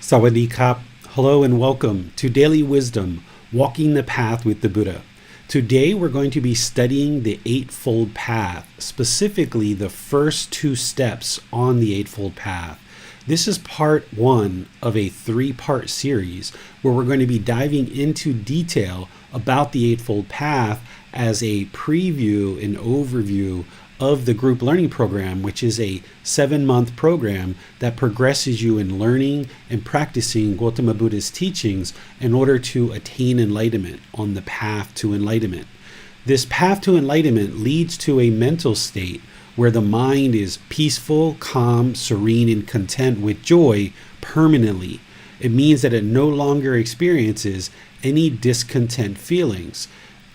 Sawadee Kap. Hello and welcome to Daily Wisdom, Walking the Path with the Buddha. Today we're going to be studying the Eightfold Path, specifically the first two steps on the Eightfold Path. This is part one of a three-part series where we're going to be diving into detail about the Eightfold Path as a preview and overview of the group learning program, which is a 7-month program that progresses you in learning and practicing Gautama Buddha's teachings in order to attain enlightenment on the path to enlightenment. This path to enlightenment leads to a mental state where the mind is peaceful, calm, serene, and content with joy permanently. It means that it no longer experiences any discontent feelings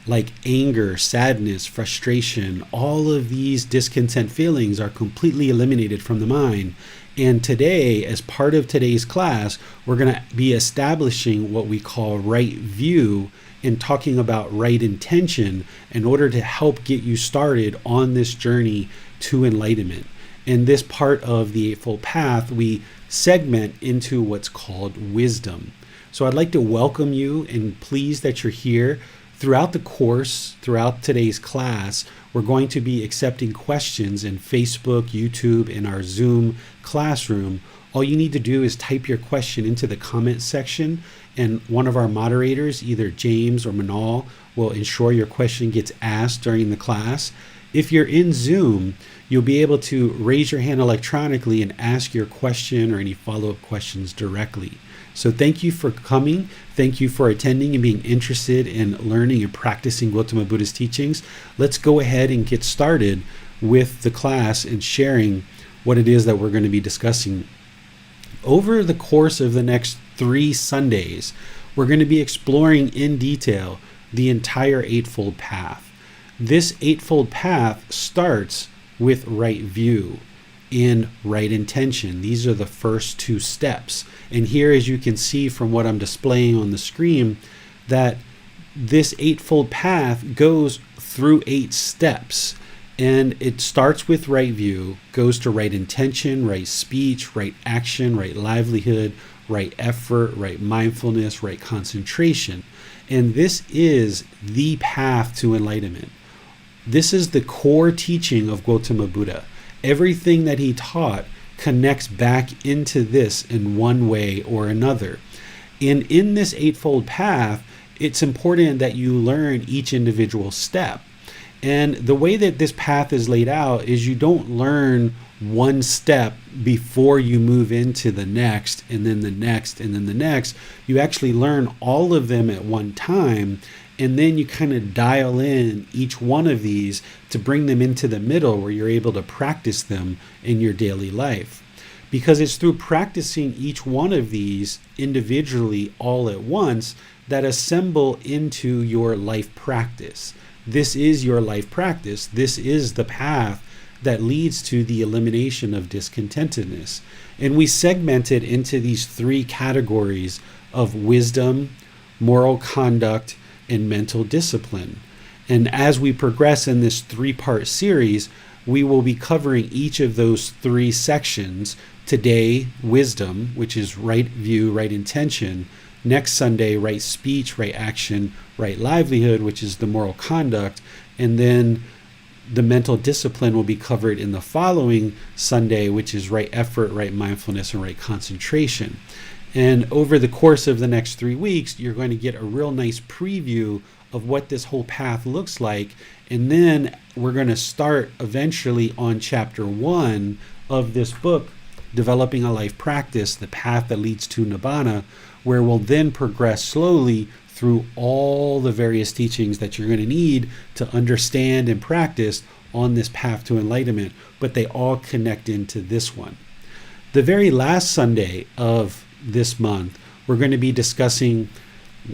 like anger, sadness, frustration. All of these discontent feelings are completely eliminated from the mind. And today, as part of today's class, we're going to be establishing what we call right view and talking about right intention in order to help get you started on this journey to enlightenment. In this part of the Eightfold Path, we segment into what's called wisdom. So I'd like to welcome you and pleased that you're here. Throughout the course, throughout today's class, we're going to be accepting questions in Facebook, YouTube, and our Zoom classroom. All you need to do is type your question into the comment section, and one of our moderators, either James or Manal, will ensure your question gets asked during the class. If you're in Zoom, you'll be able to raise your hand electronically and ask your question or any follow-up questions directly. So thank you for coming. Thank you for attending and being interested in learning and practicing Gautama Buddha's teachings. Let's go ahead and get started with the class and sharing what it is that we're going to be discussing. Over the course of the next 3 Sundays, we're going to be exploring in detail the entire Eightfold Path. This Eightfold Path starts with right view and right intention. These are the first 2 steps. And here, as you can see from what I'm displaying on the screen, that this Eightfold Path goes through 8 steps. And it starts with right view, goes to right intention, right speech, right action, right livelihood, right effort, right mindfulness, right concentration. And this is the path to enlightenment. This is the core teaching of Gautama Buddha. Everything that he taught connects back into this in one way or another. And in this Eightfold Path, it's important that you learn each individual step. And the way that this path is laid out is you don't learn one step before you move into the next, and then the next, and then the next. You actually learn all of them at one time, and then you kind of dial in each one of these to bring them into the middle where you're able to practice them in your daily life. Because it's through practicing each one of these individually all at once that assemble into your life practice. This is your life practice. This is the path that leads to the elimination of discontentedness. And we segment it into these 3 categories of wisdom, moral conduct, and mental discipline. And as we progress in this 3-part series, we will be covering each of those 3 sections. Today, wisdom, which is right view, right intention. Next Sunday, right speech, right action, right livelihood, which is the moral conduct. And then the mental discipline will be covered in the following Sunday, which is right effort, right mindfulness, and right concentration. And over the course of the next 3 weeks, you're going to get a real nice preview of what this whole path looks like. And then we're going to start eventually on chapter 1 of this book, Developing a Life Practice, the Path That Leads to Nibbana, where we'll then progress slowly through all the various teachings that you're going to need to understand and practice on this path to enlightenment, but they all connect into this one. The very last Sunday of this month, we're going to be discussing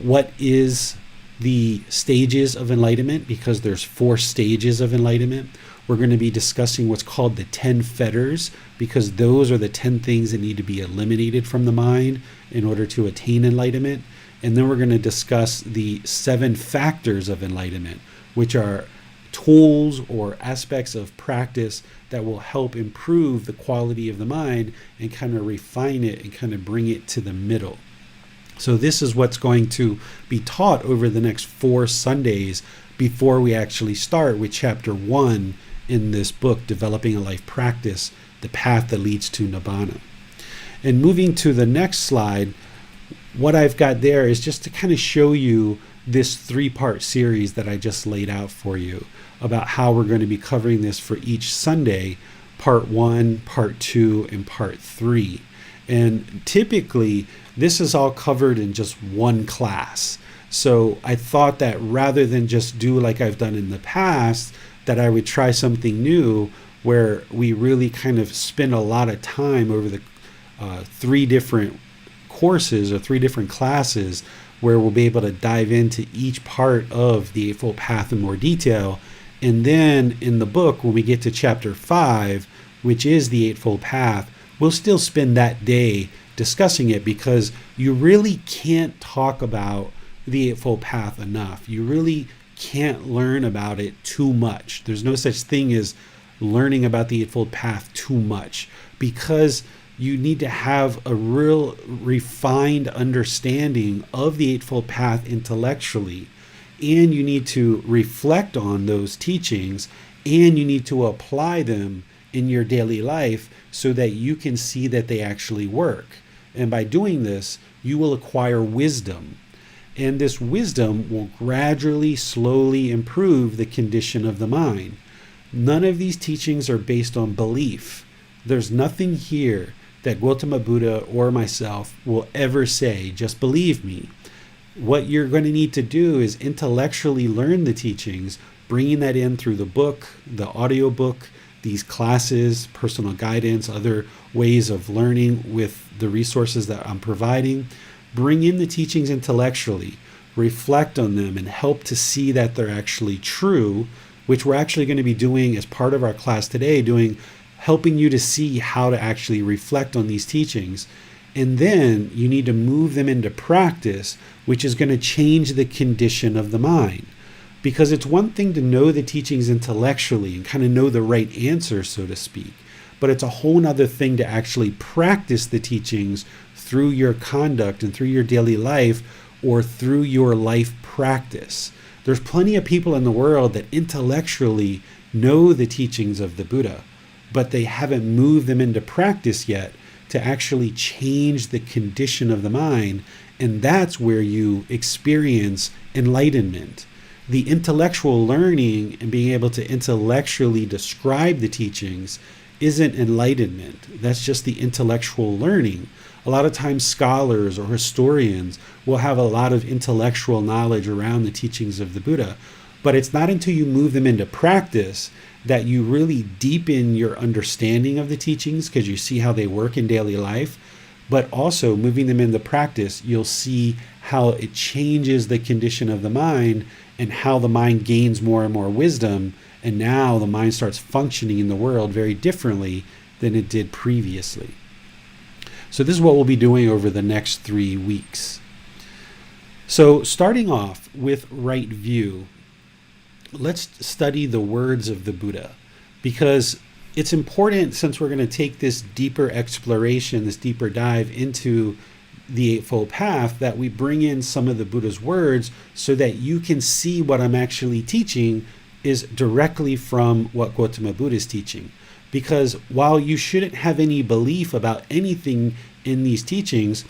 what is the stages of enlightenment, because there's 4 stages of enlightenment. We're going to be discussing what's called the 10 fetters, because those are the 10 things that need to be eliminated from the mind in order to attain enlightenment. And then we're going to discuss the 7 factors of enlightenment, which are tools or aspects of practice that will help improve the quality of the mind and kind of refine it and kind of bring it to the middle. So this is what's going to be taught over the next 4 Sundays before we actually start with chapter 1 in this book, Developing a Life Practice, The Path That Leads to Nibbana. And moving to the next slide, what I've got there is just to kind of show you this 3-part series that I just laid out for you about how we're going to be covering this for each Sunday, part 1, part 2, and part 3. And typically, this is all covered in just one class. So I thought that rather than just do like I've done in the past, that I would try something new where we really kind of spend a lot of time over the 3 different courses or 3 different classes where we'll be able to dive into each part of the Eightfold Path in more detail. And then in the book, when we get to chapter 5, which is the Eightfold Path, we'll still spend that day discussing it because you really can't talk about the Eightfold Path enough. You really can't learn about it too much. There's no such thing as learning about the Eightfold Path too much because you need to have a real refined understanding of the Eightfold Path intellectually, and you need to reflect on those teachings, and you need to apply them in your daily life so that you can see that they actually work. And by doing this, you will acquire wisdom. And this wisdom will gradually, slowly improve the condition of the mind. None of these teachings are based on belief. There's nothing here that Gautama Buddha or myself will ever say, just believe me. What you're going to need to do is intellectually learn the teachings, bringing that in through the book, the audiobook, these classes, personal guidance, other ways of learning with the resources that I'm providing. Bring in the teachings intellectually, reflect on them, and help to see that they're actually true, which we're actually going to be doing as part of our class today, helping you to see how to actually reflect on these teachings. And then you need to move them into practice, which is going to change the condition of the mind. Because it's one thing to know the teachings intellectually and kind of know the right answer, so to speak. But it's a whole other thing to actually practice the teachings through your conduct and through your daily life or through your life practice. There's plenty of people in the world that intellectually know the teachings of the Buddha, but they haven't moved them into practice yet to actually change the condition of the mind. And that's where you experience enlightenment. The intellectual learning and being able to intellectually describe the teachings isn't enlightenment. That's just the intellectual learning. A lot of times scholars or historians will have a lot of intellectual knowledge around the teachings of the Buddha, but it's not until you move them into practice that you really deepen your understanding of the teachings because you see how they work in daily life. But also moving them into practice, you'll see how it changes the condition of the mind and how the mind gains more and more wisdom. And now the mind starts functioning in the world very differently than it did previously. So this is what we'll be doing over the next 3 weeks. So starting off with right view, let's study the words of the Buddha, because it's important, since we're going to take this deeper exploration, this deeper dive into the Eightfold Path, that we bring in some of the Buddha's words so that you can see what I'm actually teaching is directly from what Gautama Buddha is teaching. Because while you shouldn't have any belief about anything in these teachings,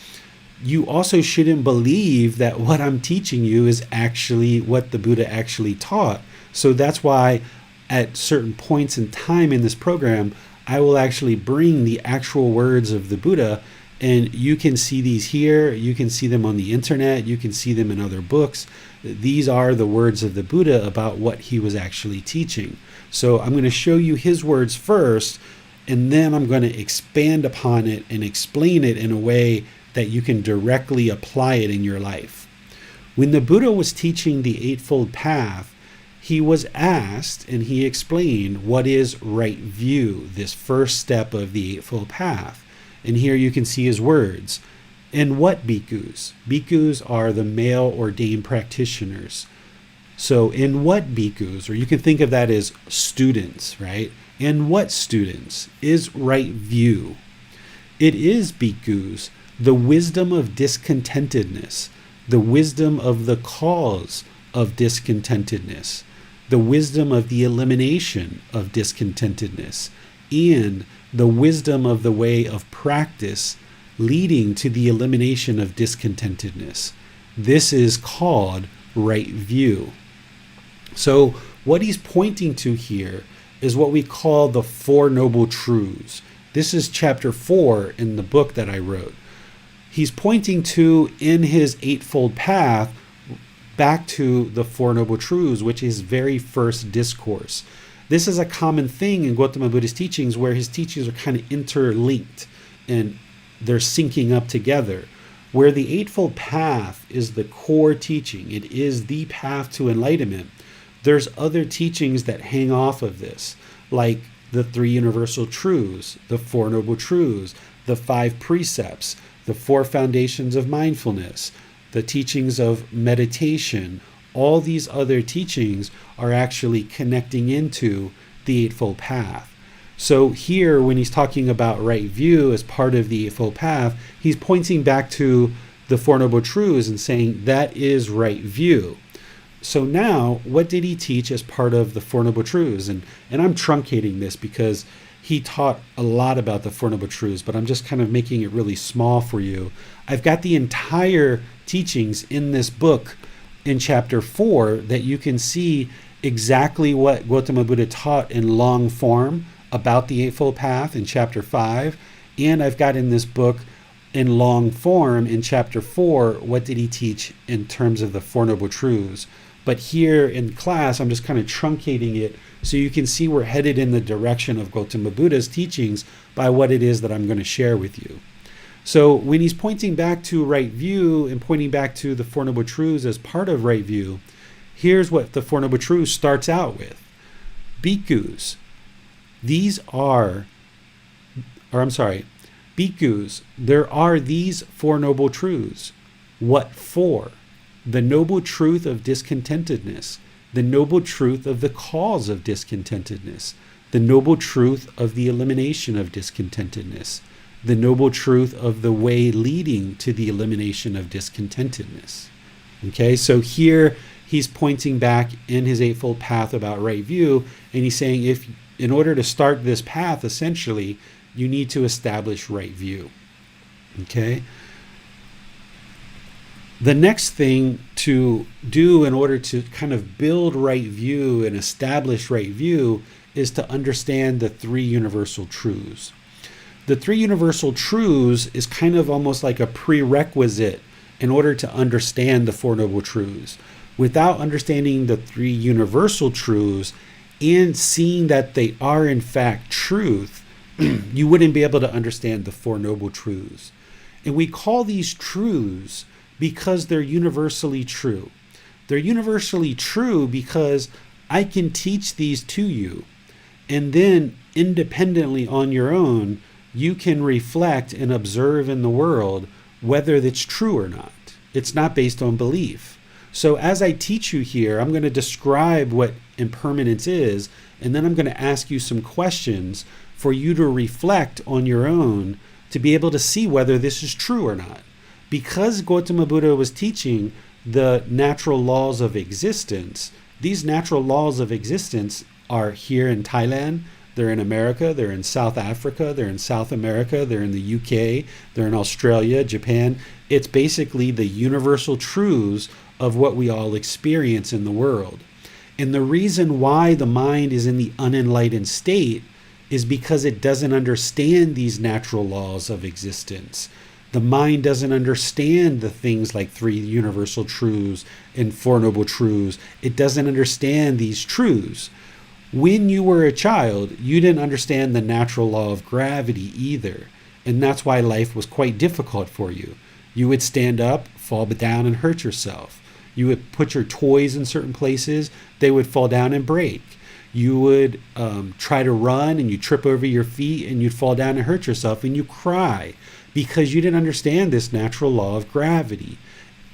you also shouldn't believe that what I'm teaching you is actually what the Buddha actually taught. So that's why at certain points in time in this program, I will actually bring the actual words of the Buddha, and you can see these here, you can see them on the internet, you can see them in other books. These are the words of the Buddha about what he was actually teaching. So I'm going to show you his words first, and then I'm going to expand upon it and explain it in a way that you can directly apply it in your life. When the Buddha was teaching the Eightfold Path, he was asked, and he explained what is right view, this first step of the Eightfold Path. And here you can see his words. And what bhikkhus? Bhikkhus are the male ordained practitioners. So in what bhikkhus, or you can think of that as students, right? In what students is right view? It is bhikkhus, the wisdom of discontentedness, the wisdom of the cause of discontentedness, the wisdom of the elimination of discontentedness, and the wisdom of the way of practice leading to the elimination of discontentedness. This is called right view. So what he's pointing to here is what we call the Four Noble Truths. This is chapter 4 in the book that I wrote. He's pointing to, in his eightfold path, back to the Four Noble Truths, which is his very first discourse. This is a common thing in Gautama Buddha's teachings, where his teachings are kind of interlinked and they're syncing up together. Where the Eightfold Path is the core teaching, it is the path to enlightenment, there's other teachings that hang off of this, like the Three Universal Truths, the Four Noble Truths, the Five Precepts, the Four Foundations of Mindfulness, the teachings of meditation. All these other teachings are actually connecting into the Eightfold Path. So here, when he's talking about right view as part of the Eightfold Path, he's pointing back to the Four Noble Truths and saying that is right view. So now, what did he teach as part of the Four Noble Truths? And I'm truncating this because he taught a lot about the Four Noble Truths, but I'm just kind of making it really small for you. I've got the entire teachings in this book in chapter 4 that you can see exactly what Gautama Buddha taught in long form about the Eightfold Path in chapter 5. And I've got in this book in long form in chapter 4, what did he teach in terms of the Four Noble Truths. But here in class, I'm just kind of truncating it so you can see we're headed in the direction of Gautama Buddha's teachings by what it is that I'm going to share with you. So when he's pointing back to right view and pointing back to the Four Noble Truths as part of right view, here's what the Four Noble Truths starts out with. Bhikkhus, bhikkhus, there are these Four Noble Truths. What for? The noble truth of discontentedness, the noble truth of the cause of discontentedness, the noble truth of the elimination of discontentedness, the noble truth of the way leading to the elimination of discontentedness. Okay, so here he's pointing back in his Eightfold Path about right view, and he's saying if in order to start this path, essentially, you need to establish right view. Okay? The next thing to do in order to kind of build right view and establish right view is to understand the Three Universal Truths. The Three Universal Truths is kind of almost like a prerequisite in order to understand the Four Noble Truths. Without understanding the Three Universal Truths and seeing that they are in fact truth, you wouldn't be able to understand the Four Noble Truths. And we call these truths because they're universally true. They're universally true because I can teach these to you, and then independently on your own, you can reflect and observe in the world whether it's true or not. It's not based on belief. So as I teach you here, I'm going to describe what impermanence is, and then I'm going to ask you some questions for you to reflect on your own to be able to see whether this is true or not. Because Gautama Buddha was teaching the natural laws of existence, these natural laws of existence are here in Thailand, they're in America, they're in South Africa, they're in South America, they're in the UK, they're in Australia, Japan. It's basically the universal truths of what we all experience in the world. And the reason why the mind is in the unenlightened state is because it doesn't understand these natural laws of existence. The mind doesn't understand the things like Three Universal Truths and Four Noble Truths. It doesn't understand these truths. When you were a child, you didn't understand the natural law of gravity either. And that's why life was quite difficult for you. You would stand up, fall down, and hurt yourself. You would put your toys in certain places, they would fall down and break. You would try to run and you trip over your feet and you'd fall down and hurt yourself and you cry because you didn't understand this natural law of gravity.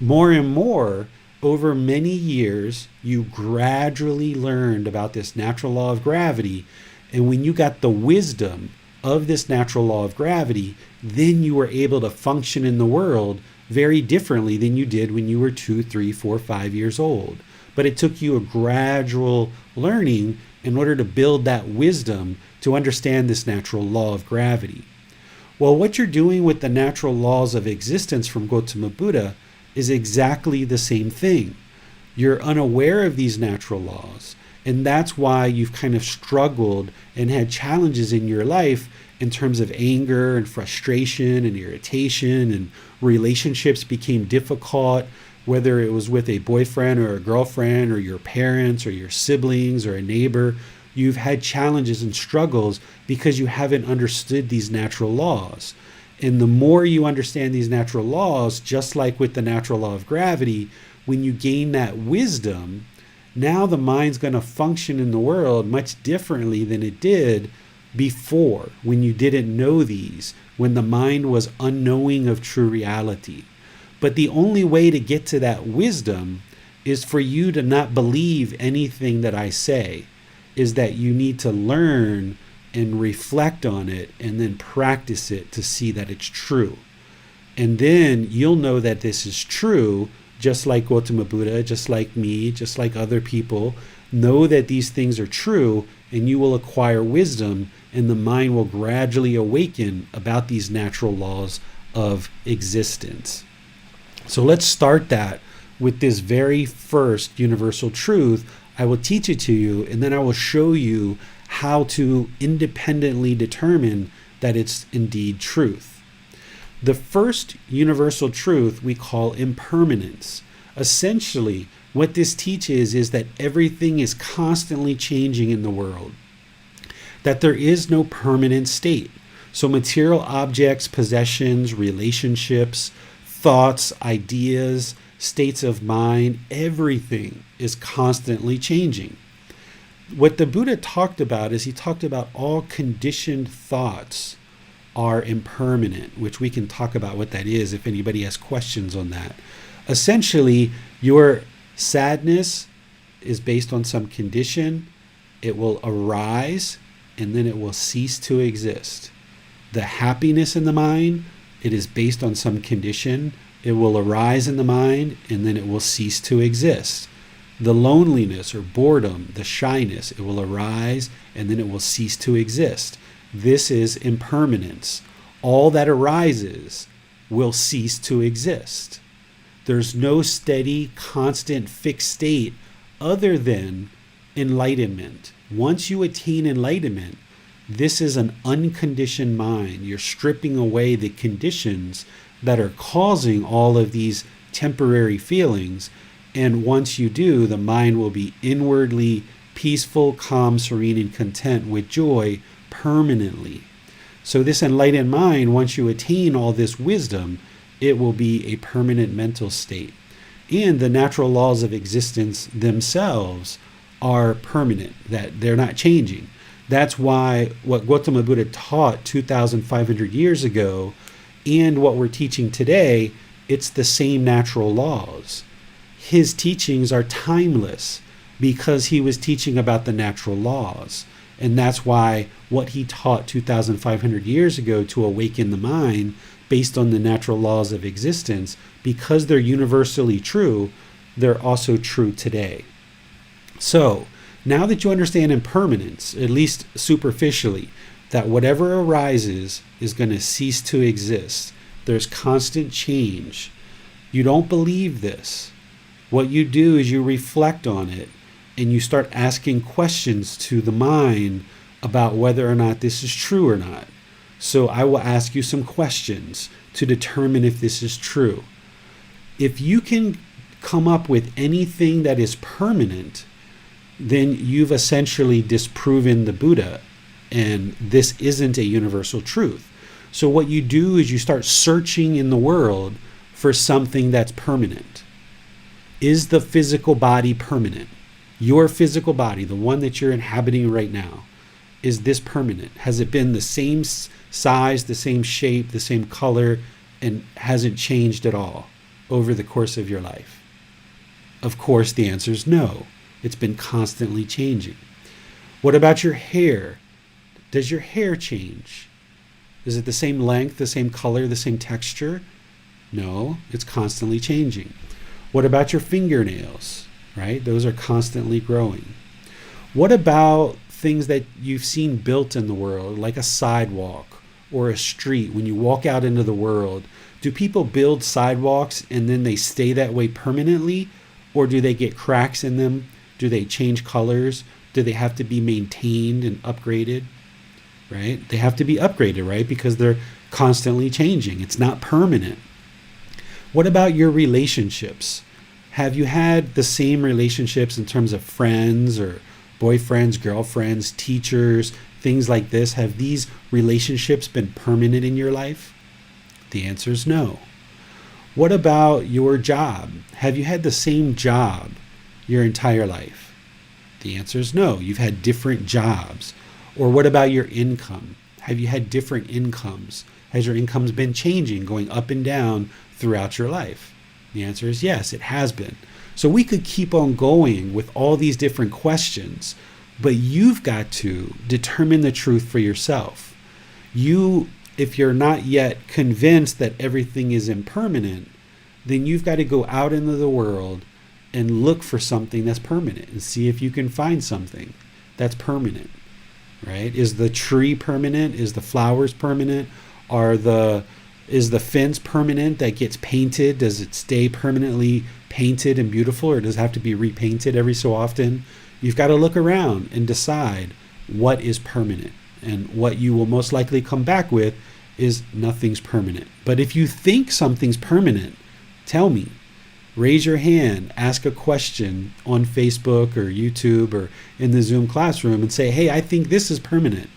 More and more, over many years, you gradually learned about this natural law of gravity. And when you got the wisdom of this natural law of gravity, then you were able to function in the world very differently than you did when you were 2, 3, 4, 5 years old. But it took you a gradual learning in order to build that wisdom to understand this natural law of gravity. Well, what you're doing with the natural laws of existence from Gautama Buddha is exactly the same thing. You're unaware of these natural laws, and that's why you've kind of struggled and had challenges in your life in terms of anger and frustration and irritation, and relationships became difficult, whether it was with a boyfriend or a girlfriend or your parents or your siblings or a neighbor. You've had challenges and struggles because you haven't understood these natural laws. And the more you understand these natural laws, just like with the natural law of gravity, when you gain that wisdom, now the mind's going to function in the world much differently than it did before, when you didn't know these, when the mind was unknowing of true reality. But the only way to get to that wisdom is for you to not believe anything that I say, is that you need to learn and reflect on it and then practice it to see that it's true. And then you'll know that this is true, just like Gautama Buddha, just like me, just like other people. Know that these things are true, and you will acquire wisdom, and the mind will gradually awaken about these natural laws of existence. So let's start that with this very first universal truth. I will teach it to you, and then I will show you how to independently determine that it's indeed truth. The first universal truth we call impermanence. Essentially, what this teaches is that everything is constantly changing in the world, that there is no permanent state. So material objects, possessions, relationships, thoughts, ideas, states of mind, everything is constantly changing. What the Buddha talked about is he talked about all conditioned thoughts are impermanent, which we can talk about what that is if anybody has questions on that. Essentially, your sadness is based on some condition. It will arise and then it will cease to exist. The happiness in the mind, it is based on some condition. It will arise in the mind and then it will cease to exist. The loneliness or boredom, the shyness, it will arise and then it will cease to exist. This is impermanence. All that arises will cease to exist. There's no steady, constant, fixed state other than enlightenment. Once you attain enlightenment, this is an unconditioned mind. You're stripping away the conditions that are causing all of these temporary feelings. And once you do, the mind will be inwardly peaceful, calm, serene, and content with joy permanently. So this enlightened mind, once you attain all this wisdom, it will be a permanent mental state. And the natural laws of existence themselves are permanent, that they're not changing. That's why what Gautama Buddha taught 2,500 years ago and what we're teaching today, it's the same natural laws. His teachings are timeless because he was teaching about the natural laws. And that's why what he taught 2,500 years ago to awaken the mind based on the natural laws of existence, because they're universally true, they're also true today. So now that you understand impermanence, at least superficially, that whatever arises is going to cease to exist. There's constant change. You don't believe this. What you do is you reflect on it and you start asking questions to the mind about whether or not this is true or not. So I will ask you some questions to determine if this is true. If you can come up with anything that is permanent, then you've essentially disproven the Buddha, and this isn't a universal truth. So what you do is you start searching in the world for something that's permanent. Is the physical body permanent? Your physical body, the one that you're inhabiting right now, is this permanent? Has it been the same size, the same shape, the same color, and hasn't changed at all over the course of your life? Of course, the answer is no. It's been constantly changing. What about your hair? Does your hair change? Is it the same length, the same color, the same texture? No, it's constantly changing. What about your fingernails, right? Those are constantly growing. What about things that you've seen built in the world, like a sidewalk or a street? When you walk out into the world, do people build sidewalks and then they stay that way permanently? Or do they get cracks in them? Do they change colors? Do they have to be maintained and upgraded? Right? They have to be upgraded, right? Because they're constantly changing. It's not permanent. What about your relationships? Have you had the same relationships in terms of friends or boyfriends, girlfriends, teachers, things like this? Have these relationships been permanent in your life? The answer is no. What about your job? Have you had the same job your entire life? The answer is no. You've had different jobs. Or what about your income? Have you had different incomes? Has your incomes been changing, going up and down throughout your life? The answer is yes, it has been. So we could keep on going with all these different questions, but you've got to determine the truth for yourself. If you're not yet convinced that everything is impermanent, then you've got to go out into the world and look for something that's permanent and see if you can find something that's permanent, right? Is the tree permanent? Is the flowers permanent? Is the fence permanent that gets painted? Does it stay permanently painted and beautiful, or does it have to be repainted every so often? You've got to look around and decide what is permanent. And what you will most likely come back with is nothing's permanent. But if you think something's permanent, tell me. Raise your hand, ask a question on Facebook or YouTube or in the Zoom classroom and say, hey, I think this is permanent.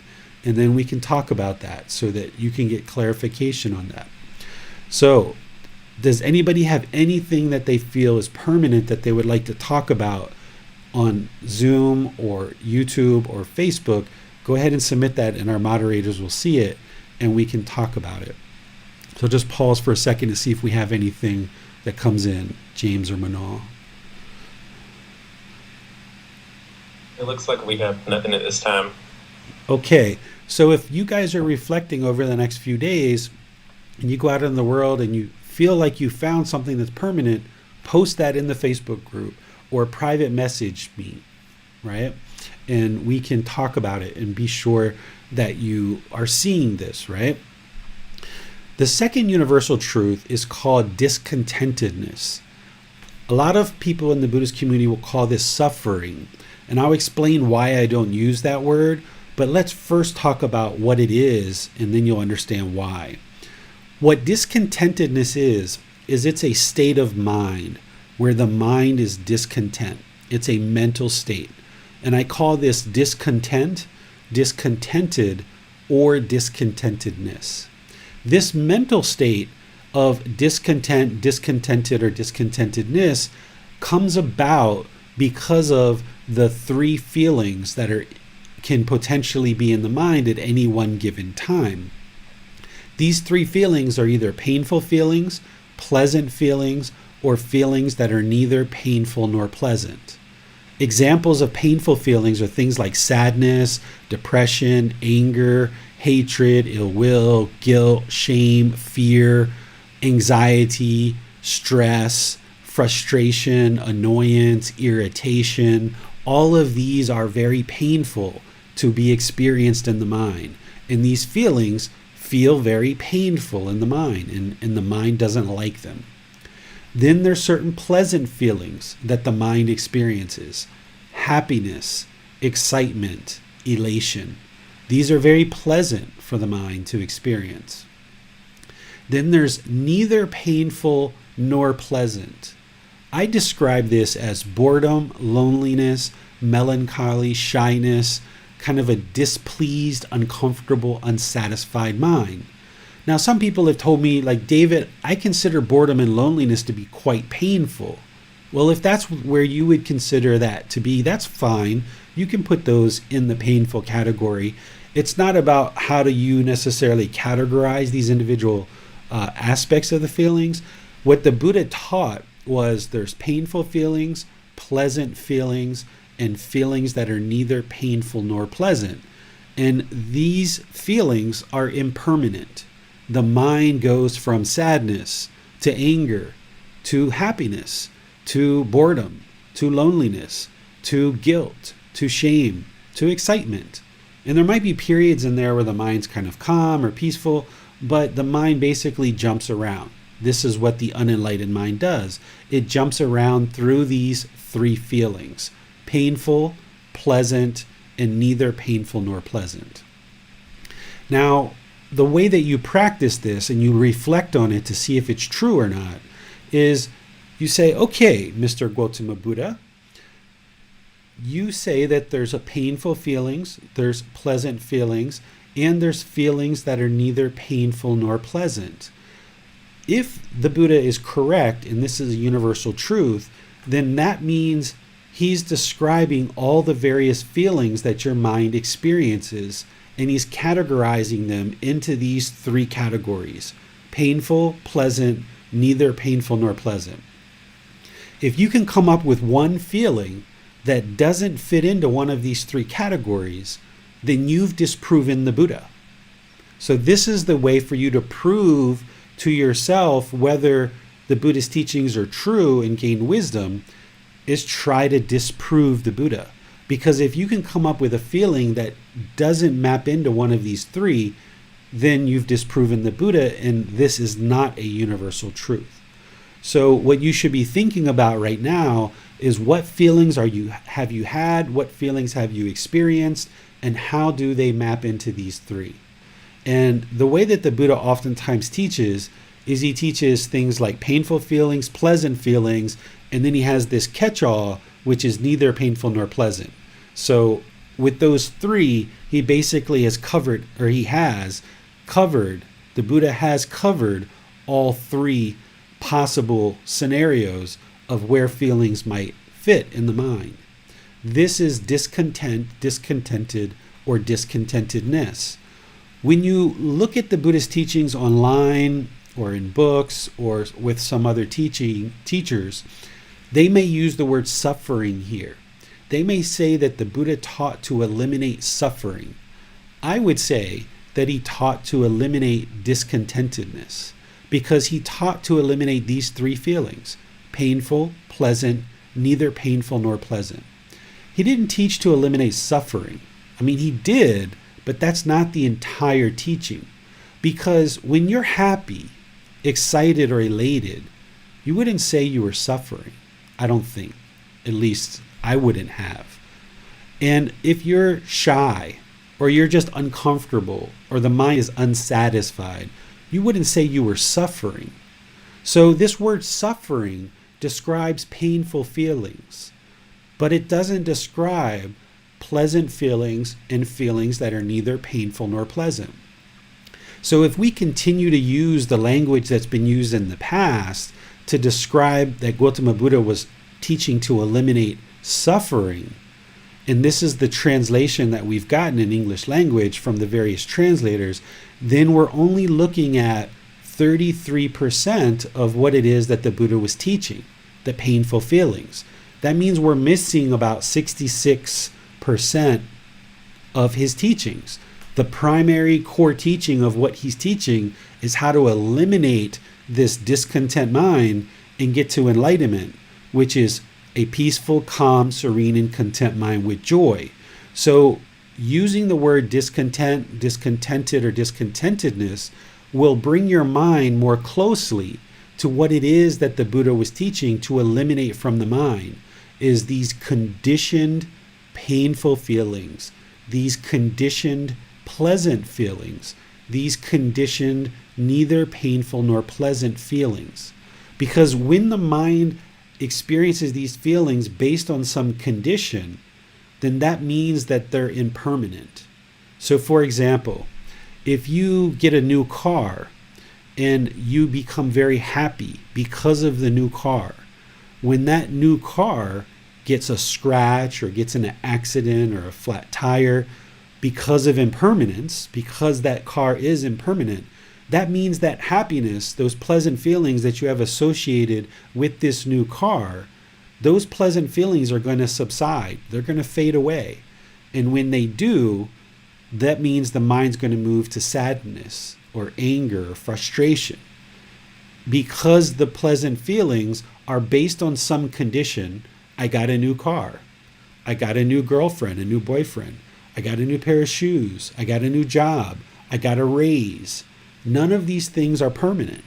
And then we can talk about that so that you can get clarification on that. So, does anybody have anything that they feel is permanent that they would like to talk about on Zoom or YouTube or Facebook? Go ahead and submit that and our moderators will see it and we can talk about it. So just pause for a second to see if we have anything that comes in, James or Manal. It looks like we have nothing at this time. Okay, so if you guys are reflecting over the next few days and you go out in the world and you feel like you found something that's permanent, post that in the Facebook group or private message me, right? And we can talk about it and be sure that you are seeing this, right? The second universal truth is called discontentedness. A lot of people in the Buddhist community will call this suffering, and I'll explain why I don't use that word, but let's first talk about what it is, and then you'll understand why. What discontentedness is it's a state of mind where the mind is discontent. It's a mental state. And I call this discontent, discontented, or discontentedness. This mental state of discontent, discontented, or discontentedness comes about because of the three feelings that can potentially be in the mind at any one given time. These three feelings are either painful feelings, pleasant feelings, or feelings that are neither painful nor pleasant. Examples of painful feelings are things like sadness, depression, anger, hatred, ill will, guilt, shame, fear, anxiety, stress, frustration, annoyance, irritation. All of these are very painful to be experienced in the mind. And these feelings feel very painful in the mind, and the mind doesn't like them. Then there's certain pleasant feelings that the mind experiences. Happiness, excitement, elation. These are very pleasant for the mind to experience. Then there's neither painful nor pleasant. I describe this as boredom, loneliness, melancholy, shyness, kind of a displeased, uncomfortable, unsatisfied mind. Now, some people have told me, like, David, I consider boredom and loneliness to be quite painful. Well, if that's where you would consider that to be, that's fine. You can put those in the painful category. It's not about how do you necessarily categorize these individual aspects of the feelings. What the Buddha taught was there's painful feelings, pleasant feelings, and feelings that are neither painful nor pleasant. And these feelings are impermanent. The mind goes from sadness to anger to happiness to boredom to loneliness to guilt to shame to excitement. And there might be periods in there where the mind's kind of calm or peaceful, but the mind basically jumps around. This is what the unenlightened mind does. It jumps around through these three feelings: painful, pleasant, and neither painful nor pleasant. Now, the way that you practice this and you reflect on it to see if it's true or not is you say, okay, Mr. Gautama Buddha, you say that there's a painful feelings, there's pleasant feelings, and there's feelings that are neither painful nor pleasant. If the Buddha is correct, and this is a universal truth, then that means he's describing all the various feelings that your mind experiences, and he's categorizing them into these three categories: painful, pleasant, neither painful nor pleasant. If you can come up with one feeling that doesn't fit into one of these three categories, then you've disproven the Buddha. So this is the way for you to prove to yourself whether the Buddha's teachings are true and gain wisdom, is try to disprove the Buddha. Because if you can come up with a feeling that doesn't map into one of these three, then you've disproven the Buddha, and this is not a universal truth. So what you should be thinking about right now is what feelings have you had, what feelings have you experienced, and how do they map into these three? And the way that the Buddha oftentimes teaches is he teaches things like painful feelings, pleasant feelings, and then he has this catch-all, which is neither painful nor pleasant. So with those three, he basically has covered, or he has covered, the Buddha has covered all three possible scenarios of where feelings might fit in the mind. This is discontent, discontented, or discontentedness. When you look at the Buddhist teachings online or in books or with some other teachers, they may use the word suffering here. They may say that the Buddha taught to eliminate suffering. I would say that he taught to eliminate discontentedness, because he taught to eliminate these three feelings: painful, pleasant, neither painful nor pleasant. He didn't teach to eliminate suffering. I mean, he did, but that's not the entire teaching. Because when you're happy, excited, or elated, you wouldn't say you were suffering. I don't think. At least I wouldn't have. And if you're shy, or you're just uncomfortable, or the mind is unsatisfied, you wouldn't say you were suffering. So this word suffering describes painful feelings, but it doesn't describe pleasant feelings and feelings that are neither painful nor pleasant. So if we continue to use the language that's been used in the past to describe that Gautama Buddha was teaching to eliminate suffering, and this is the translation that we've gotten in English language from the various translators, then we're only looking at 33% of what it is that the Buddha was teaching, the painful feelings. That means we're missing about 66% of his teachings. The primary core teaching of what he's teaching is how to eliminate this discontent mind and get to enlightenment, which is a peaceful, calm, serene, and content mind with joy. So using the word discontent, discontented, or discontentedness will bring your mind more closely to what it is that the Buddha was teaching to eliminate from the mind, is these conditioned, painful feelings, these conditioned, pleasant feelings, these conditioned, neither painful nor pleasant feelings. Because when the mind experiences these feelings based on some condition, then that means that they're impermanent. So for example, if you get a new car and you become very happy because of the new car, when that new car gets a scratch or gets in an accident or a flat tire, because of impermanence, because that car is impermanent, that means that happiness, those pleasant feelings that you have associated with this new car, those pleasant feelings are going to subside. They're going to fade away. And when they do, that means the mind's going to move to sadness or anger or frustration, because the pleasant feelings are based on some condition. I got a new car. I got a new girlfriend, a new boyfriend. I got a new pair of shoes. I got a new job. I got a raise. None of these things are permanent.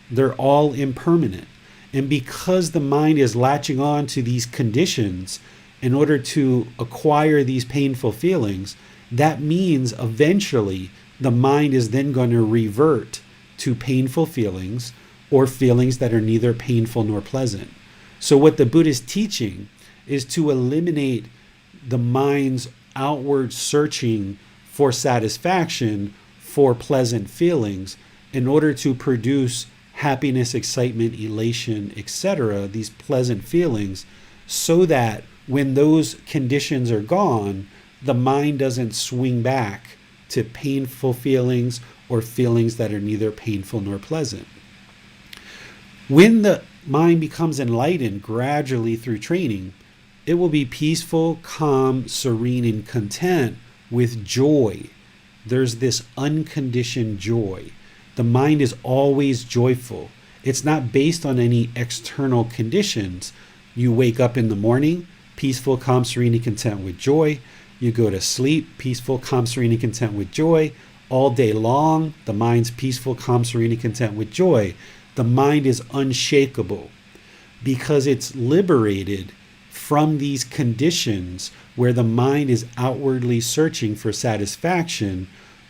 They're all impermanent. And because the mind is latching on to these conditions in order to acquire these painful feelings, that means eventually the mind is then going to revert to painful feelings, or feelings that are neither painful nor pleasant. So what the Buddha is teaching is to eliminate the mind's outward searching for satisfaction, for pleasant feelings, in order to produce happiness, excitement, elation, etc., these pleasant feelings, so that when those conditions are gone, the mind doesn't swing back to painful feelings or feelings that are neither painful nor pleasant. When the mind becomes enlightened gradually through training, it will be peaceful, calm, serene, and content with joy. There's this unconditioned joy. The mind is always joyful. It's not based on any external conditions. You wake up in the morning, peaceful, calm, serene, and content with joy. You go to sleep, peaceful, calm, serene, and content with joy. All day long, the mind's peaceful, calm, serene, and content with joy. The mind is unshakable because it's liberated from these conditions where the mind is outwardly searching for satisfaction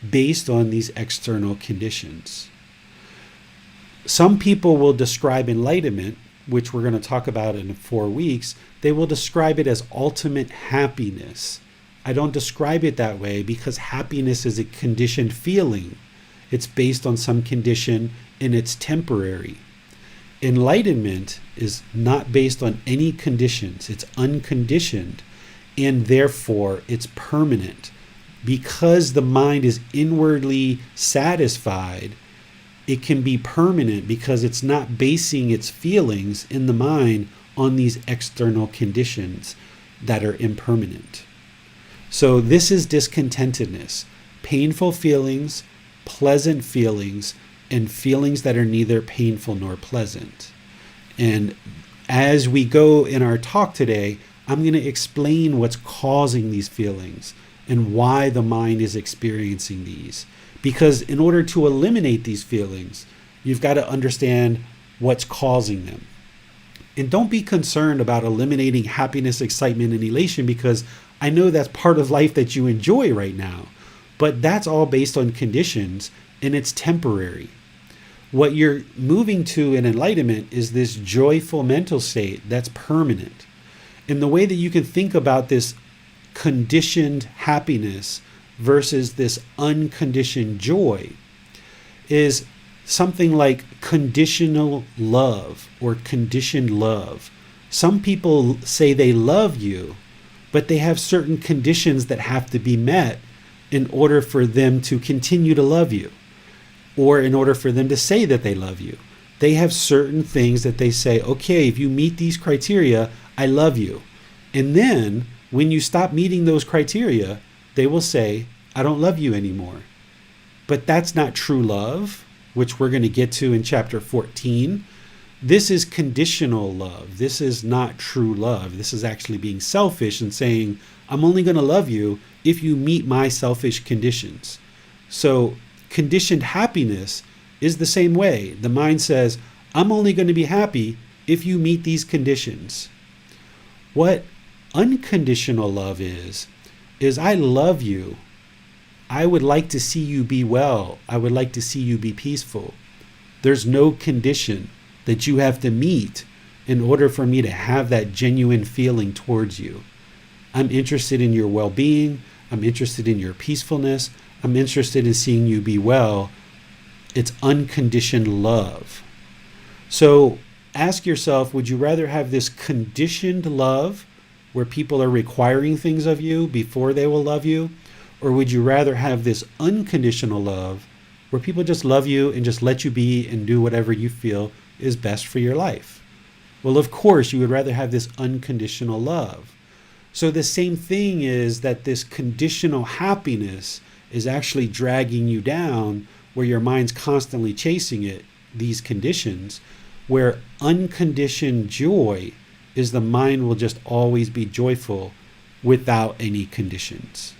based on these external conditions. Some people will describe enlightenment, which we're going to talk about in 4 weeks, they will describe it as ultimate happiness. I don't describe it that way because happiness is a conditioned feeling. It's based on some condition and it's temporary. Enlightenment is not based on any conditions. It's unconditioned, and therefore it's permanent. Because the mind is inwardly satisfied, it can be permanent because it's not basing its feelings in the mind on these external conditions that are impermanent. So this is discontentedness. Painful feelings, pleasant feelings, and feelings that are neither painful nor pleasant. And as we go in our talk today, I'm going to explain what's causing these feelings and why the mind is experiencing these. Because in order to eliminate these feelings, you've got to understand what's causing them. And don't be concerned about eliminating happiness, excitement, and elation, because I know that's part of life that you enjoy right now. But that's all based on conditions, and it's temporary. What you're moving to in enlightenment is this joyful mental state that's permanent. And the way that you can think about this conditioned happiness versus this unconditioned joy is something like conditional love or conditioned love. Some people say they love you, but they have certain conditions that have to be met in order for them to continue to love you, or in order for them to say that they love you. They have certain things that they say, okay, if you meet these criteria, I love you. And then when you stop meeting those criteria, they will say, I don't love you anymore. But that's not true love, which we're going to get to in chapter 14. This is conditional love. This is not true love. This is actually being selfish and saying, I'm only going to love you if you meet my selfish conditions. So conditioned happiness is the same way. The mind says, I'm only going to be happy if you meet these conditions. What unconditional love is I love you. I would like to see you be well. I would like to see you be peaceful. There's no condition that you have to meet in order for me to have that genuine feeling towards you. I'm interested in your well-being. I'm interested in your peacefulness. I'm interested in seeing you be well. It's unconditioned love. So ask yourself, would you rather have this conditioned love where people are requiring things of you before they will love you? Or would you rather have this unconditional love where people just love you and just let you be and do whatever you feel is best for your life. Well, of course, you would rather have this unconditional love. So the same thing is that this conditional happiness is actually dragging you down, where your mind's constantly chasing it, these conditions, where unconditioned joy is the mind will just always be joyful without any conditions.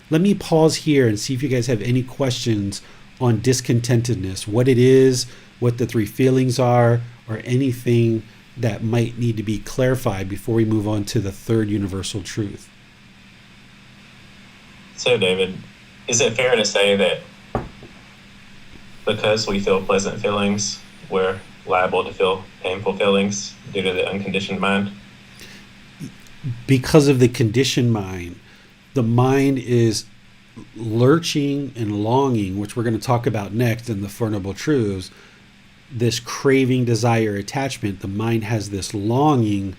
Let me pause here and see if you guys have any questions on discontentedness, what it is, what the three feelings are, or anything that might need to be clarified before we move on to the third universal truth. So, David, is it fair to say that because we feel pleasant feelings, we're liable to feel painful feelings due to the unconditioned mind? Because of the conditioned mind, the mind is lurching and longing, which we're going to talk about next in the Four Noble Truths. This craving, desire, attachment, the mind has this longing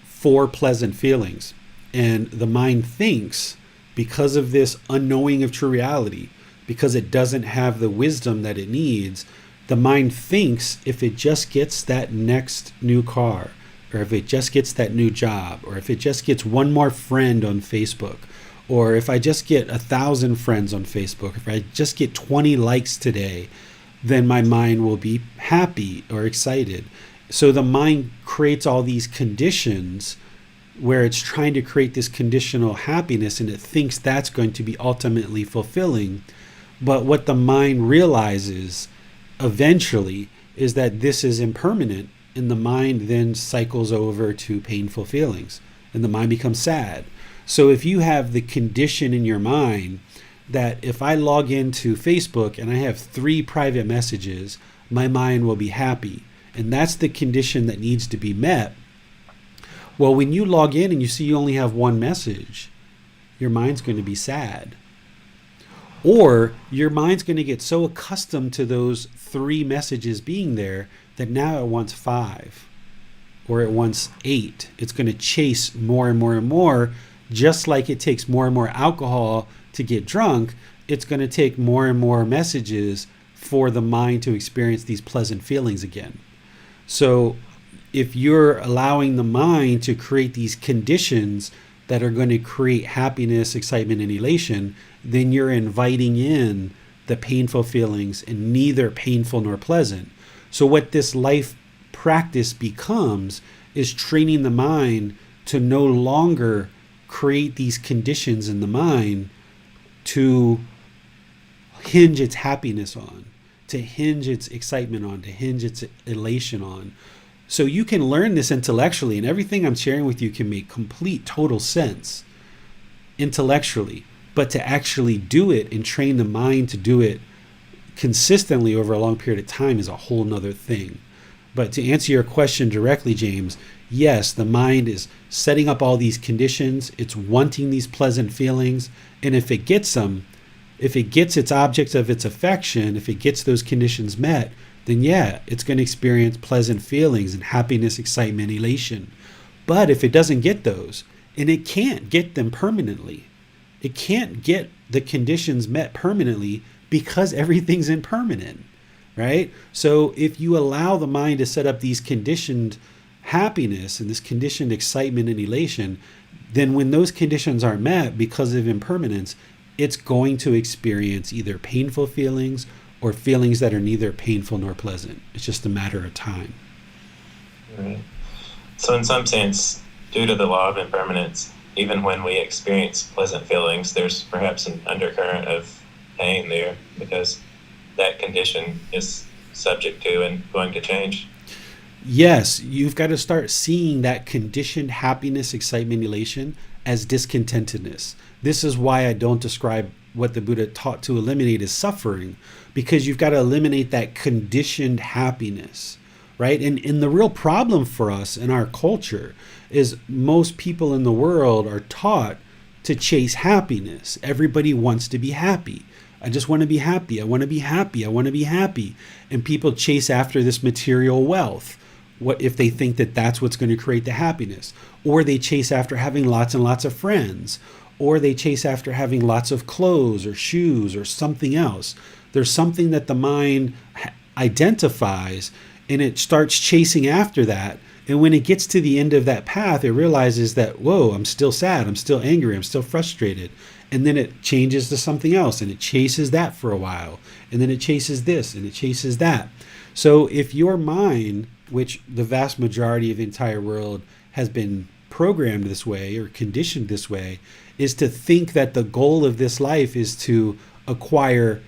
for pleasant feelings. And the mind thinks, because of this unknowing of true reality, because it doesn't have the wisdom that it needs, the mind thinks if it just gets that next new car, or if it just gets that new job, or if it just gets one more friend on Facebook, or if I just get 1,000 friends on Facebook, if I just get 20 likes today, then my mind will be happy or excited. So the mind creates all these conditions where it's trying to create this conditional happiness, and it thinks that's going to be ultimately fulfilling. But what the mind realizes eventually is that this is impermanent, and the mind then cycles over to painful feelings, and the mind becomes sad. So if you have the condition in your mind that if I log into Facebook and I have 3 private messages, my mind will be happy, and that's the condition that needs to be met. Well, when you log in and you see you only have 1 message, your mind's going to be sad. Or your mind's going to get so accustomed to those 3 messages being there that now it wants 5 or it wants 8. It's going to chase more and more and more, just like it takes more and more alcohol to get drunk. It's going to take more and more messages for the mind to experience these pleasant feelings again. So if you're allowing the mind to create these conditions that are going to create happiness, excitement, and elation, then you're inviting in the painful feelings, and neither painful nor pleasant. So what this life practice becomes is training the mind to no longer create these conditions in the mind to hinge its happiness on, to hinge its excitement on, to hinge its elation on. So you can learn this intellectually, and everything I'm sharing with you can make complete, total sense intellectually. But to actually do it and train the mind to do it consistently over a long period of time is a whole nother thing. But to answer your question directly, James, yes, the mind is setting up all these conditions. It's wanting these pleasant feelings. And if it gets them, if it gets its objects of its affection, if it gets those conditions met, then yeah, it's going to experience pleasant feelings and happiness, excitement, elation. But if it doesn't get those, and it can't get them permanently, it can't get the conditions met permanently because everything's impermanent, right? So if you allow the mind to set up these conditioned happiness and this conditioned excitement and elation, then when those conditions are met because of impermanence, it's going to experience either painful feelings or feelings that are neither painful nor pleasant. It's just a matter of time. Right. So in some sense, due to the law of impermanence, even when we experience pleasant feelings, there's perhaps an undercurrent of pain there because that condition is subject to and going to change. Yes, you've got to start seeing that conditioned happiness, excitement, elation as discontentedness. This is why I don't describe what the Buddha taught to eliminate as suffering, because you've got to eliminate that conditioned happiness, right? And the real problem for us in our culture is most people in the world are taught to chase happiness. Everybody wants to be happy. I just want to be happy. I want to be happy. I want to be happy. And people chase after this material wealth. What if they think that that's what's going to create the happiness? Or they chase after having lots and lots of friends. Or they chase after having lots of clothes or shoes or something else. There's something that the mind identifies, and it starts chasing after that. And when it gets to the end of that path, it realizes that, whoa, I'm still sad, I'm still angry, I'm still frustrated. And then it changes to something else, and it chases that for a while. And then it chases this, and it chases that. So if your mind, which the vast majority of the entire world has been programmed this way or conditioned this way, is to think that the goal of this life is to acquire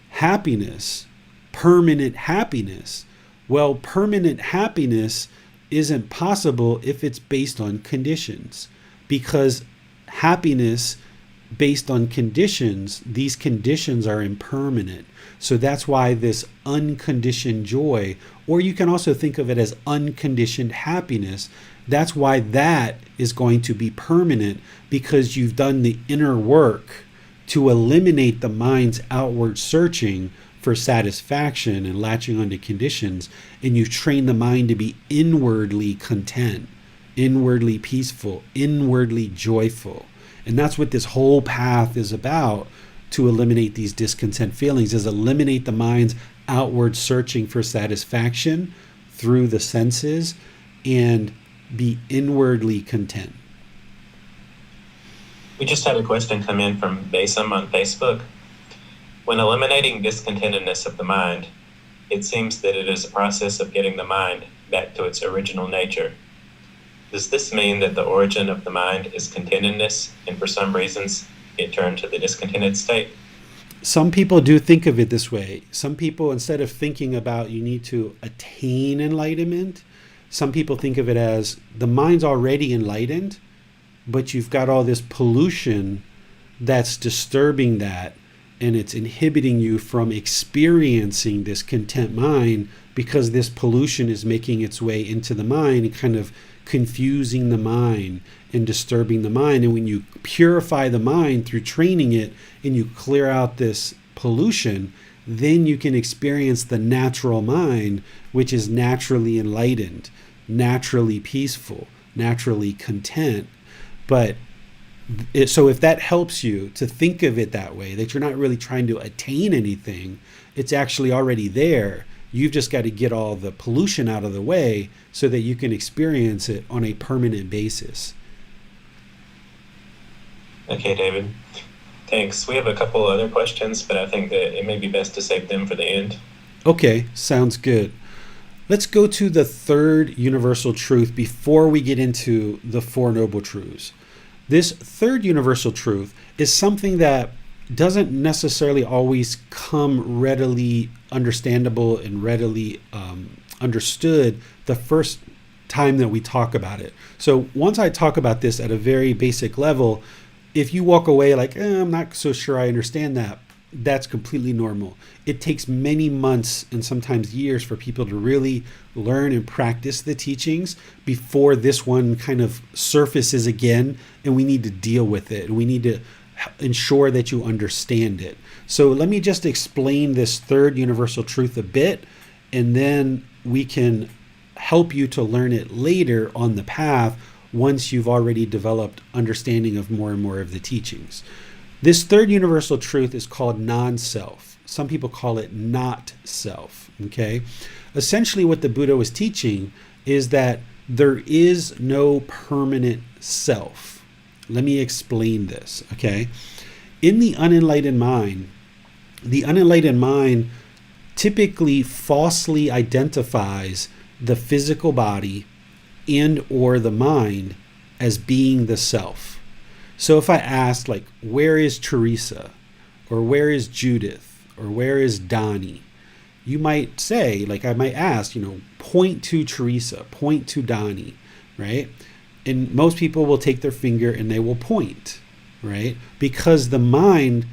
happiness, permanent happiness. Well, permanent happiness isn't possible if it's based on conditions, because happiness based on conditions, these conditions are impermanent. So that's why this unconditioned joy, or you can also think of it as unconditioned happiness, that's why that is going to be permanent, because you've done the inner work to eliminate the mind's outward searching for satisfaction and latching onto conditions, and you've trained the mind to be inwardly content, inwardly peaceful, inwardly joyful. And that's what this whole path is about, to eliminate these discontent feelings, is eliminate the mind's outward searching for satisfaction through the senses and be inwardly content. We just had a question come in from Basim on Facebook. When eliminating discontentedness of the mind, it seems that it is a process of getting the mind back to its original nature. Does this mean that the origin of the mind is contentedness, and for some reasons it turned to the discontented state? Some people do think of it this way. Some people, instead of thinking about you need to attain enlightenment, some people think of it as the mind's already enlightened, but you've got all this pollution that's disturbing that, and it's inhibiting you from experiencing this content mind, because this pollution is making its way into the mind and kind of confusing the mind and disturbing the mind. And when you purify the mind through training it and you clear out this pollution, then you can experience the natural mind, which is naturally enlightened, naturally peaceful, naturally content. But so if that helps you to think of it that way, that you're not really trying to attain anything, it's actually already there. You've just got to get all the pollution out of the way so that you can experience it on a permanent basis. Okay, David. Thanks. We have a couple other questions, but I think that it may be best to save them for the end. Okay, sounds good. Let's go to the third universal truth before we get into the Four Noble Truths. This third universal truth is something that doesn't necessarily always come readily understandable and readily understood the first time that we talk about it. So once I talk about this at a very basic level, if you walk away like, I'm not so sure I understand that, that's completely normal. It takes many months and sometimes years for people to really learn and practice the teachings before this one kind of surfaces again, and we need to deal with it, and we need to ensure that you understand it. So let me just explain this third universal truth a bit, and then we can help you to learn it later on the path once you've already developed understanding of more and more of the teachings. This third universal truth is called non-self. Some people call it not self, okay? Essentially what the Buddha was teaching is that there is no permanent self. Let me explain this, okay? In the unenlightened mind typically falsely identifies the physical body and or the mind as being the self. So if I asked, like, where is Teresa, or where is Judith, or where is Donnie, you might say, like I might ask, point to Teresa, point to Donnie, right? And most people will take their finger and they will point, right? Because the mind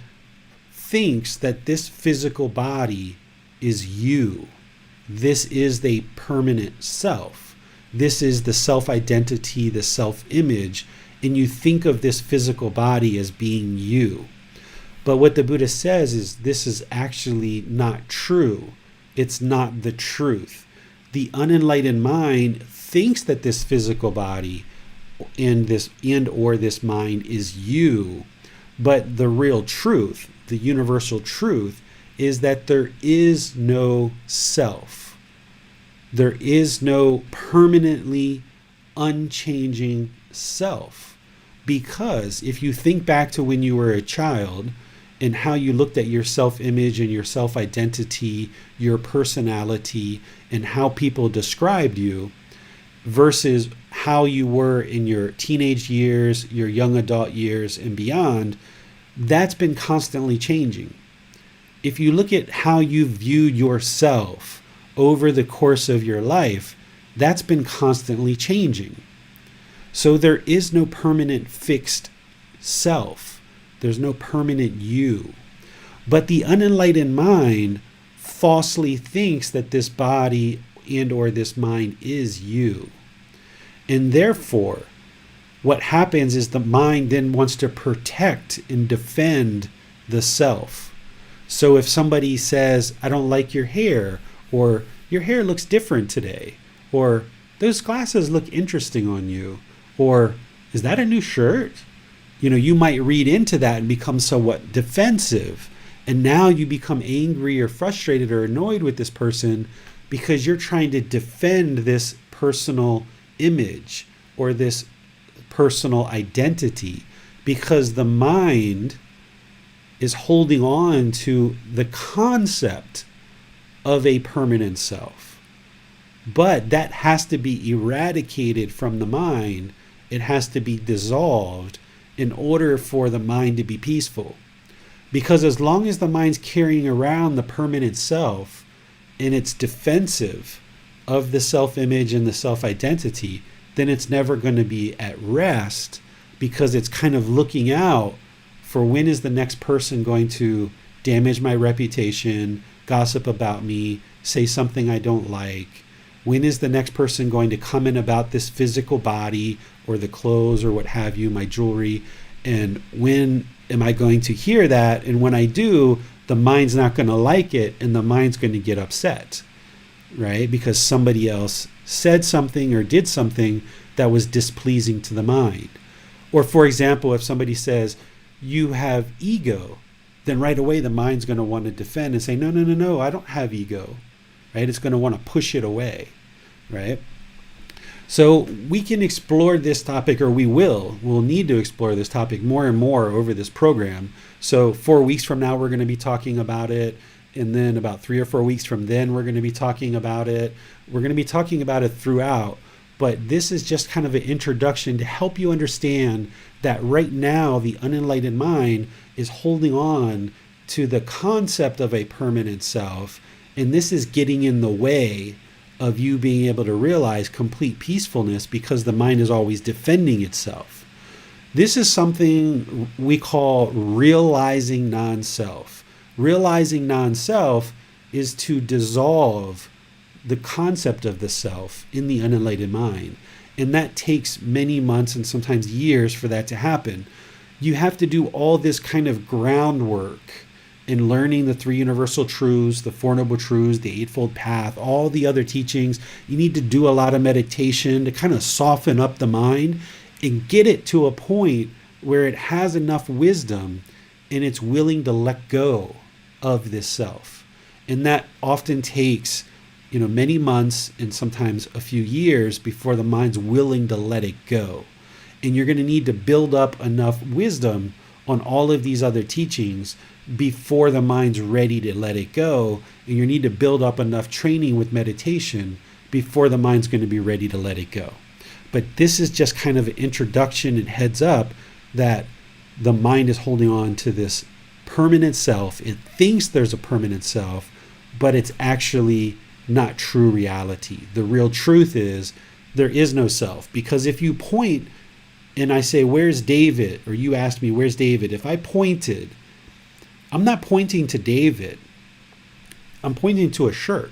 thinks that this physical body is you. This is the permanent self. This is the self-identity, the self-image, and you think of this physical body as being you. But what the Buddha says is this is actually not true. It's not the truth. The unenlightened mind thinks that this physical body and this mind is you, but the real truth, the universal truth, is that there is no self. There is no permanently unchanging self. Because if you think back to when you were a child and how you looked at your self-image and your self-identity, your personality, and how people described you versus how you were in your teenage years, your young adult years, and beyond, that's been constantly changing. If you look at how you viewed yourself over the course of your life, that's been constantly changing. So there is no permanent fixed self. There's no permanent you. But the unenlightened mind falsely thinks that this body and or this mind is you. And therefore, what happens is the mind then wants to protect and defend the self. So if somebody says, I don't like your hair, or your hair looks different today, or those glasses look interesting on you, or is that a new shirt? You might read into that and become somewhat defensive. And now you become angry or frustrated or annoyed with this person because you're trying to defend this personal image or this personal identity, because the mind is holding on to the concept of a permanent self. But that has to be eradicated from the mind. It has to be dissolved in order for the mind to be peaceful. Because as long as the mind's carrying around the permanent self and it's defensive of the self-image and the self-identity, then it's never going to be at rest, because it's kind of looking out for when is the next person going to damage my reputation, gossip about me, say something I don't like. When is the next person going to come in about this physical body or the clothes or what have you, my jewelry? And when am I going to hear that? And when I do, the mind's not going to like it, and the mind's going to get upset, right? Because somebody else said something or did something that was displeasing to the mind. Or for example, if somebody says, you have ego, then right away the mind's going to want to defend and say, no, I don't have ego, right? It's going to want to push it away, right? So we can explore this topic, or we'll need to explore this topic more and more over this program. So 4 weeks from now, we're going to be talking about it. And then about 3 or 4 weeks from then, we're going to be talking about it. We're going to be talking about it throughout. But this is just kind of an introduction to help you understand that right now, the unenlightened mind is holding on to the concept of a permanent self. And this is getting in the way of you being able to realize complete peacefulness, because the mind is always defending itself. This is something we call realizing non-self. Realizing non-self is to dissolve the concept of the self in the unenlightened mind. And that takes many months and sometimes years for that to happen. You have to do all this kind of groundwork in learning the 3 universal truths, the 4 noble truths, the eightfold path, all the other teachings. You need to do a lot of meditation to kind of soften up the mind and get it to a point where it has enough wisdom and it's willing to let go of this self. And that often takes, many months and sometimes a few years before the mind's willing to let it go. And you're going to need to build up enough wisdom on all of these other teachings before the mind's ready to let it go. And you need to build up enough training with meditation before the mind's going to be ready to let it go. But this is just kind of an introduction and heads up that the mind is holding on to this permanent self. It thinks there's a permanent self, but it's actually not true reality. The real truth is there is no self. Because if you point and I say, where's David? Or you asked me, where's David? If I pointed, I'm not pointing to David. I'm pointing to a shirt.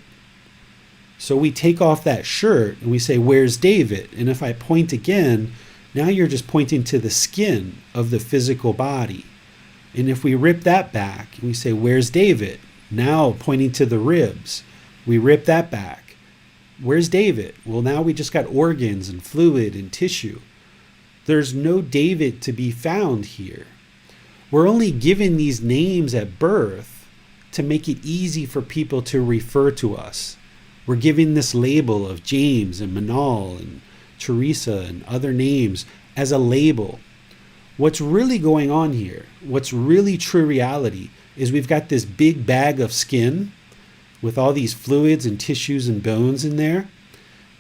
So we take off that shirt and we say, where's David? And if I point again, now you're just pointing to the skin of the physical body. And if we rip that back and we say, where's David? Now pointing to the ribs, we rip that back. Where's David? Well, now we just got organs and fluid and tissue. There's no David to be found here. We're only given these names at birth to make it easy for people to refer to us. We're giving this label of James and Manal and Teresa and other names as a label. What's really going on here, what's really true reality, is we've got this big bag of skin with all these fluids and tissues and bones in there.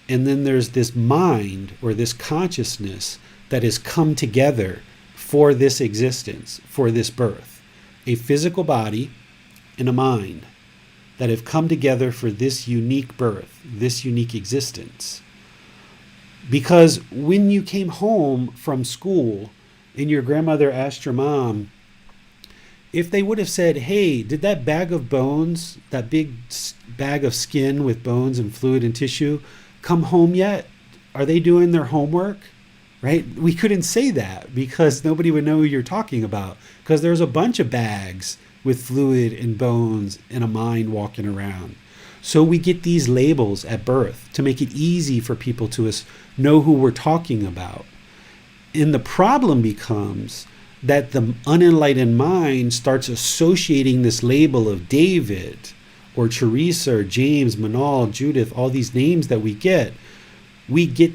And then there's this mind or this consciousness that has come together for this existence, for this birth. A physical body and a mind that have come together for this unique birth, this unique existence. Because when you came home from school and your grandmother asked your mom, if they would have said, hey, did that bag of bones, that big bag of skin with bones and fluid and tissue, come home yet? Are they doing their homework? Right? We couldn't say that because nobody would know who you're talking about, because there's a bunch of bags with fluid and bones and a mind walking around. So we get these labels at birth to make it easy for people to know who we're talking about. And the problem becomes that the unenlightened mind starts associating this label of David or Teresa or James, Manal, Judith, all these names that we get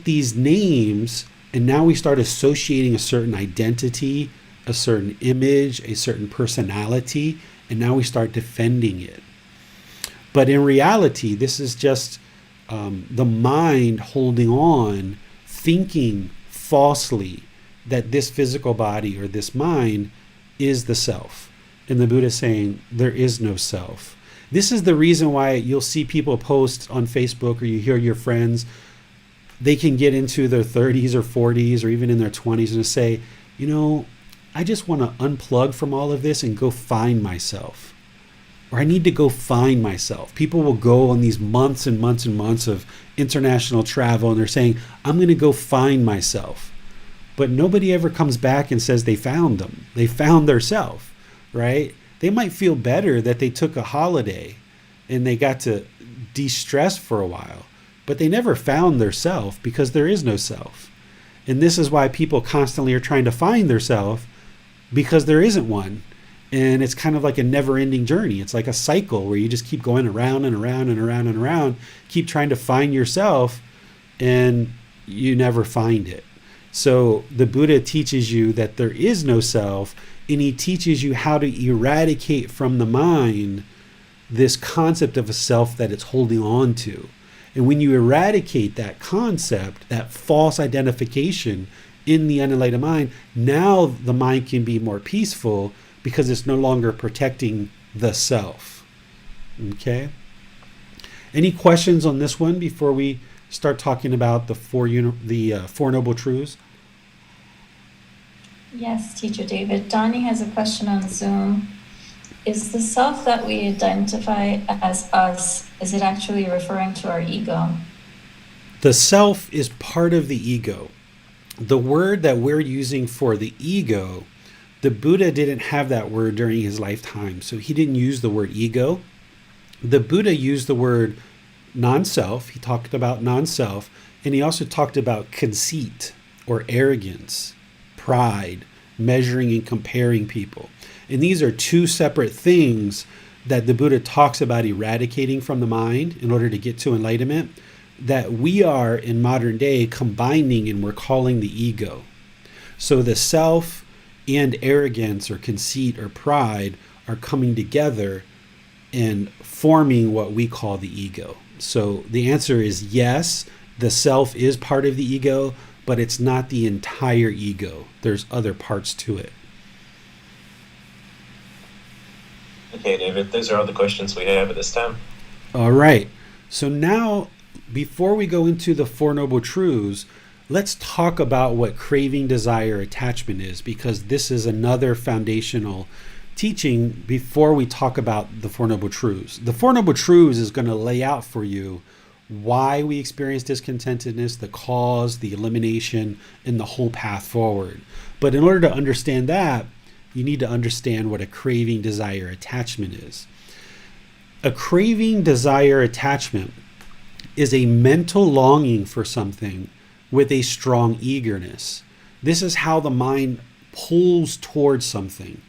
these names, and now we start associating a certain identity, a certain image, a certain personality, and now we start defending it. But in reality, this is just the mind holding on, thinking falsely that this physical body or this mind is the self. And the Buddha is saying there is no self. This is the reason why you'll see people post on Facebook, or you hear your friends, they can get into their 30s or 40s or even in their 20s and say, I just want to unplug from all of this and go find myself. Or I need to go find myself. People will go on these months and months and months of international travel and they're saying, I'm going to go find myself. But nobody ever comes back and says they found them. They found their self, right? They might feel better that they took a holiday and they got to de-stress for a while, but they never found their self because there is no self. And this is why people constantly are trying to find their self, because there isn't one. And it's kind of like a never-ending journey. It's like a cycle where you just keep going around and around and around and around, keep trying to find yourself, and you never find it. So the Buddha teaches you that there is no self, and he teaches you how to eradicate from the mind this concept of a self that it's holding on to. And when you eradicate that concept, that false identification in the unenlightened mind, now the mind can be more peaceful because it's no longer protecting the self. Okay? Any questions on this one before we start talking about the Four Noble Truths? Yes, Teacher David. Donnie has a question on Zoom. Is the self that we identify as us, is it actually referring to our ego? The self is part of the ego. The word that we're using for the ego, the Buddha didn't have that word during his lifetime, so he didn't use the word ego. The Buddha used the word non-self. He talked about non-self, and he also talked about conceit or arrogance, pride, measuring and comparing people. And these are two separate things that the Buddha talks about eradicating from the mind in order to get to enlightenment, that we are in modern day combining and we're calling the ego. So the self and arrogance or conceit or pride are coming together and forming what we call the ego. So the answer is yes, the self is part of the ego, but it's not the entire ego. There's other parts to it. Okay, David, those are all the questions we have at this time. All right. So now, before we go into the Four Noble Truths, let's talk about what craving, desire, attachment is, because this is another foundational teaching before we talk about the Four Noble Truths. The Four Noble Truths is going to lay out for you why we experience discontentedness, the cause, the elimination, and the whole path forward. But in order to understand that, you need to understand what a craving, desire, attachment is. A craving, desire, attachment is a mental longing for something with a strong eagerness. This is how the mind pulls towards something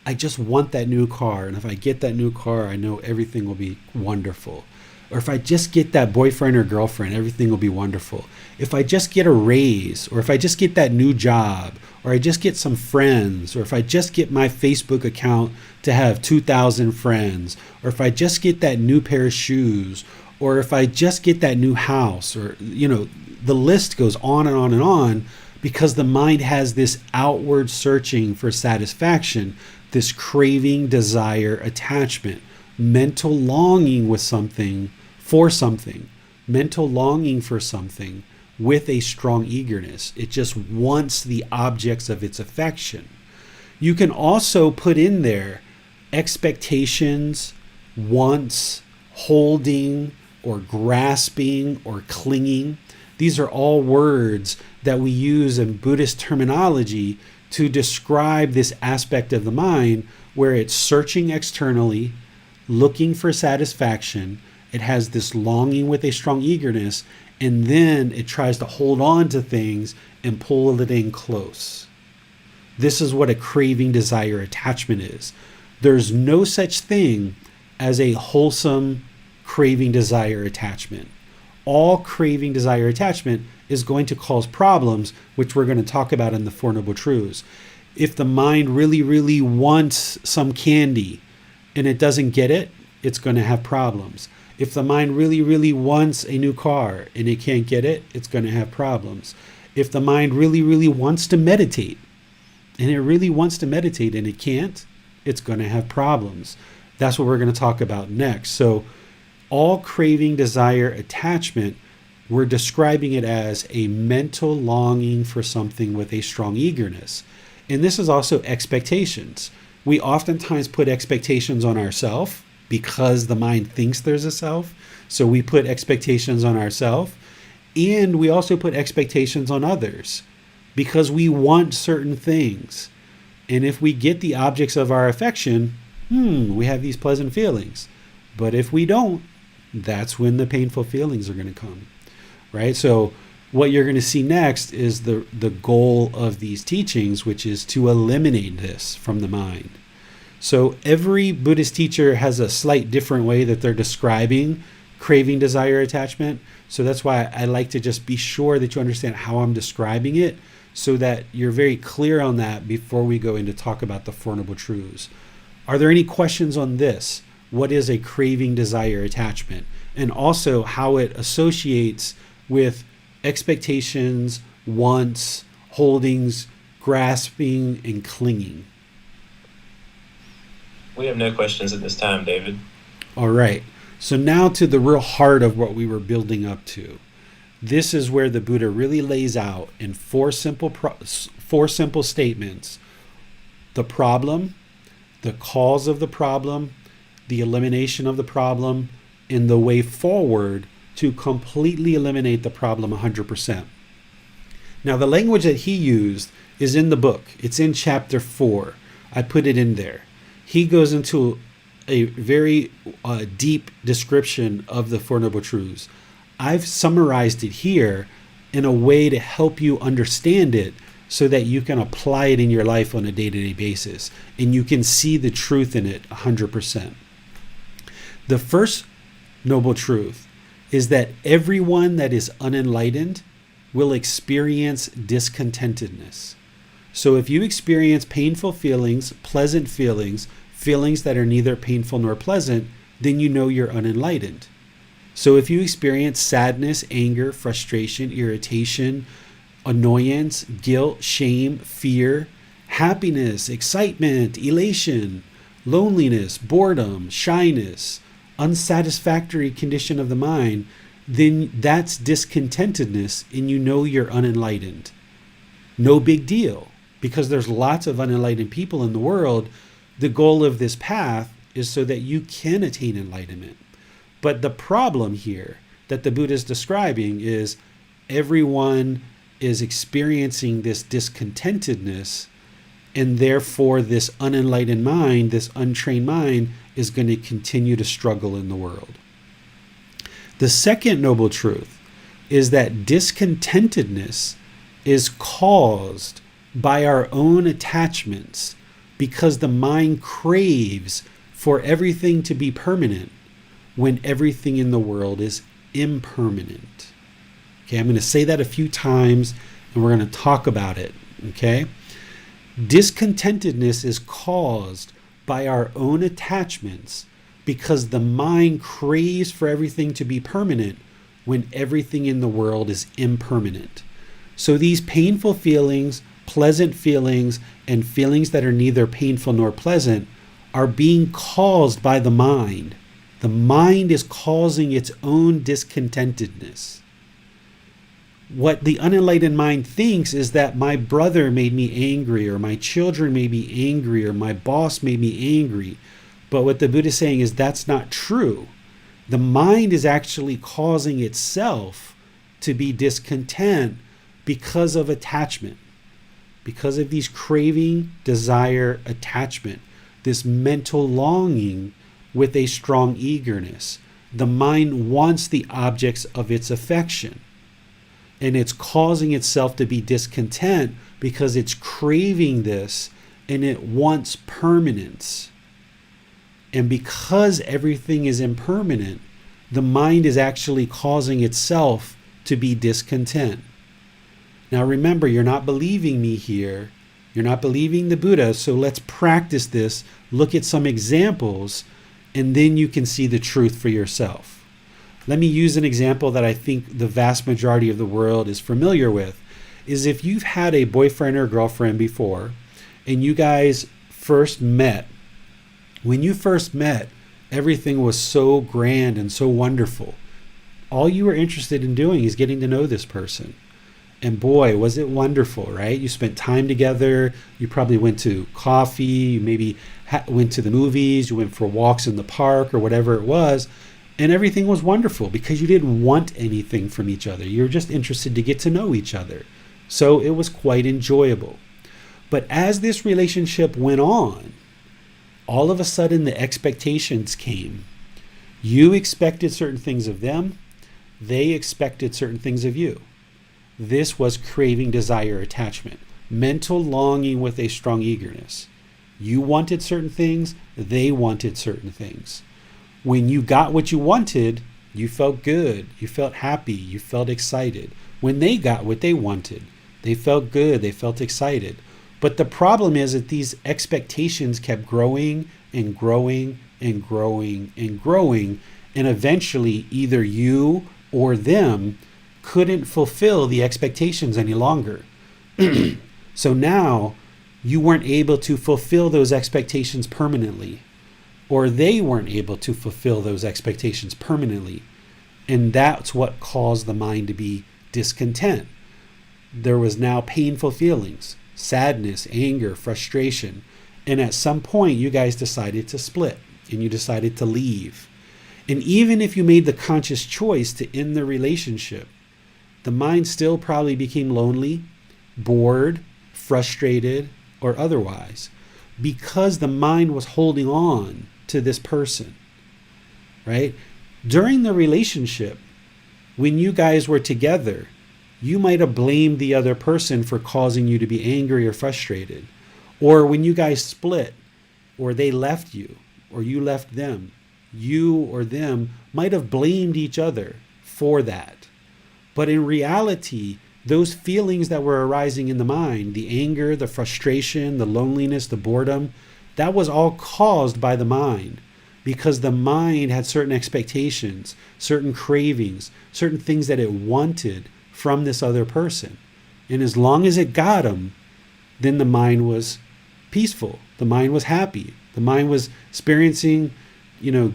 I just want that new car. And if I get that new car, I know everything will be wonderful. Or if I just get that boyfriend or girlfriend, everything will be wonderful. If I just get a raise, or if I just get that new job, or I just get some friends, or if I just get my Facebook account to have 2,000 friends, or if I just get that new pair of shoes, or if I just get that new house, or, the list goes on and on and on, because the mind has this outward searching for satisfaction, this craving, desire, attachment, mental longing with something, for something, mental longing for something with a strong eagerness. It just wants the objects of its affection. You can also put in there expectations, wants, holding, or grasping, or clinging. These are all words that we use in Buddhist terminology to describe this aspect of the mind where it's searching externally, looking for satisfaction. It has this longing with a strong eagerness, and then it tries to hold on to things and pull it in close. This is what a craving, desire, attachment is. There's no such thing as a wholesome craving, desire, attachment. All craving, desire, attachment is going to cause problems, which we're going to talk about in the Four Noble Truths. If the mind really, really wants some candy and it doesn't get it, it's going to have problems. If the mind really, really wants a new car and it can't get it, it's going to have problems. If the mind really, really wants to meditate and it really wants to meditate and it can't, it's going to have problems. That's what we're going to talk about next. So all craving, desire, attachment, we're describing it as a mental longing for something with a strong eagerness. And this is also expectations. We oftentimes put expectations on ourselves because the mind thinks there's a self. So we put expectations on ourselves. And we also put expectations on others because we want certain things. And if we get the objects of our affection, we have these pleasant feelings. But if we don't, that's when the painful feelings are going to come, right? So what you're going to see next is the goal of these teachings, which is to eliminate this from the mind. So every Buddhist teacher has a slight different way that they're describing craving, desire, attachment. So that's why I like to just be sure that you understand how I'm describing it so that you're very clear on that before we go into talk about the Four Noble Truths. Are there any questions on this? What is a craving, desire, attachment? And also how it associates with expectations, wants, holdings, grasping, and clinging. We have no questions at this time, David. All right. So now to the real heart of what we were building up to. This is where the Buddha really lays out in four simple statements: the problem, the cause of the problem, the elimination of the problem, and the way forward to completely eliminate the problem 100%. Now, the language that he used is in the book. It's in chapter 4. I put it in there. He goes into a very deep description of the Four Noble Truths. I've summarized it here in a way to help you understand it so that you can apply it in your life on a day-to-day basis and you can see the truth in it 100%. The first noble truth is that everyone that is unenlightened will experience discontentedness. So if you experience painful feelings, pleasant feelings, feelings that are neither painful nor pleasant, then you know you're unenlightened. So if you experience sadness, anger, frustration, irritation, annoyance, guilt, shame, fear, happiness, excitement, elation, loneliness, boredom, shyness, unsatisfactory condition of the mind, then that's discontentedness and you know you're unenlightened. No big deal, because there's lots of unenlightened people in the world. The goal of this path is so that you can attain enlightenment. But the problem here that the Buddha is describing is everyone is experiencing this discontentedness, and therefore this unenlightened mind, this untrained mind, is going to continue to struggle in the world. The second noble truth is that discontentedness is caused by our own attachments because the mind craves for everything to be permanent when everything in the world is impermanent. Okay, I'm going to say that a few times and we're going to talk about it. Okay? Discontentedness is caused by our own attachments because the mind craves for everything to be permanent when everything in the world is impermanent. So these painful feelings, pleasant feelings, and feelings that are neither painful nor pleasant are being caused by the mind. The mind is causing its own discontentedness. What the unenlightened mind thinks is that my brother made me angry, or my children made me angry, or my boss made me angry. But what the Buddha is saying is that's not true. The mind is actually causing itself to be discontent because of attachment, because of these craving, desire, attachment, this mental longing with a strong eagerness. The mind wants the objects of its affection, and it's causing itself to be discontent because it's craving this and it wants permanence. And because everything is impermanent, the mind is actually causing itself to be discontent. Now remember, you're not believing me here. You're not believing the Buddha, so let's practice this. Look at some examples, and then you can see the truth for yourself. Let me use an example that I think the vast majority of the world is familiar with, is if you've had a boyfriend or girlfriend before, and you guys first met. When you first met, everything was so grand and so wonderful. All you were interested in doing is getting to know this person. And boy, was it wonderful, right? You spent time together. You probably went to coffee. You maybe went to the movies. You went for walks in the park or whatever it was. And everything was wonderful because you didn't want anything from each other. You were just interested to get to know each other. So it was quite enjoyable. But as this relationship went on, all of a sudden the expectations came. You expected certain things of them. They expected certain things of you. This was craving, desire, attachment, mental longing with a strong eagerness. You wanted certain things. They wanted certain things. When you got what you wanted, you felt good. You felt happy. You felt excited. When they got what they wanted, they felt good. They felt excited. But the problem is that these expectations kept growing and growing and growing and growing, and eventually either you or them couldn't fulfill the expectations any longer. So now you weren't able to fulfill those expectations permanently, or they weren't able to fulfill those expectations permanently. And that's what caused the mind to be discontent. There was now painful feelings, sadness, anger, frustration. And at some point, you guys decided to split and you decided to leave. And even if you made the conscious choice to end the relationship, the mind still probably became lonely, bored, frustrated, or otherwise, because the mind was holding on to this person, right? During the relationship, when you guys were together, you might have blamed the other person for causing you to be angry or frustrated. Or when you guys split, or they left you, or you left them, you or them might have blamed each other for that. But in reality, those feelings that were arising in the mind, the anger, the frustration, the loneliness, the boredom, that was all caused by the mind, because the mind had certain expectations, certain cravings, certain things that it wanted from this other person. And as long as it got them, then the mind was peaceful. The mind was happy. The mind was experiencing,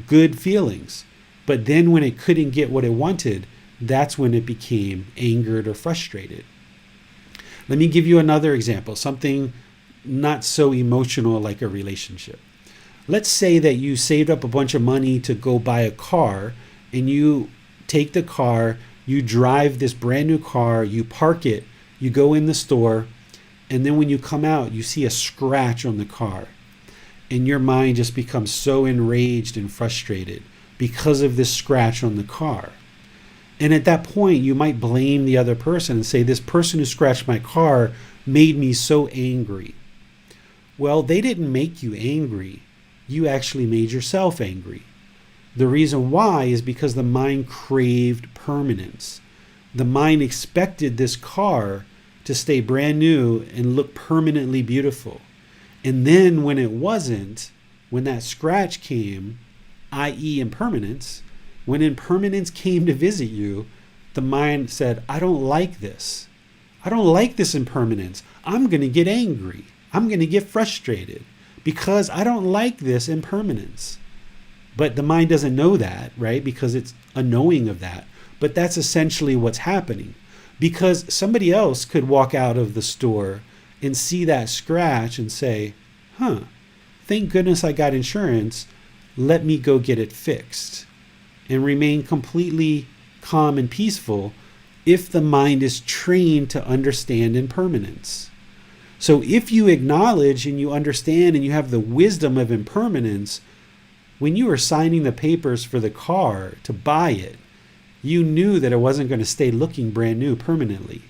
good feelings. But then when it couldn't get what it wanted, that's when it became angered or frustrated. Let me give you another example, something not so emotional like a relationship. Let's say that you saved up a bunch of money to go buy a car, and you take the car, you drive this brand new car, you park it, you go in the store, and then when you come out, you see a scratch on the car. And your mind just becomes so enraged and frustrated because of this scratch on the car. And at that point, you might blame the other person and say, this person who scratched my car made me so angry. Well, they didn't make you angry. You actually made yourself angry. The reason why is because the mind craved permanence. The mind expected this car to stay brand new and look permanently beautiful. And then when it wasn't, when that scratch came, i.e. impermanence, when impermanence came to visit you, the mind said, I don't like this. I don't like this impermanence. I'm going to get angry. I'm going to get frustrated because I don't like this impermanence. But the mind doesn't know that, right? Because it's unknowing of that. But that's essentially what's happening. Because somebody else could walk out of the store and see that scratch and say, thank goodness I got insurance. Let me go get it fixed. And remain completely calm and peaceful if the mind is trained to understand impermanence. So if you acknowledge and you understand and you have the wisdom of impermanence, when you were signing the papers for the car to buy it, you knew that it wasn't going to stay looking brand new permanently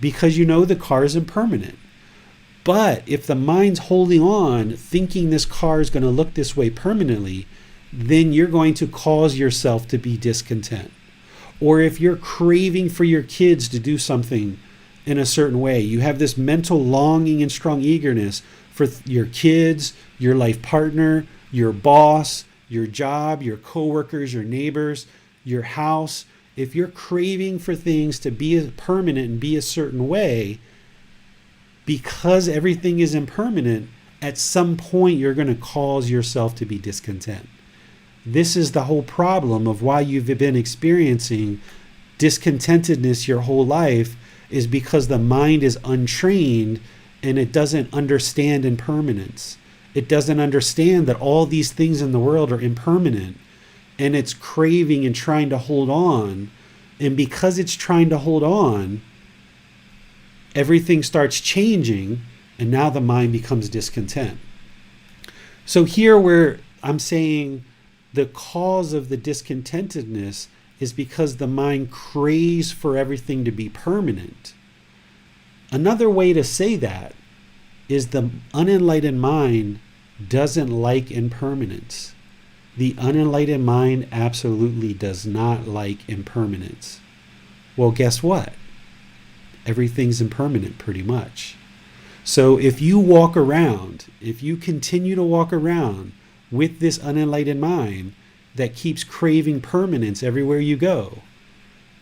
because you know the car is impermanent. But if the mind's holding on, thinking this car is going to look this way permanently, then you're going to cause yourself to be discontent. Or if you're craving for your kids to do something in a certain way, you have this mental longing and strong eagerness for your kids, your life partner, your boss, your job, your coworkers, your neighbors, your house. If you're craving for things to be permanent and be a certain way, because everything is impermanent, at some point you're going to cause yourself to be discontent. This is the whole problem of why you've been experiencing discontentedness your whole life, is because the mind is untrained and it doesn't understand impermanence. It doesn't understand that all these things in the world are impermanent, and it's craving and trying to hold on. And because it's trying to hold on, everything starts changing, and now the mind becomes discontent. So here where I'm saying the cause of the discontentedness is because the mind craves for everything to be permanent. Another way to say that is the unenlightened mind doesn't like impermanence. The unenlightened mind absolutely does not like impermanence. Well, guess what? Everything's impermanent pretty much. So if you continue to walk around with this unenlightened mind that keeps craving permanence everywhere you go,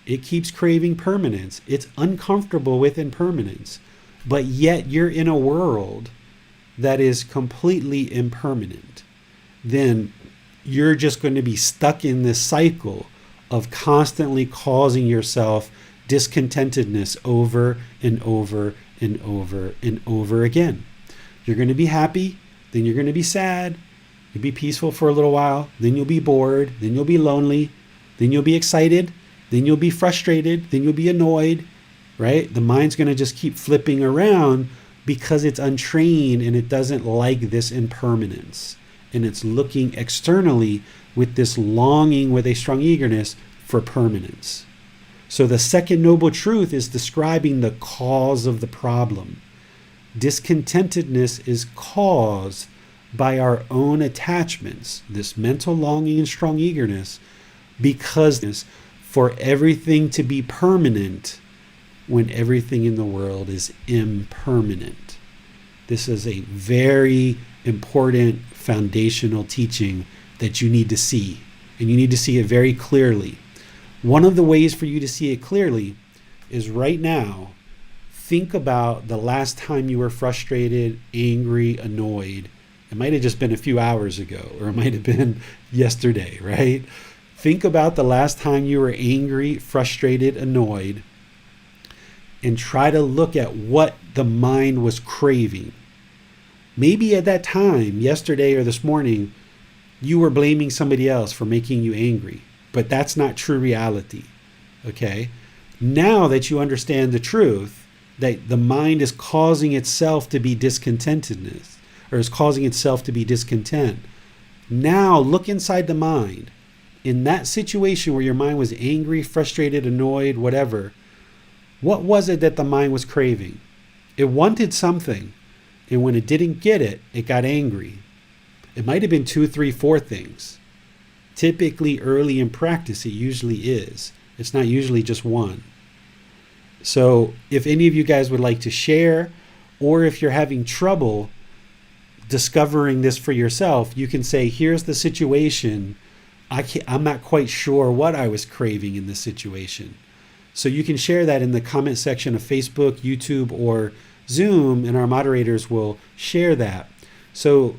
it keeps craving permanence. It's uncomfortable with impermanence, but yet you're in a world that is completely impermanent. Then you're just going to be stuck in this cycle of constantly causing yourself discontentedness over and over and over and over again. You're going to be happy, then you're going to be sad, you'll be peaceful for a little while, then you'll be bored, then you'll be lonely, then you'll be excited, then you'll be frustrated, then you'll be annoyed, right? The mind's going to just keep flipping around because it's untrained and it doesn't like this impermanence. And it's looking externally with this longing, with a strong eagerness for permanence. So the second noble truth is describing the cause of the problem. Discontentedness is caused by our own attachments, this mental longing and strong eagerness, because for everything to be permanent when everything in the world is impermanent. This is a very important foundational teaching that you need to see, and you need to see it very clearly. One of the ways for you to see it clearly is right now, think about the last time you were frustrated, angry, annoyed. It might have just been a few hours ago, or it might have been yesterday, right? Think about the last time you were angry, frustrated, annoyed, and try to look at what the mind was craving. Maybe at that time, yesterday or this morning, you were blaming somebody else for making you angry, but that's not true reality, okay? Now that you understand the truth, that the mind is causing itself to be discontentedness, or is causing itself to be discontent, now look inside the mind. In that situation where your mind was angry, frustrated, annoyed, whatever, what was it that the mind was craving? It wanted something. And when it didn't get it, it got angry. It might have been 2, 3, 4 things. Typically early in practice, it usually is. It's not usually just one. So if any of you guys would like to share, or if you're having trouble discovering this for yourself, you can say, here's the situation. I'm not quite sure what I was craving in this situation. So you can share that in the comment section of Facebook, YouTube, or Zoom, and our moderators will share that. So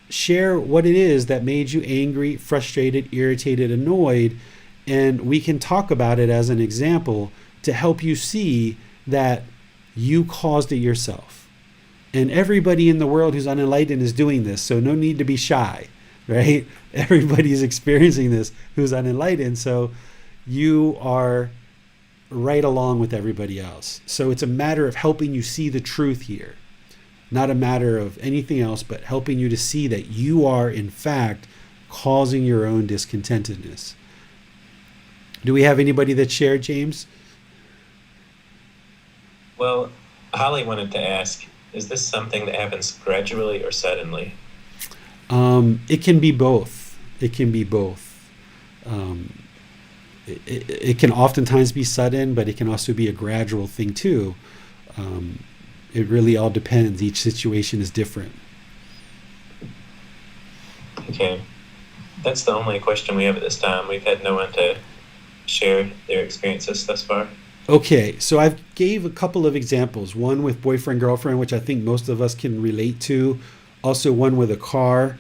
share what it is that made you angry, frustrated, irritated, annoyed, and we can talk about it as an example to help you see that you caused it yourself. And everybody in the world who's unenlightened is doing this, so no need to be shy, right? Everybody's experiencing this who's unenlightened, so you are right along with everybody else. So it's a matter of helping you see the truth here, not a matter of anything else, but helping you to see that you are, in fact, causing your own discontentedness. Do we have anybody that shared, James? Well, Holly wanted to ask, is this something that happens gradually or suddenly? It can be both. It can be both. It can oftentimes be sudden, but it can also be a gradual thing too. It really all depends. Each situation is different. Okay. That's the only question we have at this time. We've had no one to share their experiences thus far. Okay, so I gave a couple of examples. One with boyfriend, girlfriend, which I think most of us can relate to. Also one with a car.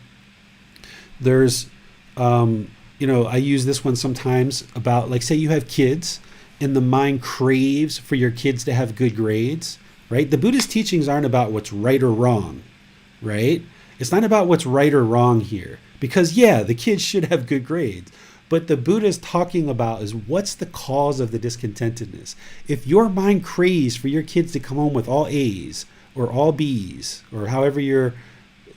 There's, I use this one sometimes about, like, say you have kids and the mind craves for your kids to have good grades, right? The Buddhist teachings aren't about what's right or wrong, right? It's not about what's right or wrong here. Because, yeah, the kids should have good grades. But the Buddha is talking about is what's the cause of the discontentedness. If your mind craves for your kids to come home with all A's or all B's or however your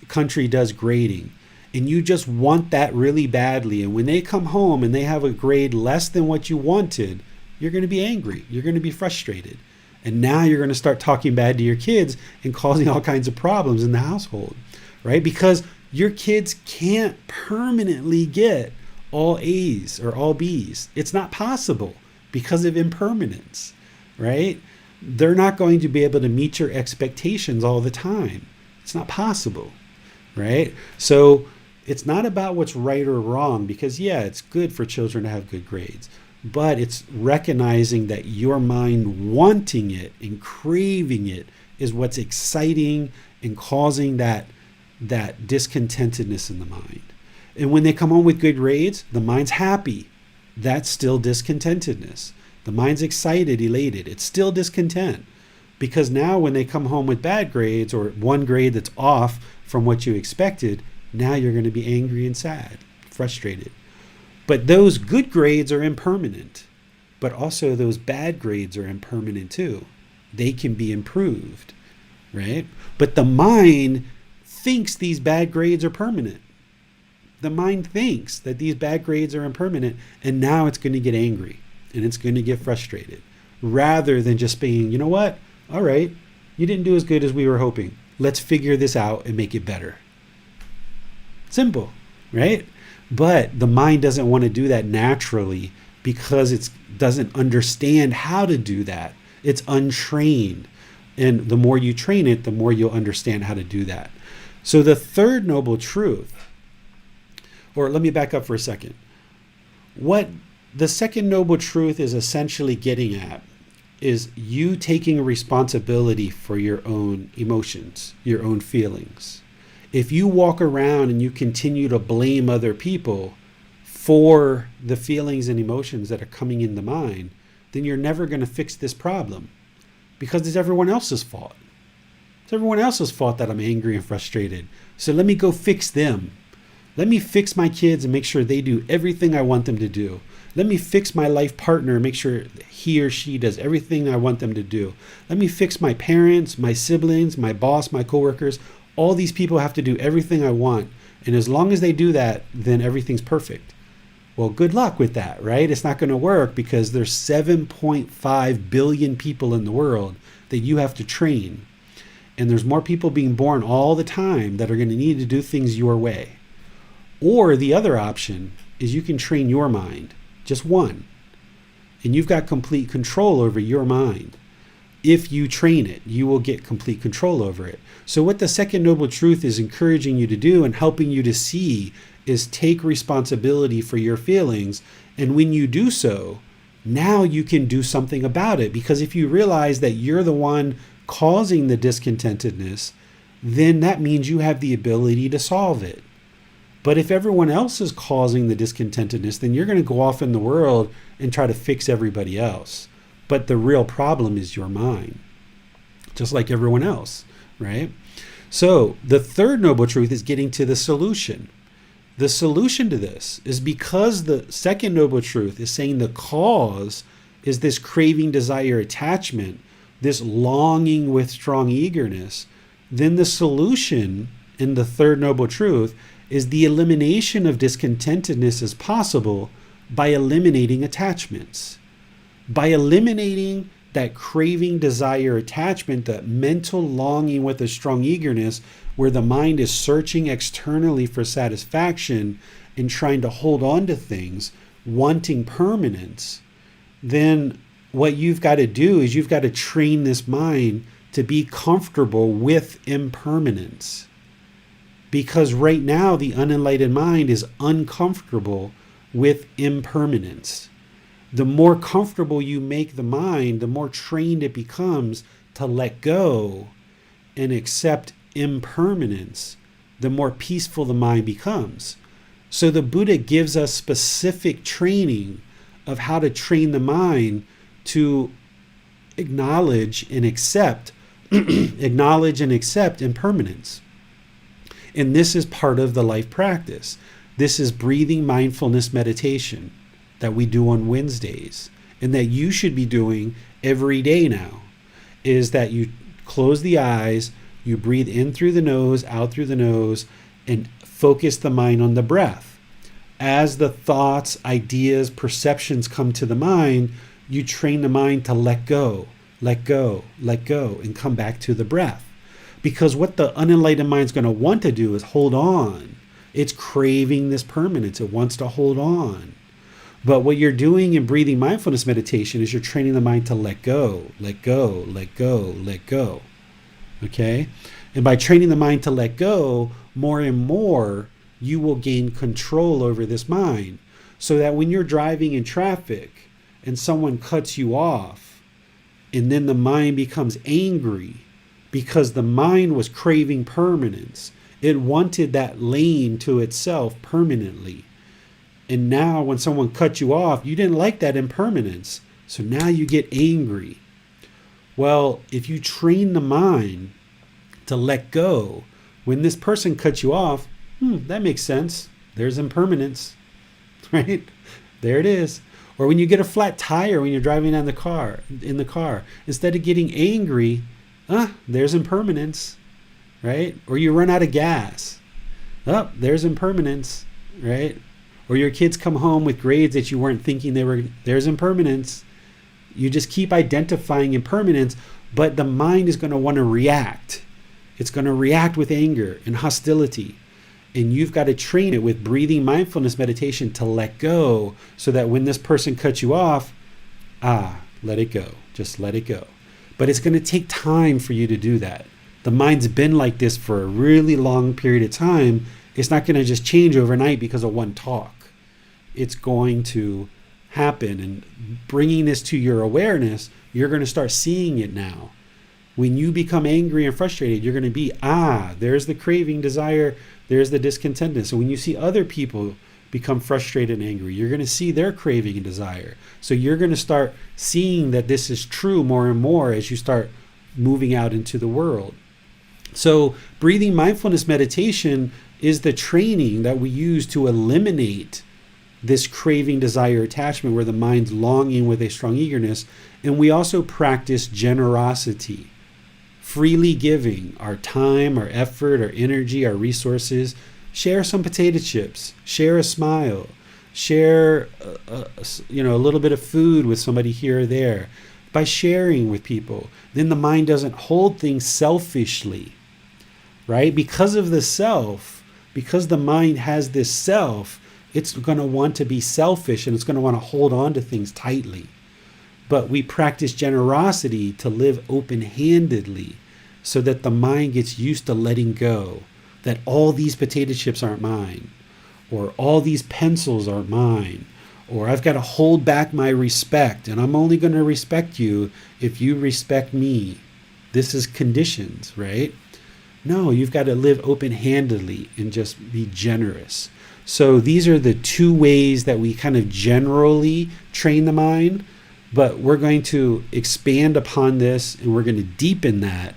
country does grading, and you just want that really badly, and when they come home and they have a grade less than what you wanted, you're going to be angry. You're going to be frustrated. And now you're going to start talking bad to your kids and causing all kinds of problems in the household, right? Because your kids can't permanently get all A's or all B's. It's not possible because of impermanence, right? They're not going to be able to meet your expectations all the time. It's not possible, right? So it's not about what's right or wrong, because yeah, it's good for children to have good grades, but it's recognizing that your mind wanting it and craving it is what's exciting and causing that discontentedness in the mind. And when they come home with good grades, the mind's happy. That's still discontentedness. The mind's excited, elated. It's still discontent. Because now when they come home with bad grades or one grade that's off from what you expected, now you're going to be angry and sad, frustrated. But those good grades are impermanent. But also those bad grades are impermanent too. They can be improved, right? But the mind thinks these bad grades are permanent. The mind thinks that these bad grades are impermanent, and now it's going to get angry and it's going to get frustrated, rather than just being, you know what? All right, you didn't do as good as we were hoping. Let's figure this out and make it better. Simple, right? But the mind doesn't want to do that naturally because it doesn't understand how to do that. It's untrained. And the more you train it, the more you'll understand how to do that. So the third noble truth, or let me back up for a second. What the second noble truth is essentially getting at is you taking responsibility for your own emotions, your own feelings. If you walk around and you continue to blame other people for the feelings and emotions that are coming in the mind, then you're never going to fix this problem, because it's everyone else's fault. It's everyone else's fault that I'm angry and frustrated. So let me go fix them. Let me fix my kids and make sure they do everything I want them to do. Let me fix my life partner and make sure he or she does everything I want them to do. Let me fix my parents, my siblings, my boss, my coworkers. All these people have to do everything I want. And as long as they do that, then everything's perfect. Well, good luck with that, right? It's not going to work, because there's 7.5 billion people in the world that you have to train. And there's more people being born all the time that are going to need to do things your way. Or the other option is you can train your mind, just one. And you've got complete control over your mind. If you train it, you will get complete control over it. So what the second noble truth is encouraging you to do and helping you to see is take responsibility for your feelings. And when you do so, now you can do something about it. Because if you realize that you're the one causing the discontentedness, then that means you have the ability to solve it. But if everyone else is causing the discontentedness, then you're going to go off in the world and try to fix everybody else. But the real problem is your mind, just like everyone else, right? So the third noble truth is getting to the solution. The solution to this is because the second noble truth is saying the cause is this craving, desire, attachment, this longing with strong eagerness, then the solution in the third noble truth is the elimination of discontentedness as possible by eliminating attachments. By eliminating that craving, desire, attachment, that mental longing with a strong eagerness, where the mind is searching externally for satisfaction and trying to hold on to things, wanting permanence, then what you've got to do is you've got to train this mind to be comfortable with impermanence. Because right now, the unenlightened mind is uncomfortable with impermanence. The more comfortable you make the mind, the more trained it becomes to let go and accept impermanence, the more peaceful the mind becomes. So the Buddha gives us specific training of how to train the mind to acknowledge and accept impermanence. And this is part of the life practice. This is breathing mindfulness meditation that we do on Wednesdays and that you should be doing every day now, is that you close the eyes, you breathe in through the nose, out through the nose, and focus the mind on the breath. As the thoughts, ideas, perceptions come to the mind, you train the mind to let go, let go, let go, and come back to the breath. Because what the unenlightened mind is going to want to do is hold on. It's craving this permanence. It wants to hold on. But what you're doing in breathing mindfulness meditation is you're training the mind to let go, let go, let go, let go. Okay? And by training the mind to let go, more and more, you will gain control over this mind. So that when you're driving in traffic and someone cuts you off, and then the mind becomes angry, because the mind was craving permanence. It wanted that lane to itself permanently. And now when someone cut you off, you didn't like that impermanence. So now you get angry. Well, if you train the mind to let go, when this person cuts you off, that makes sense. There's impermanence, right? There it is. Or when you get a flat tire when you're driving in the car, instead of getting angry, there's impermanence, right? Or you run out of gas. There's impermanence, right? Or your kids come home with grades that you weren't thinking there's impermanence. You just keep identifying impermanence, but the mind is going to want to react. It's going to react with anger and hostility. And you've got to train it with breathing mindfulness meditation to let go, so that when this person cuts you off, let it go. Just let it go. But it's going to take time for you to do that. The mind's been like this for a really long period of time. It's not going to just change overnight because of one talk. It's going to happen. And bringing this to your awareness, you're going to start seeing it now. When you become angry and frustrated, you're going to be, there's the craving, desire, there's the discontentedness. So when you see other people become frustrated and angry, you're going to see their craving and desire. So you're going to start seeing that this is true more and more as you start moving out into the world. So breathing mindfulness meditation is the training that we use to eliminate this craving, desire, attachment, where the mind's longing with a strong eagerness. And we also practice generosity, freely giving our time, our effort, our energy, our resources. Share some potato chips, share a smile, share a little bit of food with somebody here or there. by sharing with people. Then the mind doesn't hold things selfishly, right? Because of the self, because the mind has this self, it's going to want to be selfish and it's going to want to hold on to things tightly. But we practice generosity to live open-handedly so that the mind gets used to letting go, that all these potato chips aren't mine, or all these pencils aren't mine, or I've got to hold back my respect and I'm only going to respect you if you respect me. This is conditions, right? No, you've got to live open-handedly and just be generous. So these are the two ways that we kind of generally train the mind, but we're going to expand upon this and we're going to deepen that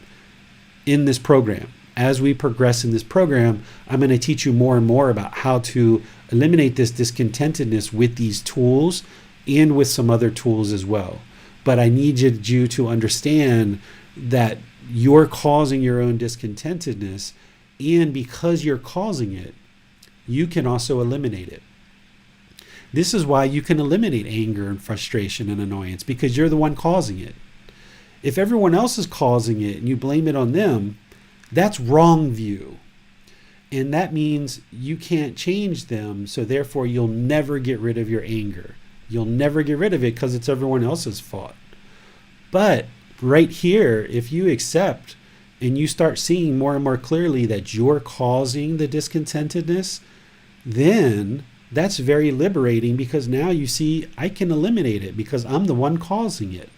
in this program. As we progress in this program, I'm going to teach you more and more about how to eliminate this discontentedness with these tools and with some other tools as well. But I need you to understand that you're causing your own discontentedness, and because you're causing it, you can also eliminate it. This is why you can eliminate anger and frustration and annoyance, because you're the one causing it. If everyone else is causing it and you blame it on them, that's wrong view. And that means you can't change them, so therefore you'll never get rid of your anger. You'll never get rid of it because it's everyone else's fault. But right here, if you accept and you start seeing more and more clearly that you're causing the discontentedness, then that's very liberating, because now you see I can eliminate it because I'm the one causing it.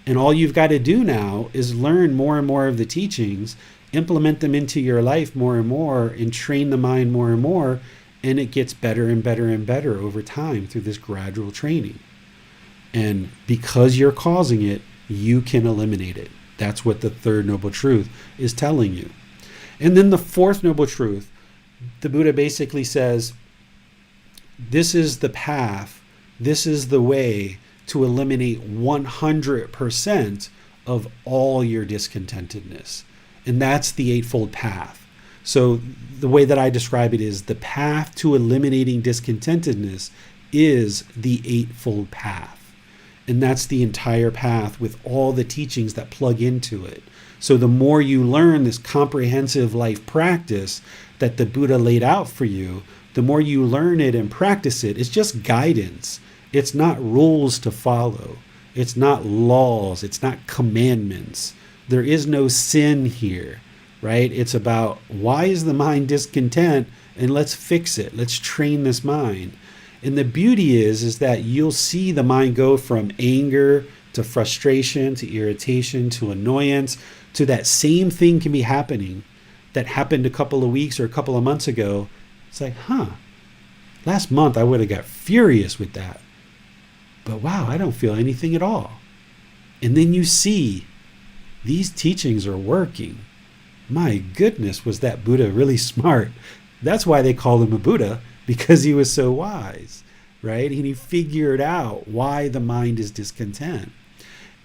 And all you've got to do now is learn more and more of the teachings, implement them into your life more and more, and train the mind more and more, and it gets better and better and better over time through this gradual training. And because you're causing it, you can eliminate it. That's what the third noble truth is telling you. And then the fourth noble truth, the Buddha basically says, this is the path, this is the way to eliminate 100% of all your discontentedness. And that's the eightfold path. So the way that I describe it is the path to eliminating discontentedness is the eightfold path. And that's the entire path with all the teachings that plug into it. So the more you learn this comprehensive life practice that the Buddha laid out for you, the more you learn it and practice it, it's just guidance. It's not rules to follow. It's not laws. It's not commandments. There is no sin here, right? It's about, why is the mind discontent? And let's fix it. Let's train this mind. And the beauty is that you'll see the mind go from anger to frustration to irritation to annoyance to that same thing can be happening that happened a couple of weeks or a couple of months ago. It's like, last month I would have got furious with that. But wow, I don't feel anything at all. And then you see these teachings are working. My goodness, was that Buddha really smart? That's why they call him a Buddha, because he was so wise, right? And he figured out why the mind is discontent.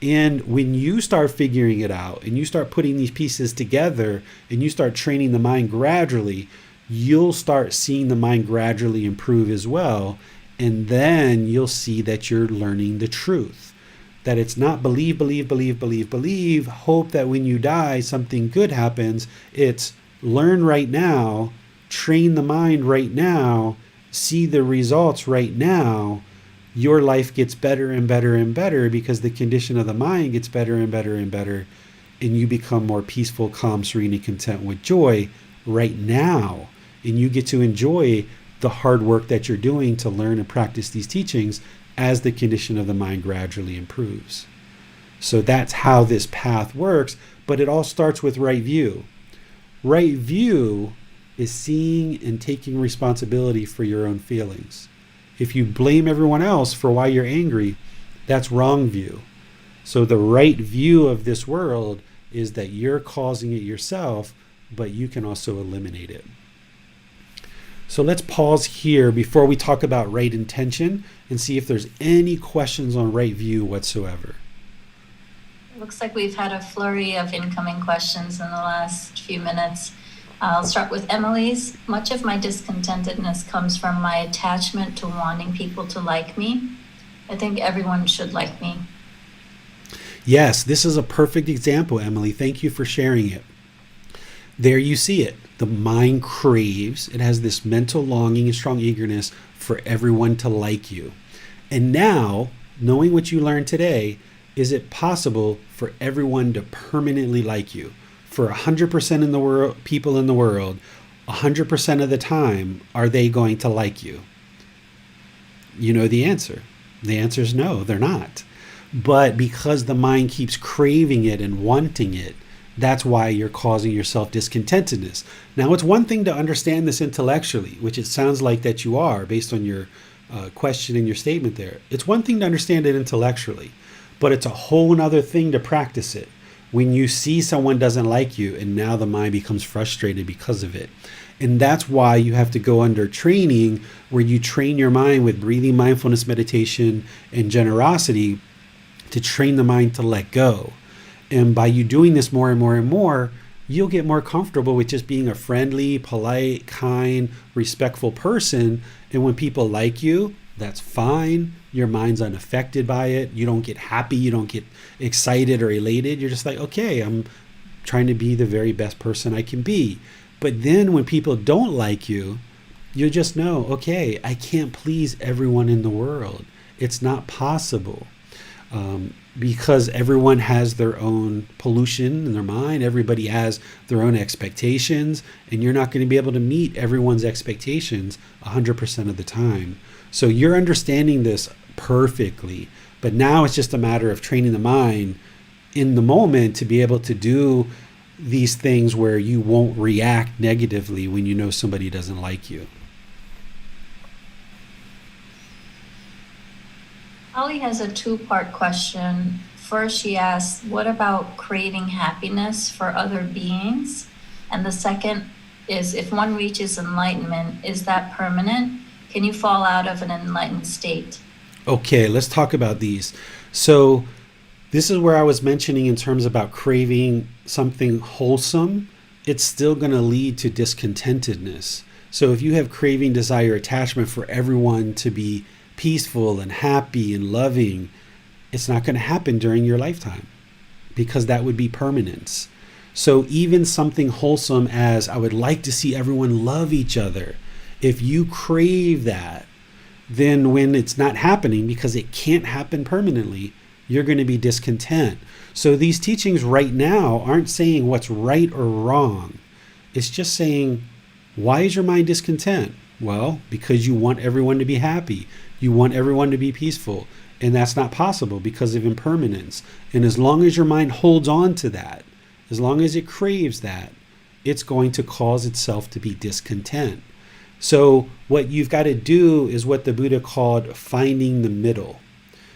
And when you start figuring it out and you start putting these pieces together and you start training the mind gradually, you'll start seeing the mind gradually improve as well. And then you'll see that you're learning the truth. That it's not believe, hope that when you die something good happens. It's learn right now, train the mind right now, see the results right now. Your life gets better and better and better because the condition of the mind gets better and better and better. And you become more peaceful, calm, serene, and content with joy right now. And you get to enjoy the hard work that you're doing to learn and practice these teachings as the condition of the mind gradually improves. So that's how this path works, but it all starts with right view. Right view is seeing and taking responsibility for your own feelings. If you blame everyone else for why you're angry, that's wrong view. So the right view of this world is that you're causing it yourself, but you can also eliminate it. So let's pause here before we talk about right intention and see if there's any questions on right view whatsoever. Looks like we've had a flurry of incoming questions in the last few minutes. I'll start with Emily's. Much of my discontentedness comes from my attachment to wanting people to like me. I think everyone should like me. Yes, this is a perfect example, Emily. Thank you for sharing it. There you see it. The mind craves, it has this mental longing and strong eagerness for everyone to like you. And now, knowing what you learned today, is it possible for everyone to permanently like you? For 100% in the world, people in the world, 100% of the time, are they going to like you? You know the answer. The answer is no, they're not. But because the mind keeps craving it and wanting it, that's why you're causing yourself discontentedness. Now, it's one thing to understand this intellectually, which it sounds like that you are based on your question and your statement there. It's one thing to understand it intellectually, but it's a whole other thing to practice it. When you see someone doesn't like you and now the mind becomes frustrated because of it. And that's why you have to go under training where you train your mind with breathing, mindfulness, meditation, and generosity to train the mind to let go. And by you doing this more and more and more, you'll get more comfortable with just being a friendly, polite, kind, respectful person. And when people like you, that's fine. Your mind's unaffected by it. You don't get happy. You don't get excited or elated. You're just like, okay, I'm trying to be the very best person I can be. But then when people don't like you, you just know, okay, I can't please everyone in the world. It's not possible. Because everyone has their own pollution in their mind. Everybody has their own expectations, and you're not going to be able to meet everyone's expectations 100% of the time. So you're understanding this perfectly, but now it's just a matter of training the mind in the moment to be able to do these things where you won't react negatively when you know somebody doesn't like you. Holly has a two-part question. First, she asks, what about craving happiness for other beings? And the second is, if one reaches enlightenment, is that permanent? Can you fall out of an enlightened state? Okay, let's talk about these. So this is where I was mentioning in terms about craving something wholesome, it's still going to lead to discontentedness. So if you have craving, desire, attachment for everyone to be peaceful and happy and loving, it's not going to happen during your lifetime because that would be permanence. So even something wholesome as I would like to see everyone love each other, if you crave that, then when it's not happening because it can't happen permanently, you're going to be discontent. So these teachings right now aren't saying what's right or wrong. It's just saying, why is your mind discontent? Well, because you want everyone to be happy. You want everyone to be peaceful. And that's not possible because of impermanence. And as long as your mind holds on to that, as long as it craves that, it's going to cause itself to be discontent. So what you've got to do is what the Buddha called finding the middle.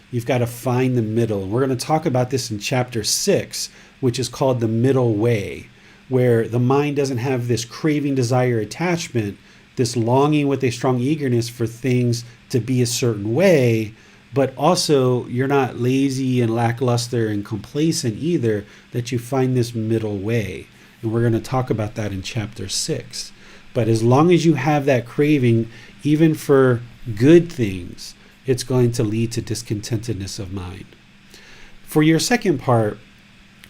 You've got to find the middle. And we're going to talk about this in chapter 6, which is called the middle way, where the mind doesn't have this craving, desire, attachment, this longing with a strong eagerness for things to be a certain way, but also you're not lazy and lackluster and complacent either, that you find this middle way. And we're going to talk about that in chapter 6. But as long as you have that craving, even for good things, it's going to lead to discontentedness of mind. For your second part,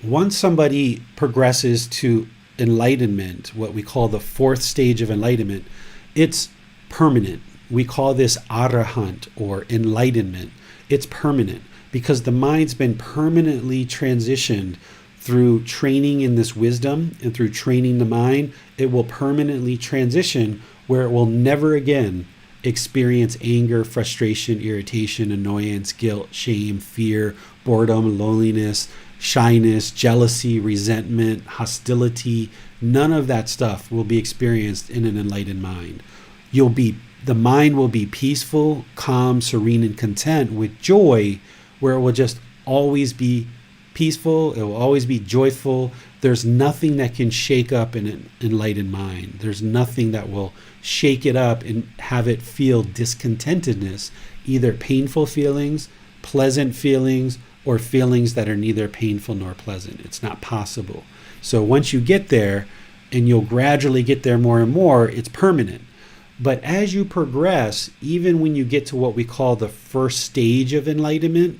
once somebody progresses to enlightenment, what we call the fourth stage of enlightenment, it's permanent. We call this arahant or enlightenment. It's permanent because the mind's been permanently transitioned through training in this wisdom and through training the mind. It will permanently transition where it will never again experience anger, frustration, irritation, annoyance, guilt, shame, fear, boredom, loneliness, shyness, jealousy, resentment, hostility. None of that stuff will be experienced in an enlightened mind. The mind will be peaceful, calm, serene, and content with joy, where it will just always be peaceful. It will always be joyful. There's nothing that can shake up an enlightened mind. There's nothing that will shake it up and have it feel discontentedness, either painful feelings, pleasant feelings, or feelings that are neither painful nor pleasant. It's not possible. So once you get there, and you'll gradually get there more and more, it's permanent. But as you progress, even when you get to what we call the first stage of enlightenment,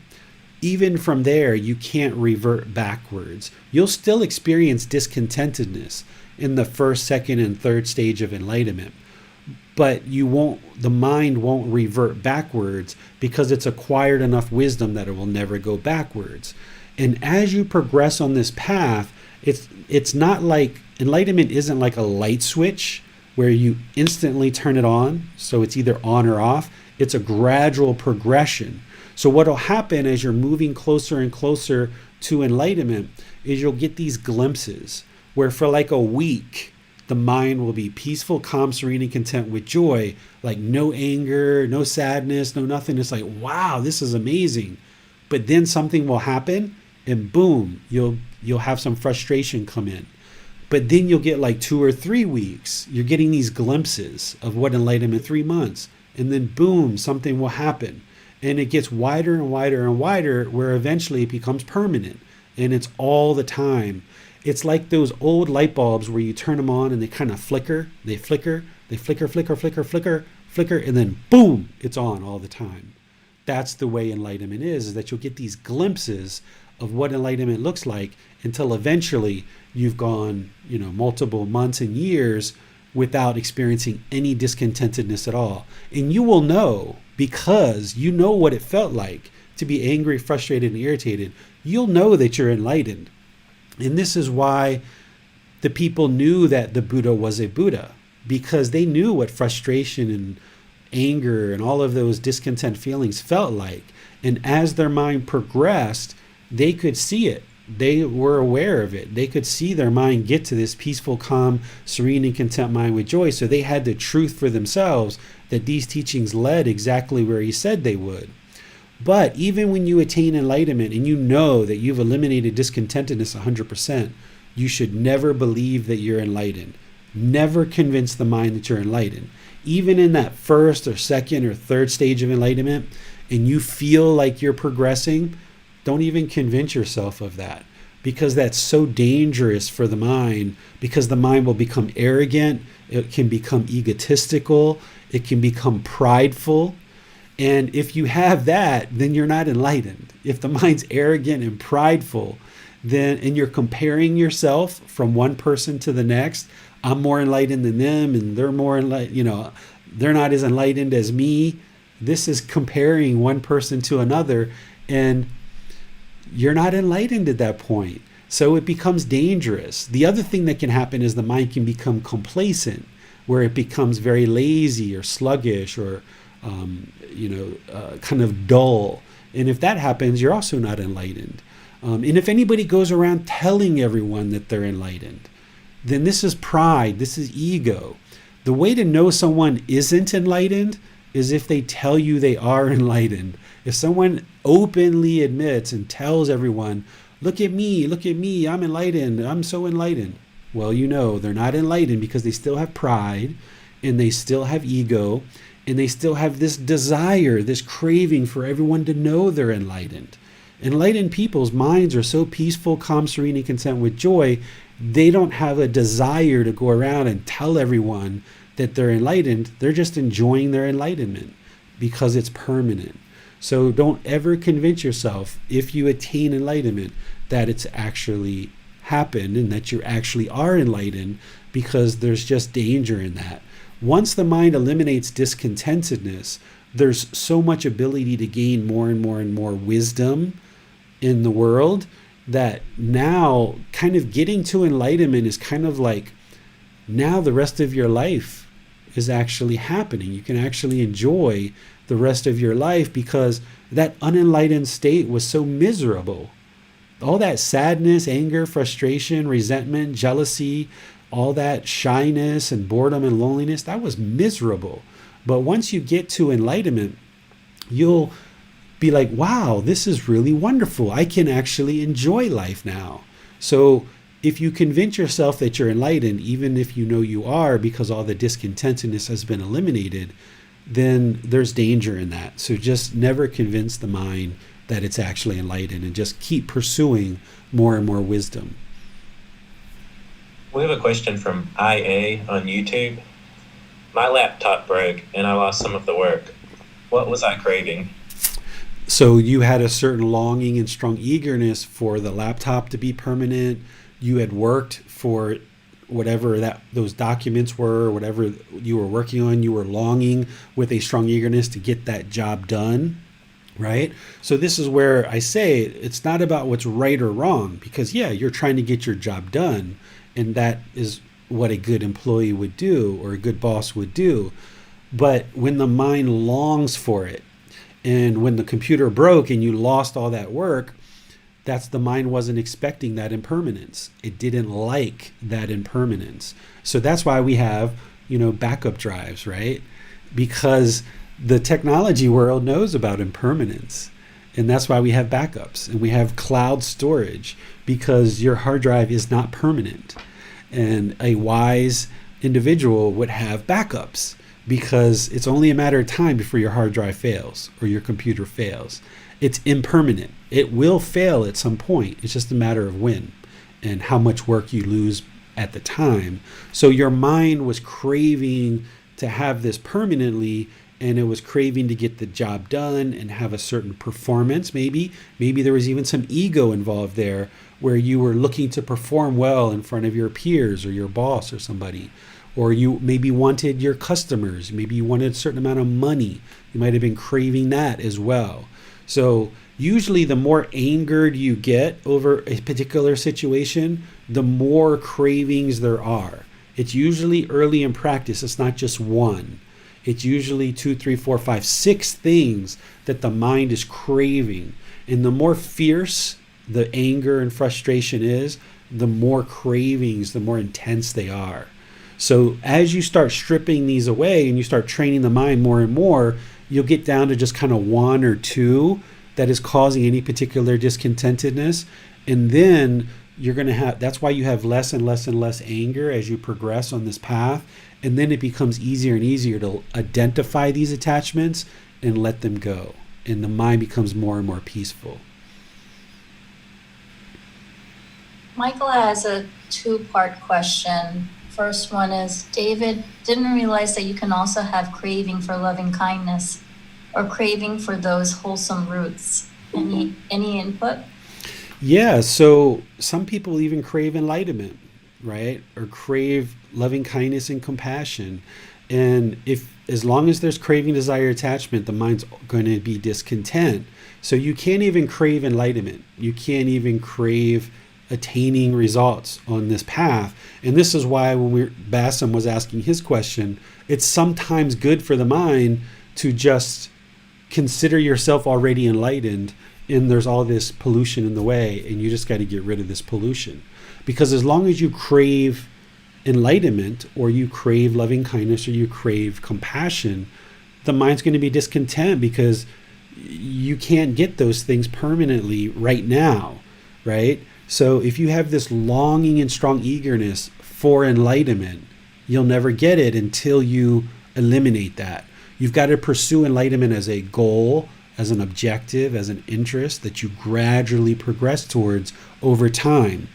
even from there, you can't revert backwards. You'll still experience discontentedness in the first, second, and third stage of enlightenment, but the mind won't revert backwards because it's acquired enough wisdom that it will never go backwards. And as you progress on this path, it's not like enlightenment isn't like a light switch where you instantly turn it on, so it's either on or off. It's a gradual progression. So what will happen as you're moving closer and closer to enlightenment is you'll get these glimpses where for like a week, the mind will be peaceful, calm, serene, and content with joy, like no anger, no sadness, no nothing. It's like, wow, this is amazing. But then something will happen and boom, you'll have some frustration come in. But then you'll get like 2 or 3 weeks. You're getting these glimpses of what enlightenment, 3 months. And then boom, something will happen. And it gets wider and wider and wider where eventually it becomes permanent. And it's all the time. It's like those old light bulbs where you turn them on and they kind of flicker. They flicker, flicker, flicker, and then boom, it's on all the time. That's the way enlightenment is that you'll get these glimpses of what enlightenment looks like until eventually you've gone, multiple months and years without experiencing any discontentedness at all. And you will know, because you know what it felt like to be angry, frustrated, and irritated. You'll know that you're enlightened. And this is why the people knew that the Buddha was a Buddha, because they knew what frustration and anger and all of those discontent feelings felt like. And as their mind progressed, they could see it. They were aware of it. They could see their mind get to this peaceful, calm, serene, and content mind with joy. So they had the truth for themselves that these teachings led exactly where he said they would. But even when you attain enlightenment and you know that you've eliminated discontentedness 100%, you should never believe that you're enlightened. Never convince the mind that you're enlightened. Even in that first or second or third stage of enlightenment, and you feel like you're progressing, don't even convince yourself of that, because that's so dangerous for the mind, because the mind will become arrogant, it can become egotistical, it can become prideful. And if you have that, then you're not enlightened. If the mind's arrogant and prideful, then and you're comparing yourself from one person to the next, I'm more enlightened than them and they're more enlightened, they're not as enlightened as me. This is comparing one person to another, and you're not enlightened at that point. So it becomes dangerous. The other thing that can happen is the mind can become complacent, where it becomes very lazy or sluggish or kind of dull. And if that happens, you're also not enlightened. And if anybody goes around telling everyone that they're enlightened, then this is pride, this is ego. The way to know someone isn't enlightened is if they tell you they are enlightened. If someone openly admits and tells everyone, look at me, I'm enlightened, I'm so enlightened. Well, they're not enlightened because they still have pride and they still have ego and they still have this desire, this craving for everyone to know they're enlightened. Enlightened people's minds are so peaceful, calm, serene, and content with joy, they don't have a desire to go around and tell everyone that they're enlightened. They're just enjoying their enlightenment because it's permanent. So don't ever convince yourself, if you attain enlightenment, that it's actually happened and that you actually are enlightened, because there's just danger in that. Once the mind eliminates discontentedness, there's so much ability to gain more and more and more wisdom in the world that now kind of getting to enlightenment is kind of like, now the rest of your life is actually happening. You can actually enjoy the rest of your life because that unenlightened state was so miserable. All that sadness, anger, frustration, resentment, jealousy, all that shyness and boredom and loneliness, that was miserable. But once you get to enlightenment, you'll be like, wow, this is really wonderful. I can actually enjoy life now. So if you convince yourself that you're enlightened, even if you know you are because all the discontentedness has been eliminated, then there's danger in that. So just never convince the mind that it's actually enlightened, and just keep pursuing more and more wisdom. We have a question from IA on YouTube. My laptop broke and I lost some of the work. What was I craving? So you had a certain longing and strong eagerness for the laptop to be permanent. You had worked for whatever that those documents were, whatever you were working on. You were longing with a strong eagerness to get that job done, right? So this is where I say it's not about what's right or wrong, because yeah, you're trying to get your job done, and that is what a good employee would do or a good boss would do. But when the mind longs for it, and when the computer broke and you lost all that work, that's the mind wasn't expecting that impermanence. It didn't like that impermanence. So that's why we have, backup drives, right? Because the technology world knows about impermanence. And that's why we have backups and we have cloud storage, because your hard drive is not permanent. And a wise individual would have backups, because it's only a matter of time before your hard drive fails or your computer fails. It's impermanent. It will fail at some point. It's just a matter of when and how much work you lose at the time. So your mind was craving to have this permanently, and it was craving to get the job done and have a certain performance. Maybe there was even some ego involved there, where you were looking to perform well in front of your peers or your boss or somebody. Or you maybe wanted your customers, maybe you wanted a certain amount of money. You might have been craving that as well. So usually the more angered you get over a particular situation, the more cravings there are. It's usually early in practice. It's not just one. It's usually 2, 3, 4, 5, 6 things that the mind is craving. And the more fierce the anger and frustration is, the more cravings, the more intense they are. So as you start stripping these away and you start training the mind more and more, you'll get down to just kind of 1 or 2 that is causing any particular discontentedness. And then you're going to have, that's why you have less and less and less anger as you progress on this path. And then it becomes easier and easier to identify these attachments and let them go. And the mind becomes more and more peaceful. Michael has a 2-part question. First one is, David, didn't realize that you can also have craving for loving kindness or craving for those wholesome roots. Any input? Yeah, so some people even crave enlightenment, right? Or crave loving kindness and compassion. And as long as there's craving, desire, attachment, the mind's going to be discontent. So you can't even crave enlightenment. You can't even crave attaining results on this path. And this is why when Bassam was asking his question, it's sometimes good for the mind to just consider yourself already enlightened, and there's all this pollution in the way, and you just got to get rid of this pollution. Because as long as you crave enlightenment, or you crave loving kindness, or you crave compassion, the mind's going to be discontent, because you can't get those things permanently right now, right? So if you have this longing and strong eagerness for enlightenment, you'll never get it until you eliminate that. You've got to pursue enlightenment as a goal, as an objective, as an interest that you gradually progress towards over time.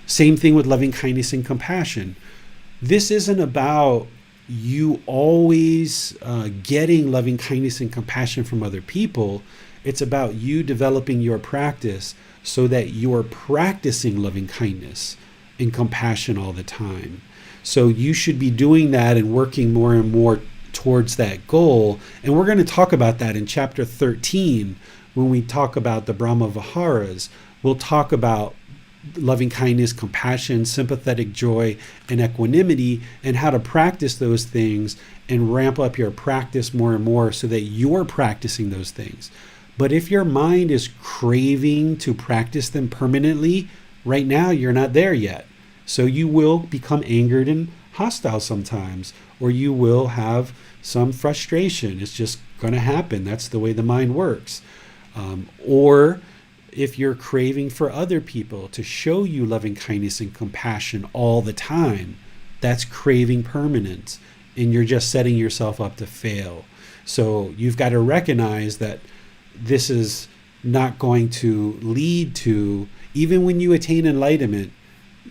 Same thing with loving kindness and compassion. This isn't about you always getting loving kindness and compassion from other people. It's about you developing your practice so that you're practicing loving kindness and compassion all the time. So you should be doing that and working more and more towards that goal. And we're going to talk about that in chapter 13 when we talk about the Brahma Viharas. We'll talk about loving kindness, compassion, sympathetic joy, and equanimity, and how to practice those things and ramp up your practice more and more so that you're practicing those things. But if your mind is craving to practice them permanently, right now you're not there yet. So you will become angered and hostile sometimes, or you will have some frustration. It's just going to happen. That's the way the mind works. Or if you're craving for other people to show you loving kindness and compassion all the time, that's craving permanence, and you're just setting yourself up to fail. So you've got to recognize that this is not going to lead to, even when you attain enlightenment,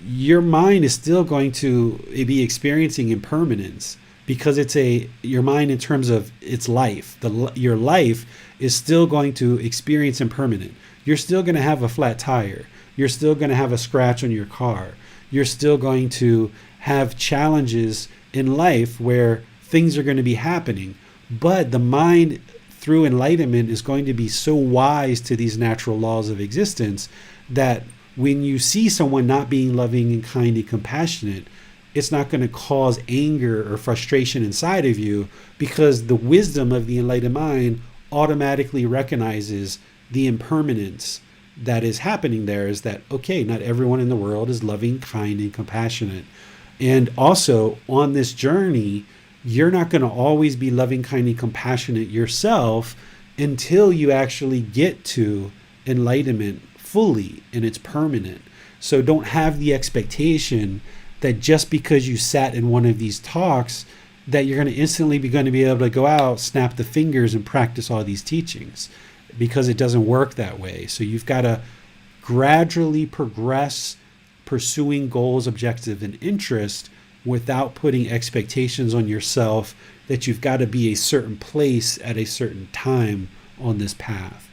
your mind is still going to be experiencing impermanence. because it's your mind in terms of its life. Your life is still going to experience impermanent. You're still going to have a flat tire. You're still going to have a scratch on your car. You're still going to have challenges in life where things are going to be happening. But the mind, through enlightenment, is going to be so wise to these natural laws of existence that when you see someone not being loving and kind and compassionate, it's not going to cause anger or frustration inside of you, because the wisdom of the enlightened mind automatically recognizes the impermanence that is happening there. Is that, okay, not everyone in the world is loving, kind, and compassionate. And also on this journey, you're not going to always be loving, kind, and compassionate yourself until you actually get to enlightenment fully and it's permanent. So don't have the expectation that just because you sat in one of these talks that you're going to instantly be able to go out, snap the fingers, and practice all these teachings, because it doesn't work that way. So you've got to gradually progress pursuing goals, objectives, and interest without putting expectations on yourself that you've got to be a certain place at a certain time on this path.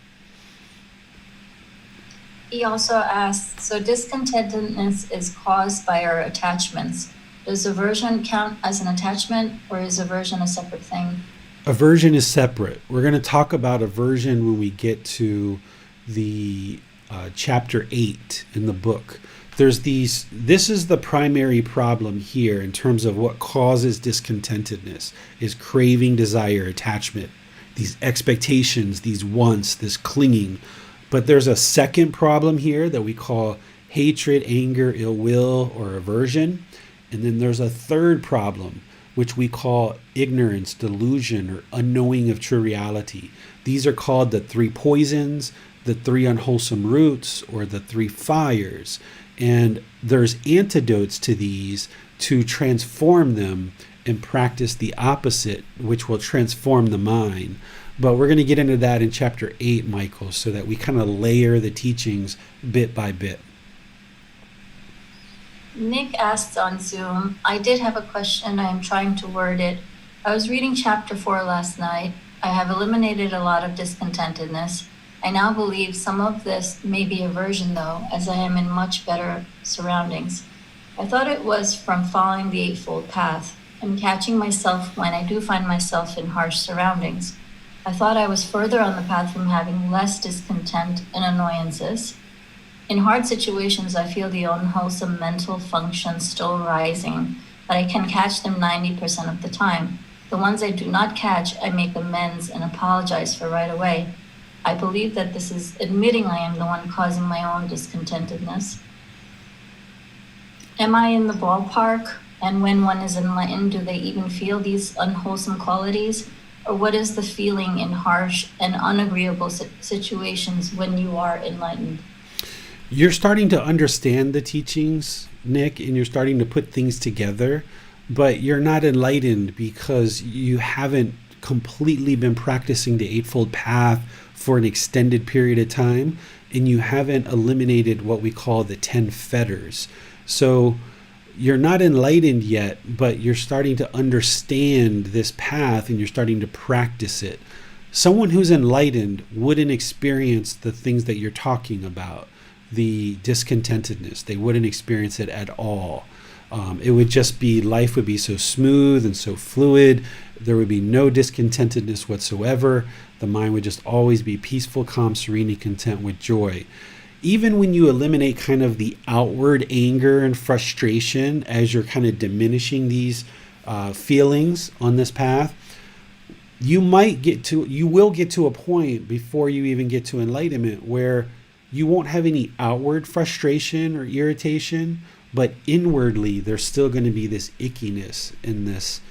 He also asks, so discontentedness is caused by our attachments. Does aversion count as an attachment, or is aversion a separate thing? Aversion is separate. We're going to talk about aversion when we get to the chapter 8 in the book. This is the primary problem here in terms of what causes discontentedness, is craving, desire, attachment, these expectations, these wants, this clinging. But there's a second problem here that we call hatred, anger, ill will, or aversion. And then there's a third problem, which we call ignorance, delusion, or unknowing of true reality. These are called the 3 poisons, the 3 unwholesome roots, or the 3 fires. And there's antidotes to these to transform them and practice the opposite, which will transform the mind. But we're going to get into that in chapter 8, Michael, so that we kind of layer the teachings bit by bit. Nick asked on Zoom, I did have a question. I am trying to word it. I was reading chapter 4 last night. I have eliminated a lot of discontentedness. I now believe some of this may be aversion, though, as I am in much better surroundings. I thought it was from following the eightfold path and catching myself when I do find myself in harsh surroundings. I thought I was further on the path from having less discontent and annoyances. In hard situations, I feel the unwholesome mental functions still rising, but I can catch them 90% of the time. The ones I do not catch, I make amends and apologize for right away. I believe that this is admitting I am the one causing my own discontentedness. Am I in the ballpark? And when one is enlightened, do they even feel these unwholesome qualities? Or what is the feeling in harsh and unagreeable situations when you are enlightened? You're starting to understand the teachings, Nick, and you're starting to put things together, but you're not enlightened because you haven't completely been practicing the eightfold path for an extended period of time, and you haven't eliminated what we call the 10 fetters. So you're not enlightened yet, but you're starting to understand this path and you're starting to practice it. Someone who's enlightened wouldn't experience the things that you're talking about, the discontentedness. They wouldn't experience it at all. It would just be, life would be so smooth and so fluid. There would be no discontentedness whatsoever. The mind would just always be peaceful, calm, serene, and content with joy. Even when you eliminate kind of the outward anger and frustration as you're kind of diminishing these feelings on this path, you will get to a point before you even get to enlightenment where you won't have any outward frustration or irritation, but inwardly there's still going to be this ickiness and this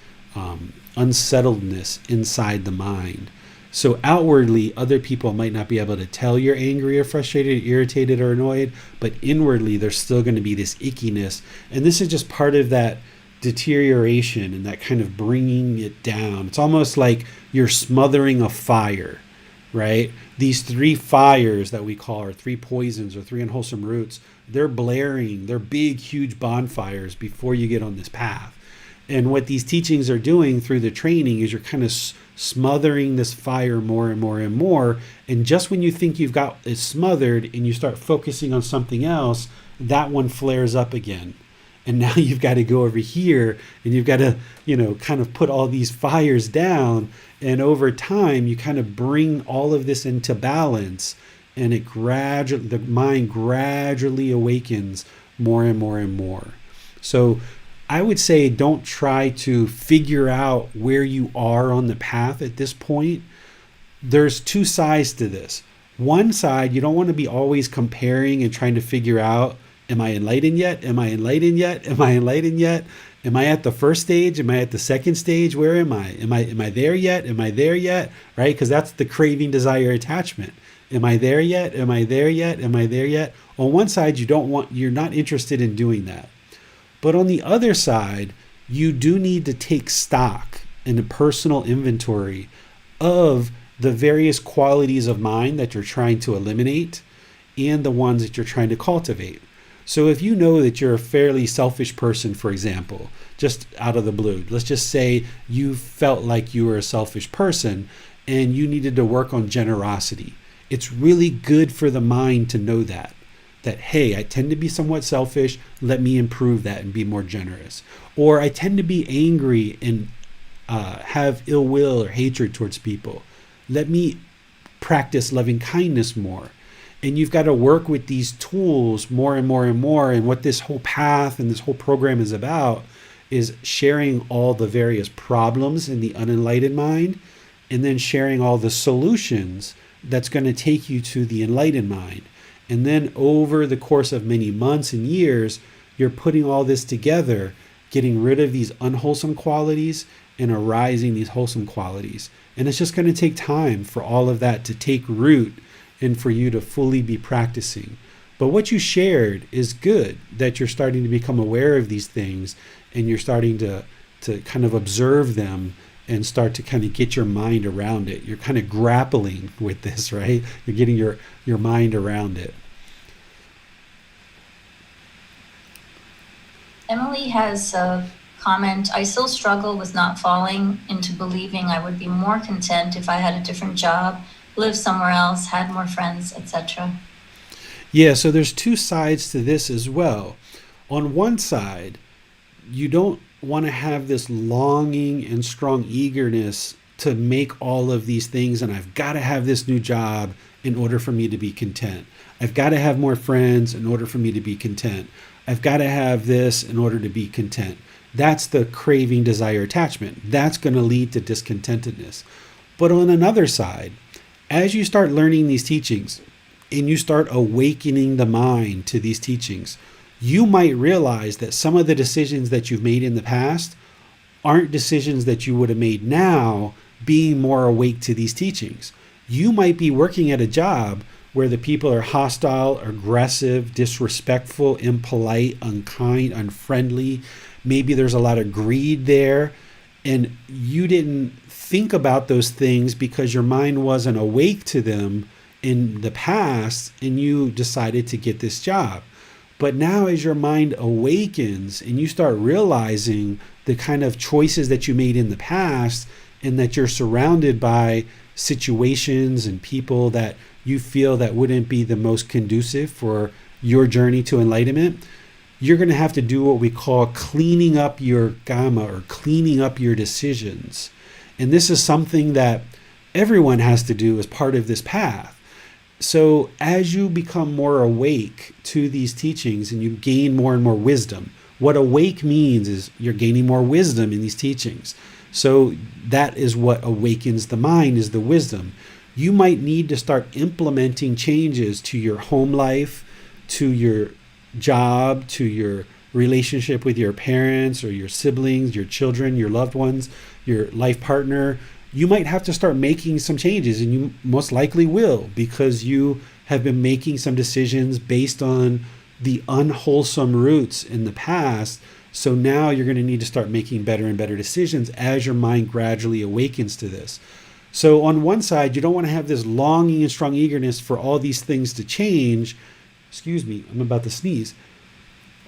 unsettledness inside the mind. So outwardly, other people might not be able to tell you're angry or frustrated, irritated or annoyed, but inwardly there's still going to be this ickiness. And this is just part of that deterioration and that kind of bringing it down. It's almost like you're smothering a fire, right? These 3 fires that we call, or 3 poisons or 3 unwholesome roots, they're blaring, they're big, huge bonfires before you get on this path. And what these teachings are doing through the training is you're kind of smothering this fire more and more and more. And just when you think you've got it smothered and you start focusing on something else, that one flares up again. And now you've got to go over here and you've got to, kind of put all these fires down. And over time, you kind of bring all of this into balance, and the mind gradually awakens more and more and more. So I would say don't try to figure out where you are on the path at this point. There's two sides to this. One side, you don't want to be always comparing and trying to figure out, am I enlightened yet? Am I enlightened yet? Am I enlightened yet? Am I at the first stage? Am I at the second stage? Where am I? Am I there yet? Am I there yet? Right? Because that's the craving, desire, attachment. Am I there yet? Am I there yet? Am I there yet? On one side, you're not interested in doing that. But on the other side, you do need to take stock in a personal inventory of the various qualities of mind that you're trying to eliminate and the ones that you're trying to cultivate. So if you know that you're a fairly selfish person, for example, just out of the blue, let's just say you felt like you were a selfish person and you needed to work on generosity. It's really good for the mind to know that, hey, I tend to be somewhat selfish. Let me improve that and be more generous. Or I tend to be angry and have ill will or hatred towards people. Let me practice loving kindness more. And you've got to work with these tools more and more and more. And what this whole path and this whole program is about is sharing all the various problems in the unenlightened mind, and then sharing all the solutions that's going to take you to the enlightened mind. And then over the course of many months and years, you're putting all this together, getting rid of these unwholesome qualities and arising these wholesome qualities. And it's just going to take time for all of that to take root and for you to fully be practicing. But what you shared is good, that you're starting to become aware of these things and you're starting to kind of observe them and start to kind of get your mind around it. You're kind of grappling with this, right? You're getting your mind around it. Emily has a comment. I still struggle with not falling into believing I would be more content if I had a different job, lived somewhere else, had more friends, etc. Yeah, so there's two sides to this as well. On one side, you don't want to have this longing and strong eagerness to make all of these things, and I've got to have this new job in order for me to be content. I've got to have more friends in order for me to be content. I've got to have this in order to be content. That's the craving, desire, attachment. That's going to lead to discontentedness. But on another side, as you start learning these teachings and you start awakening the mind to these teachings, you might realize that some of the decisions that you've made in the past aren't decisions that you would have made now, being more awake to these teachings. You might be working at a job where the people are hostile, aggressive, disrespectful, impolite, unkind, unfriendly. Maybe there's a lot of greed there, and you didn't think about those things because your mind wasn't awake to them in the past, and you decided to get this job. But now as your mind awakens and you start realizing the kind of choices that you made in the past, and that you're surrounded by situations and people that you feel that wouldn't be the most conducive for your journey to enlightenment, you're going to have to do what we call cleaning up your gamma, or cleaning up your decisions. And this is something that everyone has to do as part of this path. So as you become more awake to these teachings and you gain more and more wisdom, what awake means is you're gaining more wisdom in these teachings. So that is what awakens the mind, is the wisdom. You might need to start implementing changes to your home life, to your job, to your relationship with your parents or your siblings, your children, your loved ones, your life partner. You might have to start making some changes, and you most likely will, because you have been making some decisions based on the unwholesome roots in the past. So now you're going to need to start making better and better decisions as your mind gradually awakens to this. So on one side, you don't want to have this longing and strong eagerness for all these things to change. Excuse me, I'm about to sneeze.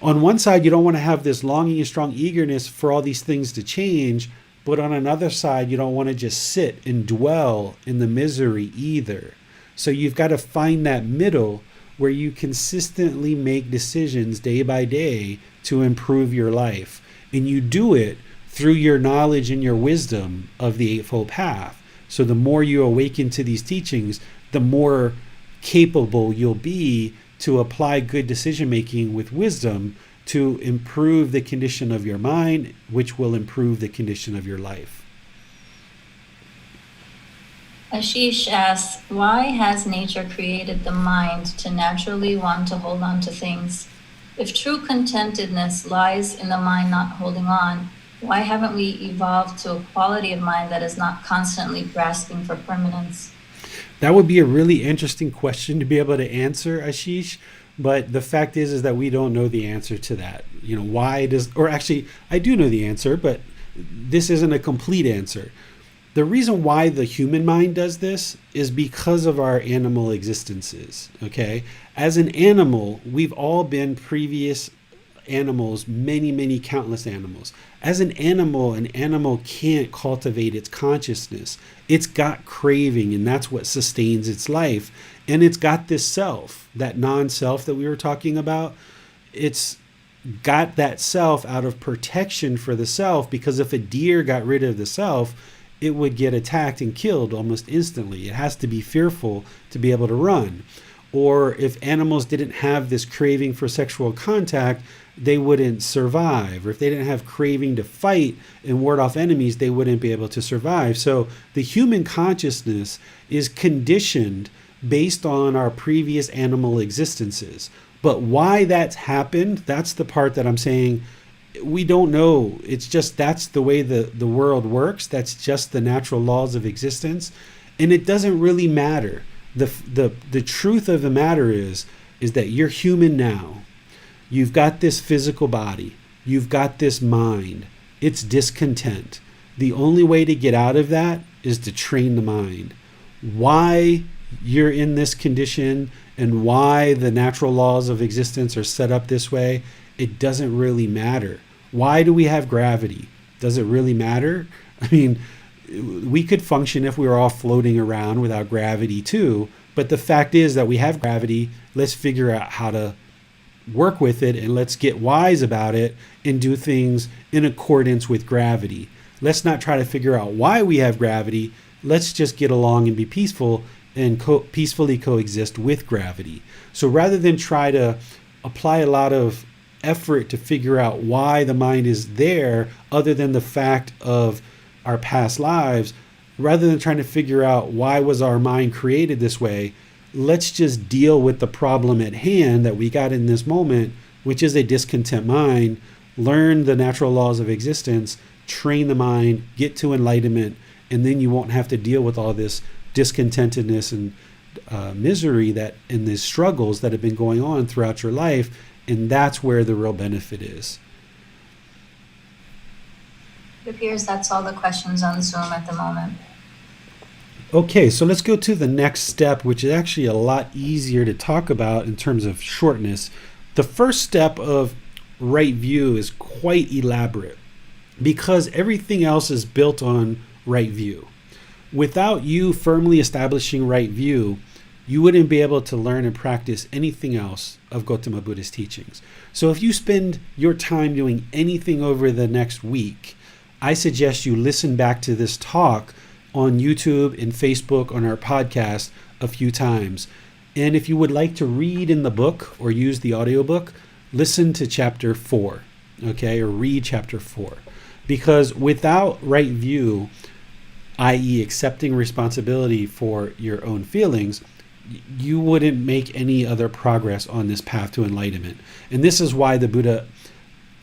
On one side, you don't want to have this longing and strong eagerness for all these things to change, but on another side, you don't want to just sit and dwell in the misery either. So you've got to find that middle where you consistently make decisions day by day to improve your life. And you do it through your knowledge and your wisdom of the Eightfold Path. So the more you awaken to these teachings, the more capable you'll be to apply good decision making with wisdom to improve the condition of your mind, which will improve the condition of your life. Ashish asks, why has nature created the mind to naturally want to hold on to things? If true contentedness lies in the mind not holding on, why haven't we evolved to a quality of mind that is not constantly grasping for permanence? That would be a really interesting question to be able to answer, Ashish. But the fact is that we don't know the answer to that. Why does, or actually, I do know the answer, but this isn't a complete answer. The reason why the human mind does this is because of our animal existences, okay? As an animal, we've all been previous animals, many countless animals. As an animal can't cultivate its consciousness. It's got craving, and that's what sustains its life. And it's got this self, that non-self that we were talking about. It's got that self out of protection for the self, because if a deer got rid of the self, it would get attacked and killed almost instantly. It has to be fearful to be able to run. Or if animals didn't have this craving for sexual contact, they wouldn't survive. Or if they didn't have craving to fight and ward off enemies, they wouldn't be able to survive. So the human consciousness is conditioned based on our previous animal existences. But why that's happened, that's the part that I'm saying we don't know. It's just that's the way the world works. That's just the natural laws of existence. And it doesn't really matter. The truth of the matter is that you're human now. You've got this physical body. You've got this mind. It's discontent. The only way to get out of that is to train the mind. Why you're in this condition and why the natural laws of existence are set up this way, it doesn't really matter. Why do we have gravity? Does it really matter? I mean, we could function if we were all floating around without gravity too, but the fact is that we have gravity. Let's figure out how to work with it, and let's get wise about it and do things in accordance with gravity. Let's not try to figure out why we have gravity. Let's just get along and be peaceful and peacefully coexist with gravity. So rather than try to apply a lot of effort to figure out why the mind is there, other than the fact of our past lives, rather than trying to figure out why was our mind created this way, let's just deal with the problem at hand that we got in this moment, which is a discontent mind. Learn the natural laws of existence, train the mind, get to enlightenment, and then you won't have to deal with all this discontentedness and misery that and these struggles that have been going on throughout your life. And that's where the real benefit is. It appears that's all the questions on Zoom at the moment. Okay, so let's go to the next step, which is actually a lot easier to talk about in terms of shortness. The first step of right view is quite elaborate because everything else is built on right view. Without you firmly establishing right view, you wouldn't be able to learn and practice anything else of Gautama Buddha's teachings. So if you spend your time doing anything over the next week, I suggest you listen back to this talk on YouTube and Facebook on our podcast a few times. And if you would like to read in the book or use the audiobook, listen to chapter 4, okay, or read chapter 4. Because without right view, i.e. accepting responsibility for your own feelings, you wouldn't make any other progress on this path to enlightenment. And this is why the Buddha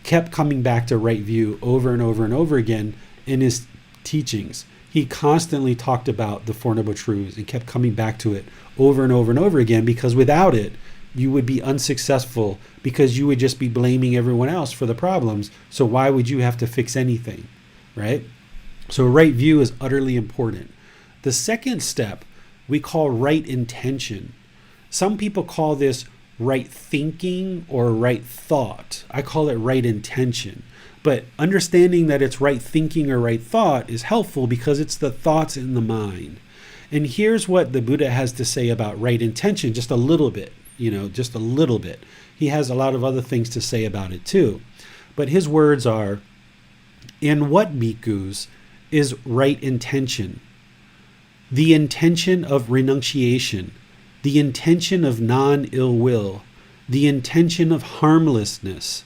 kept coming back to right view over and over and over again in his teachings. He constantly talked about the Four Noble Truths and kept coming back to it over and over and over again, because without it, you would be unsuccessful, because you would just be blaming everyone else for the problems. So why would you have to fix anything, right? So right view is utterly important. The second step we call right intention. Some people call this right thinking or right thought. I call it right intention. But understanding that it's right thinking or right thought is helpful because it's the thoughts in the mind. And here's what the Buddha has to say about right intention, just a little bit, just a little bit. He has a lot of other things to say about it too. But his words are, in what, bhikkhus, is right intention? The intention of renunciation, the intention of non-ill will, the intention of harmlessness.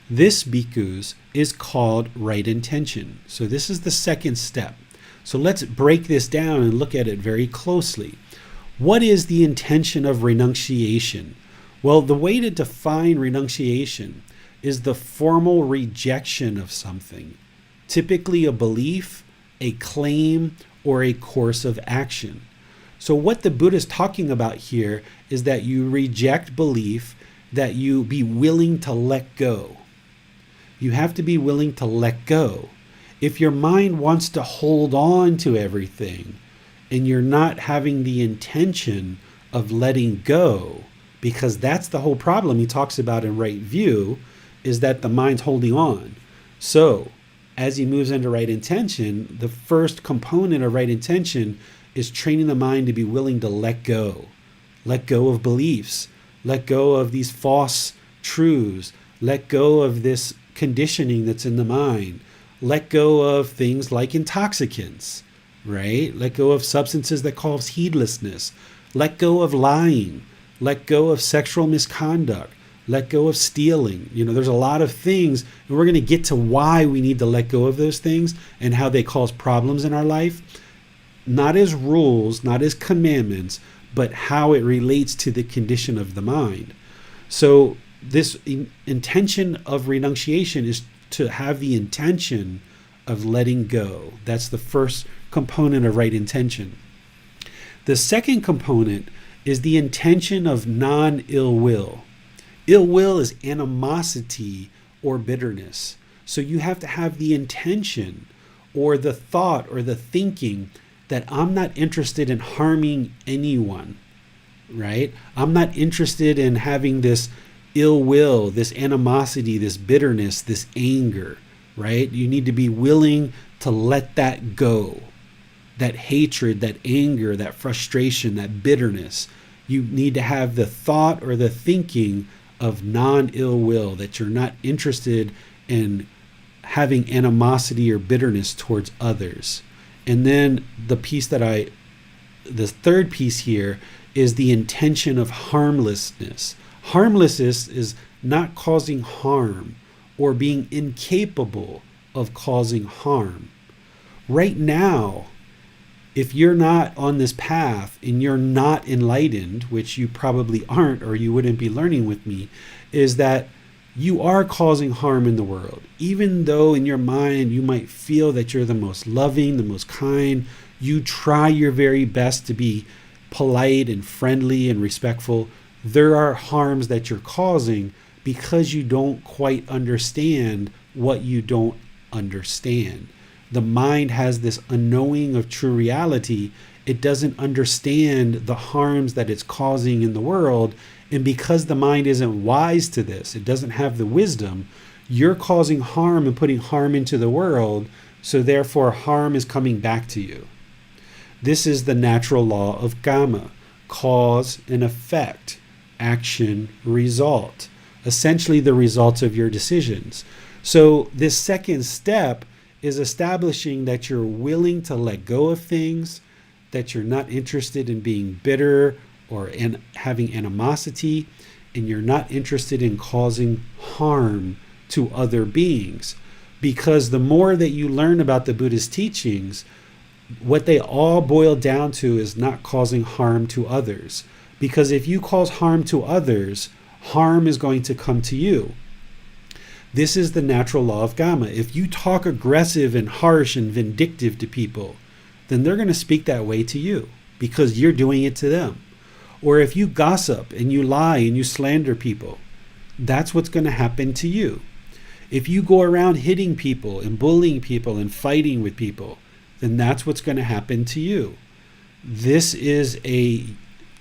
This, bhikkhus, is called right intention. So this is the second step. So let's break this down and look at it very closely. What is the intention of renunciation? Well, the way to define renunciation is the formal rejection of something, typically a belief, a claim, or a course of action. So what the Buddha is talking about here is that you reject belief, that you be willing to let go. You have to be willing to let go. If your mind wants to hold on to everything and you're not having the intention of letting go, because that's the whole problem he talks about in right view, is that the mind's holding on. So as he moves into right intention, the first component of right intention is training the mind to be willing to let go. Let go of beliefs. Let go of these false truths. Let go of this conditioning that's in the mind. Let go of things like intoxicants, right? Let go of substances that cause heedlessness. Let go of lying. Let go of sexual misconduct. Let go of stealing. There's a lot of things, and we're going to get to why we need to let go of those things and how they cause problems in our life. Not as rules, not as commandments, but how it relates to the condition of the mind. So this intention of renunciation is to have the intention of letting go. That's the first component of right intention. The second component is the intention of non-ill will. Ill will is animosity or bitterness. So you have to have the intention or the thought or the thinking that I'm not interested in harming anyone, right? I'm not interested in having this ill will, this animosity, this bitterness, this anger, right? You need to be willing to let that go. That hatred, that anger, that frustration, that bitterness. You need to have the thought or the thinking of non-ill will, that you're not interested in having animosity or bitterness towards others. And then the third piece here is the intention of harmlessness. Harmlessness is not causing harm or being incapable of causing harm. Right now, if you're not on this path and you're not enlightened, which you probably aren't or you wouldn't be learning with me, is that you are causing harm in the world. Even though in your mind you might feel that you're the most loving, the most kind, you try your very best to be polite and friendly and respectful, there are harms that you're causing because you don't quite understand what you don't understand. The mind has this unknowing of true reality. It doesn't understand the harms that it's causing in the world. And because the mind isn't wise to this, it doesn't have the wisdom, you're causing harm and putting harm into the world. So therefore harm is coming back to you. This is the natural law of karma, cause and effect, action, result, essentially the results of your decisions. So this second step is establishing that you're willing to let go of things, that you're not interested in being bitter or in having animosity, and you're not interested in causing harm to other beings. Because the more that you learn about the Buddha's teachings, what they all boil down to is not causing harm to others. Because if you cause harm to others, harm is going to come to you. This is the natural law of karma. If you talk aggressive and harsh and vindictive to people, then they're going to speak that way to you because you're doing it to them. Or if you gossip and you lie and you slander people, that's what's going to happen to you. If you go around hitting people and bullying people and fighting with people, then that's what's going to happen to you. This is a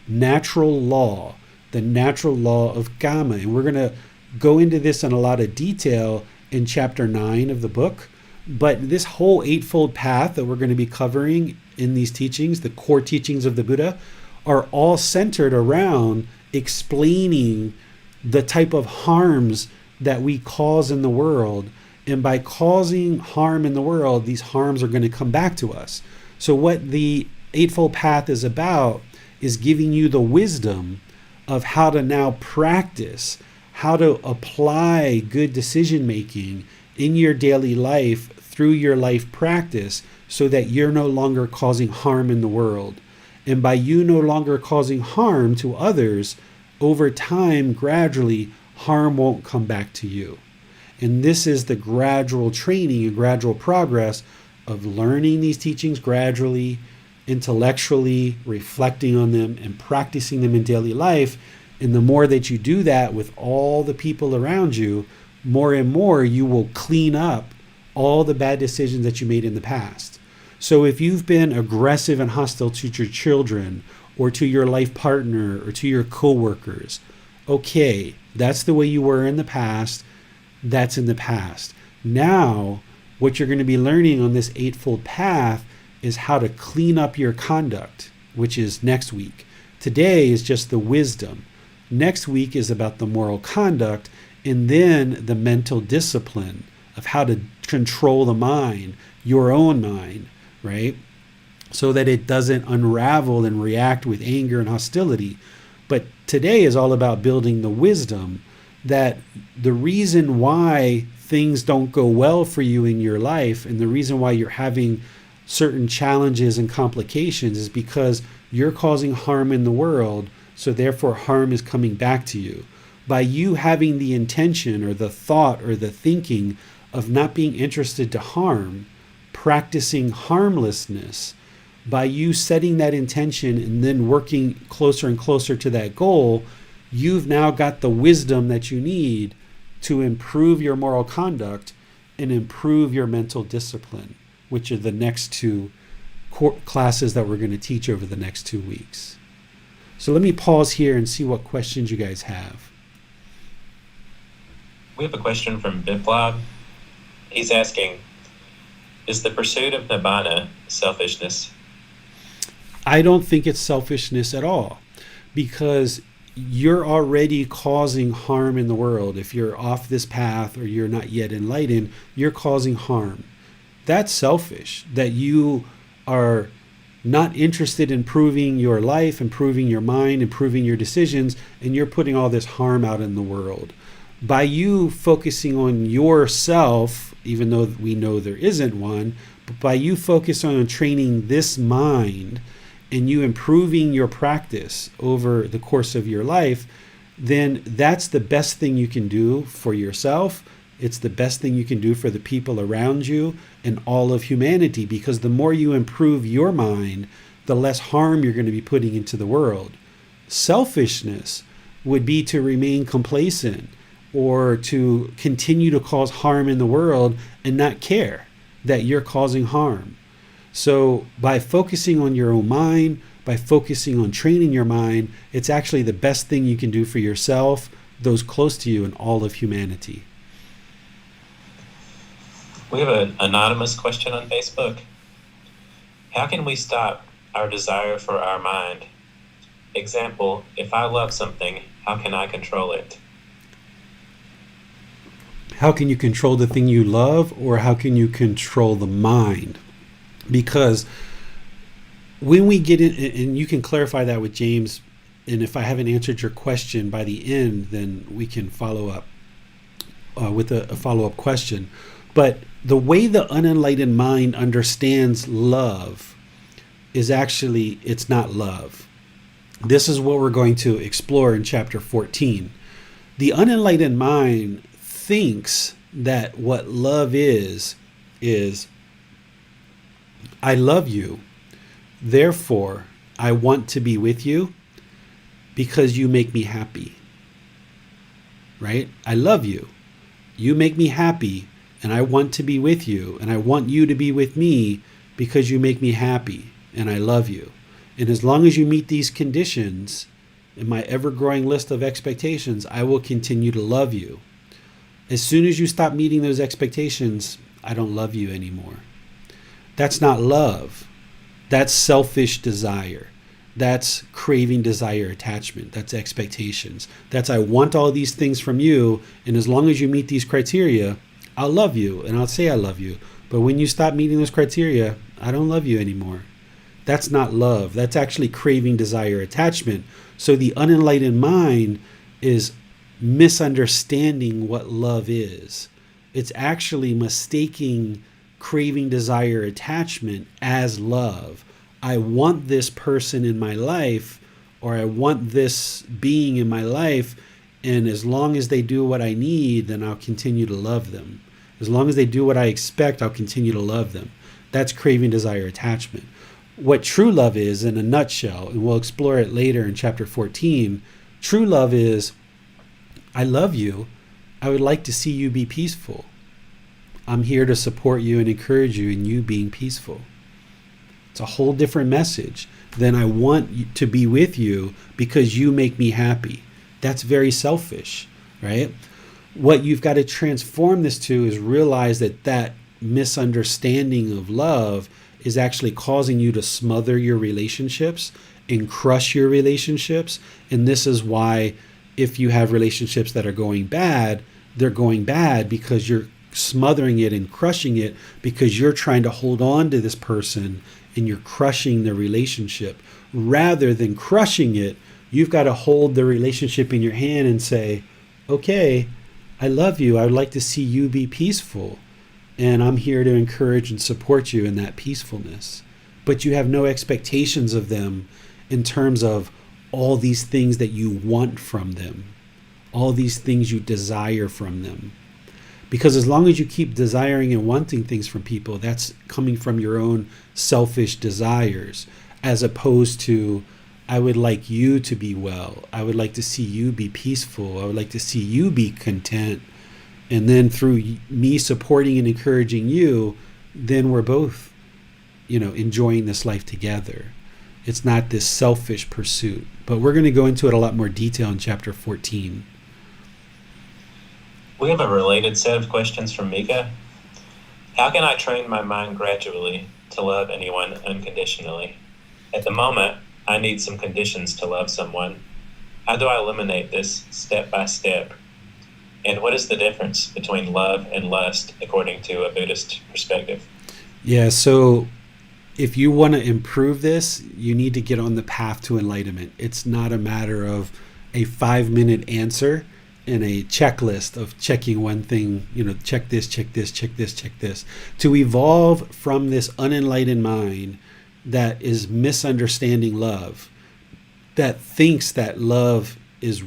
natural law the natural law of karma. And we're going to go into this in a lot of detail in chapter 9 of the book. But this whole eightfold path that we're going to be covering in these teachings, the core teachings of the Buddha, are all centered around explaining the type of harms that we cause in the world. And by causing harm in the world, these harms are going to come back to us. So what the Eightfold Path is about is giving you the wisdom of how to now practice, how to apply good decision making in your daily life through your life practice so that you're no longer causing harm in the world. And by you no longer causing harm to others, over time, gradually, harm won't come back to you. And this is the gradual training and gradual progress of learning these teachings gradually, intellectually, reflecting on them, and practicing them in daily life. And the more that you do that with all the people around you, more and more you will clean up all the bad decisions that you made in the past. So if you've been aggressive and hostile to your children or to your life partner or to your coworkers, okay, that's the way you were in the past. That's in the past. Now, what you're going to be learning on this Eightfold Path is how to clean up your conduct, which is next week. Today is just the wisdom. Next week is about the moral conduct, and then the mental discipline of how to control the mind, your own mind, right? So that it doesn't unravel and react with anger and hostility. But today is all about building the wisdom that the reason why things don't go well for you in your life and the reason why you're having certain challenges and complications is because you're causing harm in the world, so therefore harm is coming back to you. By you having the intention or the thought or the thinking of not being interested to harm, practicing harmlessness, by you setting that intention and then working closer and closer to that goal, you've now got the wisdom that you need to improve your moral conduct and improve your mental discipline, which are the next two classes that we're going to teach over the next 2 weeks. So let me pause here and see what questions you guys have. We have a question from Biplab. He's asking, is the pursuit of nibbana selfishness? I don't think it's selfishness at all, because you're already causing harm in the world. If you're off this path or you're not yet enlightened, you're causing harm. That's selfish, that you are not interested in improving your life, improving your mind, improving your decisions, and you're putting all this harm out in the world. By you focusing on yourself, even though we know there isn't one, but by you focusing on training this mind and you improving your practice over the course of your life, then that's the best thing you can do for yourself. It's the best thing you can do for the people around you and all of humanity, because the more you improve your mind, the less harm you're going to be putting into the world. Selfishness would be to remain complacent or to continue to cause harm in the world and not care that you're causing harm. So by focusing on your own mind, by focusing on training your mind, it's actually the best thing you can do for yourself, those close to you, and all of humanity. We have an anonymous question on Facebook. How can we stop our desire for our mind? Example, if I love something, how can I control it? How can you control the thing you love, or how can you control the mind? Because when we get in, and you can clarify that with James, and if I haven't answered your question by the end, then we can follow up with a follow-up question. But the way the unenlightened mind understands love is actually, it's not love. This is what we're going to explore in chapter 14. The unenlightened mind thinks that what love is I love you, therefore I want to be with you because you make me happy. Right? I love you. You make me happy, and I want to be with you, and I want you to be with me because you make me happy and I love you. And as long as you meet these conditions, in my ever-growing list of expectations, I will continue to love you. As soon as you stop meeting those expectations, I don't love you anymore. That's not love. That's selfish desire. That's craving, desire, attachment. That's expectations. That's I want all these things from you, and as long as you meet these criteria, I'll love you, and I'll say I love you. But when you stop meeting those criteria, I don't love you anymore. That's not love. That's actually craving, desire, attachment. So the unenlightened mind is misunderstanding what love is. It's actually mistaking craving, desire, attachment as love. I want this person in my life, or I want this being in my life, and as long as they do what I need, then I'll continue to love them. As long as they do what I expect, I'll continue to love them. That's craving, desire, attachment. What true love is, in a nutshell, and we'll explore it later in chapter 14, true love is, I love you. I would like to see you be peaceful. I'm here to support you and encourage you in you being peaceful. It's a whole different message than I want to be with you because you make me happy. That's very selfish, right? What you've got to transform this to is realize that that misunderstanding of love is actually causing you to smother your relationships and crush your relationships. And this is why if you have relationships that are going bad, they're going bad because you're smothering it and crushing it because you're trying to hold on to this person and you're crushing the relationship. Rather than crushing it, you've got to hold the relationship in your hand and say, okay, I love you. I would like to see you be peaceful. And I'm here to encourage and support you in that peacefulness. But you have no expectations of them in terms of all these things that you want from them, all these things you desire from them. Because as long as you keep desiring and wanting things from people, that's coming from your own selfish desires, as opposed to, I would like you to be well. I would like to see you be peaceful. I would like to see you be content. And then through me supporting and encouraging you, then we're both, enjoying this life together. It's not this selfish pursuit. But we're going to go into it a lot more detail in chapter 14. We have a related set of questions from Mika. How can I train my mind gradually to love anyone unconditionally? At the moment, I need some conditions to love someone. How do I eliminate this step by step? And what is the difference between love and lust according to a Buddhist perspective? Yeah, so if you want to improve this, you need to get on the path to enlightenment. It's not a matter of a 5-minute answer and a checklist of checking one thing, check this, check this, check this, check this. To evolve from this unenlightened mind that is misunderstanding love, that thinks that love is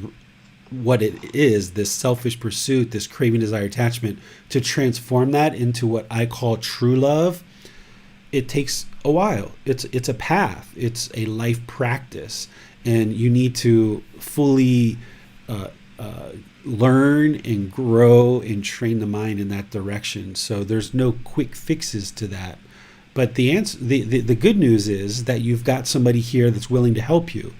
what it is, this selfish pursuit, this craving, desire, attachment, to transform that into what I call true love, it takes a while. It's a path. It's a life practice. And you need to fully learn and grow and train the mind in that direction. So there's no quick fixes to that. But the good news is that you've got somebody here that's willing to help you.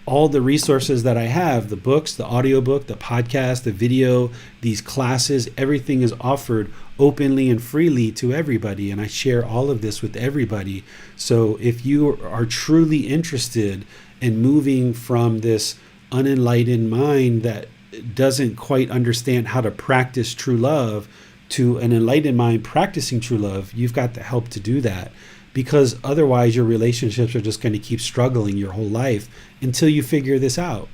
All the resources that I have, the books, the audiobook, the podcast, the video, these classes, everything is offered openly and freely to everybody. And I share all of this with everybody. So if you are truly interested in moving from this unenlightened mind that doesn't quite understand how to practice true love to an enlightened mind practicing true love, you've got the help to do that. Because otherwise your relationships are just going to keep struggling your whole life until you figure this out.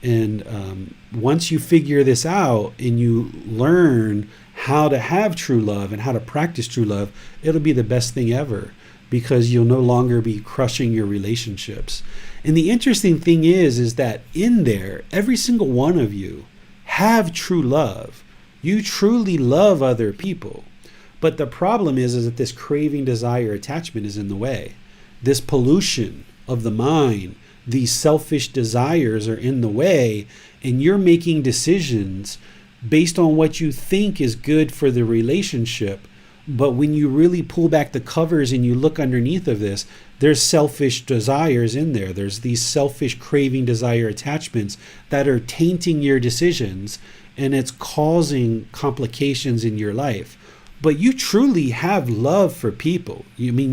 And once you figure this out and you learn how to have true love and how to practice true love, it'll be the best thing ever, because you'll no longer be crushing your relationships. And the interesting thing is that in there, every single one of you have true love. You truly love other people. But the problem is that this craving, desire, attachment is in the way. This pollution of the mind, these selfish desires are in the way, and you're making decisions based on what you think is good for the relationship. But when you really pull back the covers and you look underneath of this, there's selfish desires in there. There's these selfish craving, desire, attachments that are tainting your decisions, and it's causing complications in your life. But you truly have love for people. You mean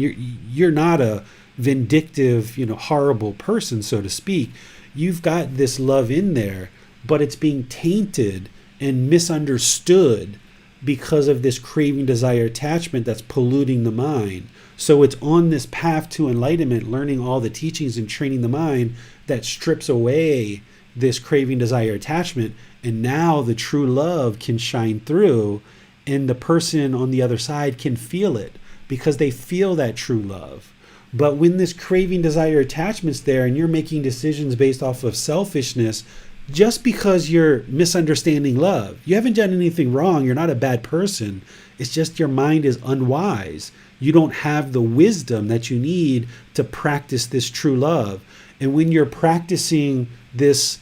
you're not a vindictive, horrible person, so to speak. You've got this love in there, but it's being tainted and misunderstood because of this craving, desire, attachment that's polluting the mind. So it's on this path to enlightenment, learning all the teachings and training the mind, that strips away this craving, desire, attachment. And now the true love can shine through, and the person on the other side can feel it because they feel that true love. But when this craving, desire, attachment's there and you're making decisions based off of selfishness, just because you're misunderstanding love, you haven't done anything wrong. You're not a bad person. It's just your mind is unwise. You don't have the wisdom that you need to practice this true love. And when you're practicing this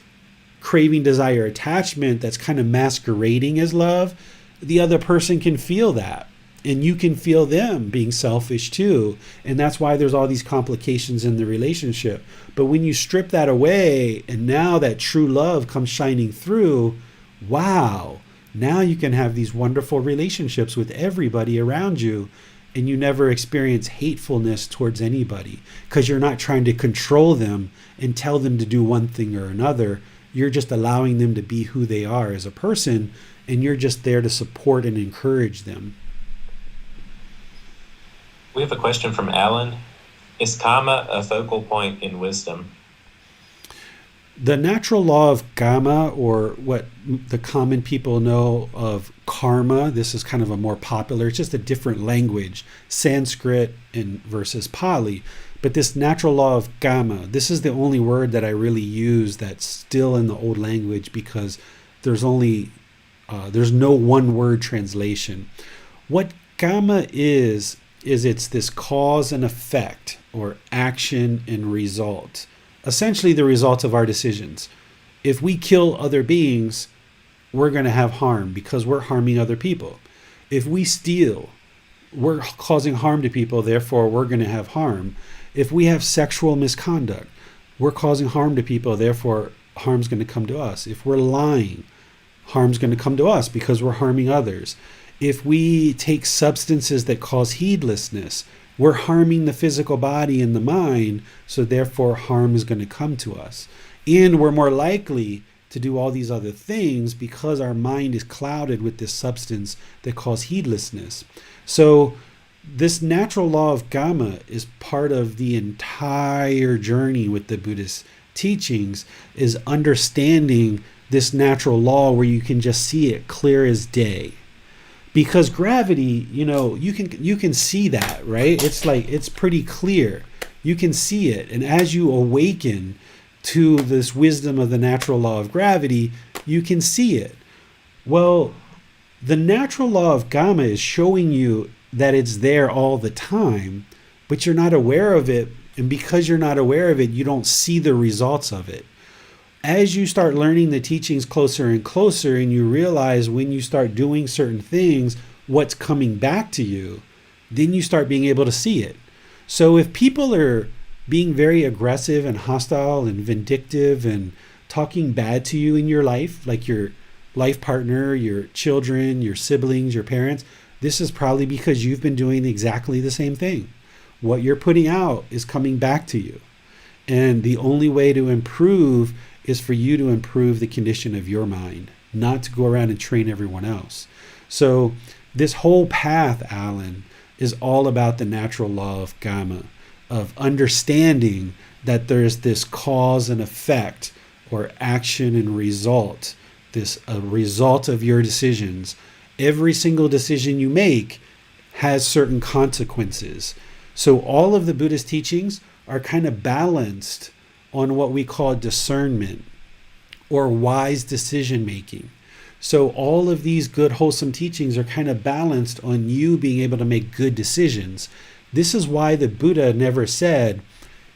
craving, desire, attachment that's kind of masquerading as love, the other person can feel that. And you can feel them being selfish too. And that's why there's all these complications in the relationship. But when you strip that away and now that true love comes shining through, wow, now you can have these wonderful relationships with everybody around you. And you never experience hatefulness towards anybody because you're not trying to control them and tell them to do one thing or another. You're just allowing them to be who they are as a person, and you're just there to support and encourage them. We have a question from Alan. Is karma a focal point in wisdom? The natural law of karma, or what the common people know of karma, this is kind of a more popular, it's just a different language, Sanskrit and versus Pali. But this natural law of karma, this is the only word that I really use that's still in the old language, because there's no one word translation. What karma is it's this cause and effect, or action and result. Essentially the result of our decisions. If we kill other beings, we're going to have harm because we're harming other people. If we steal, we're causing harm to people, therefore we're going to have harm. If we have sexual misconduct, we're causing harm to people, therefore harm's going to come to us. If we're lying, harm's going to come to us because we're harming others. If we take substances that cause heedlessness, we're harming the physical body and the mind, so therefore harm is going to come to us. And we're more likely to do all these other things because our mind is clouded with this substance that causes heedlessness. So this natural law of karma is part of the entire journey with the Buddhist teachings, is understanding this natural law where you can just see it clear as day. Because gravity, you can see that, right? It's pretty clear. You can see it. And as you awaken to this wisdom of the natural law of gravity, you can see it. Well, the natural law of karma is showing you that it's there all the time, but you're not aware of it. And because you're not aware of it, you don't see the results of it. As you start learning the teachings closer and closer, and you realize when you start doing certain things, what's coming back to you, then you start being able to see it. So if people are being very aggressive and hostile and vindictive and talking bad to you in your life, like your life partner, your children, your siblings, your parents, this is probably because you've been doing exactly the same thing. What you're putting out is coming back to you. And the only way to improve is for you to improve the condition of your mind, not to go around and train everyone else. So this whole path, Alan, is all about the natural law of karma, of understanding that there's this cause and effect, or action and result, this a result of your decisions. Every single decision you make has certain consequences. So all of the Buddhist teachings are kind of balanced on what we call discernment, or wise decision making. So all of these good, wholesome teachings are kind of balanced on you being able to make good decisions. This is why the Buddha never said,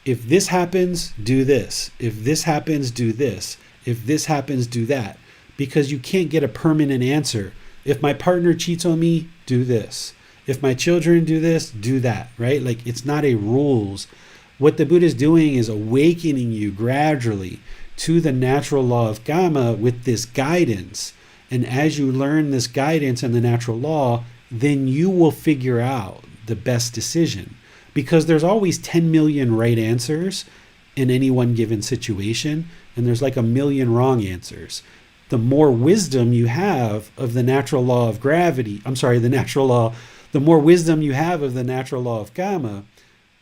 if this happens, do this. If this happens, do this. If this happens, do that. Because you can't get a permanent answer. If my partner cheats on me, do this. If my children do this, do that, right? Like, it's not a rules. What the Buddha is doing is awakening you gradually to the natural law of karma with this guidance. And as you learn this guidance and the natural law, then you will figure out the best decision. Because there's always 10 million right answers in any one given situation, and there's like a million wrong answers. The more wisdom you have of the natural law of gravity, the more wisdom you have of the natural law of karma,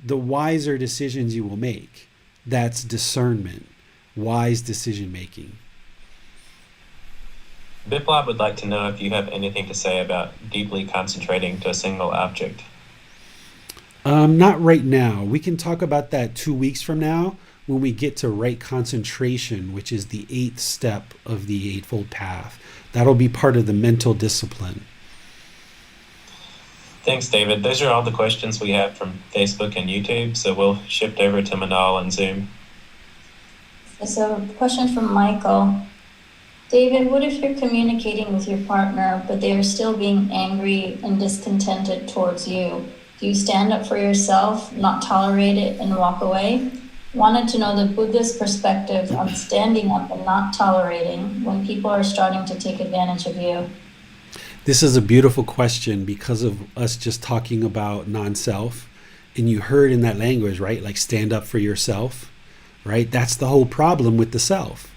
the wiser decisions you will make. That's discernment, wise decision making. Biplab would like to know if you have anything to say about deeply concentrating to a single object. Not right now. We can talk about that 2 weeks from now when we get to right concentration, which is the 8th step of the Eightfold Path. That'll be part of the mental discipline. Thanks, David. Those are all the questions we have from Facebook and YouTube, so we'll shift over to Manal and Zoom. So, question from Michael. David, what if you're communicating with your partner, but they are still being angry and discontented towards you? Do you stand up for yourself, not tolerate it, and walk away? Wanted to know the Buddha's perspective on standing up and not tolerating when people are starting to take advantage of you. This is a beautiful question because of us just talking about non-self. And you heard in that language, right? Like stand up for yourself, right? That's the whole problem with the self.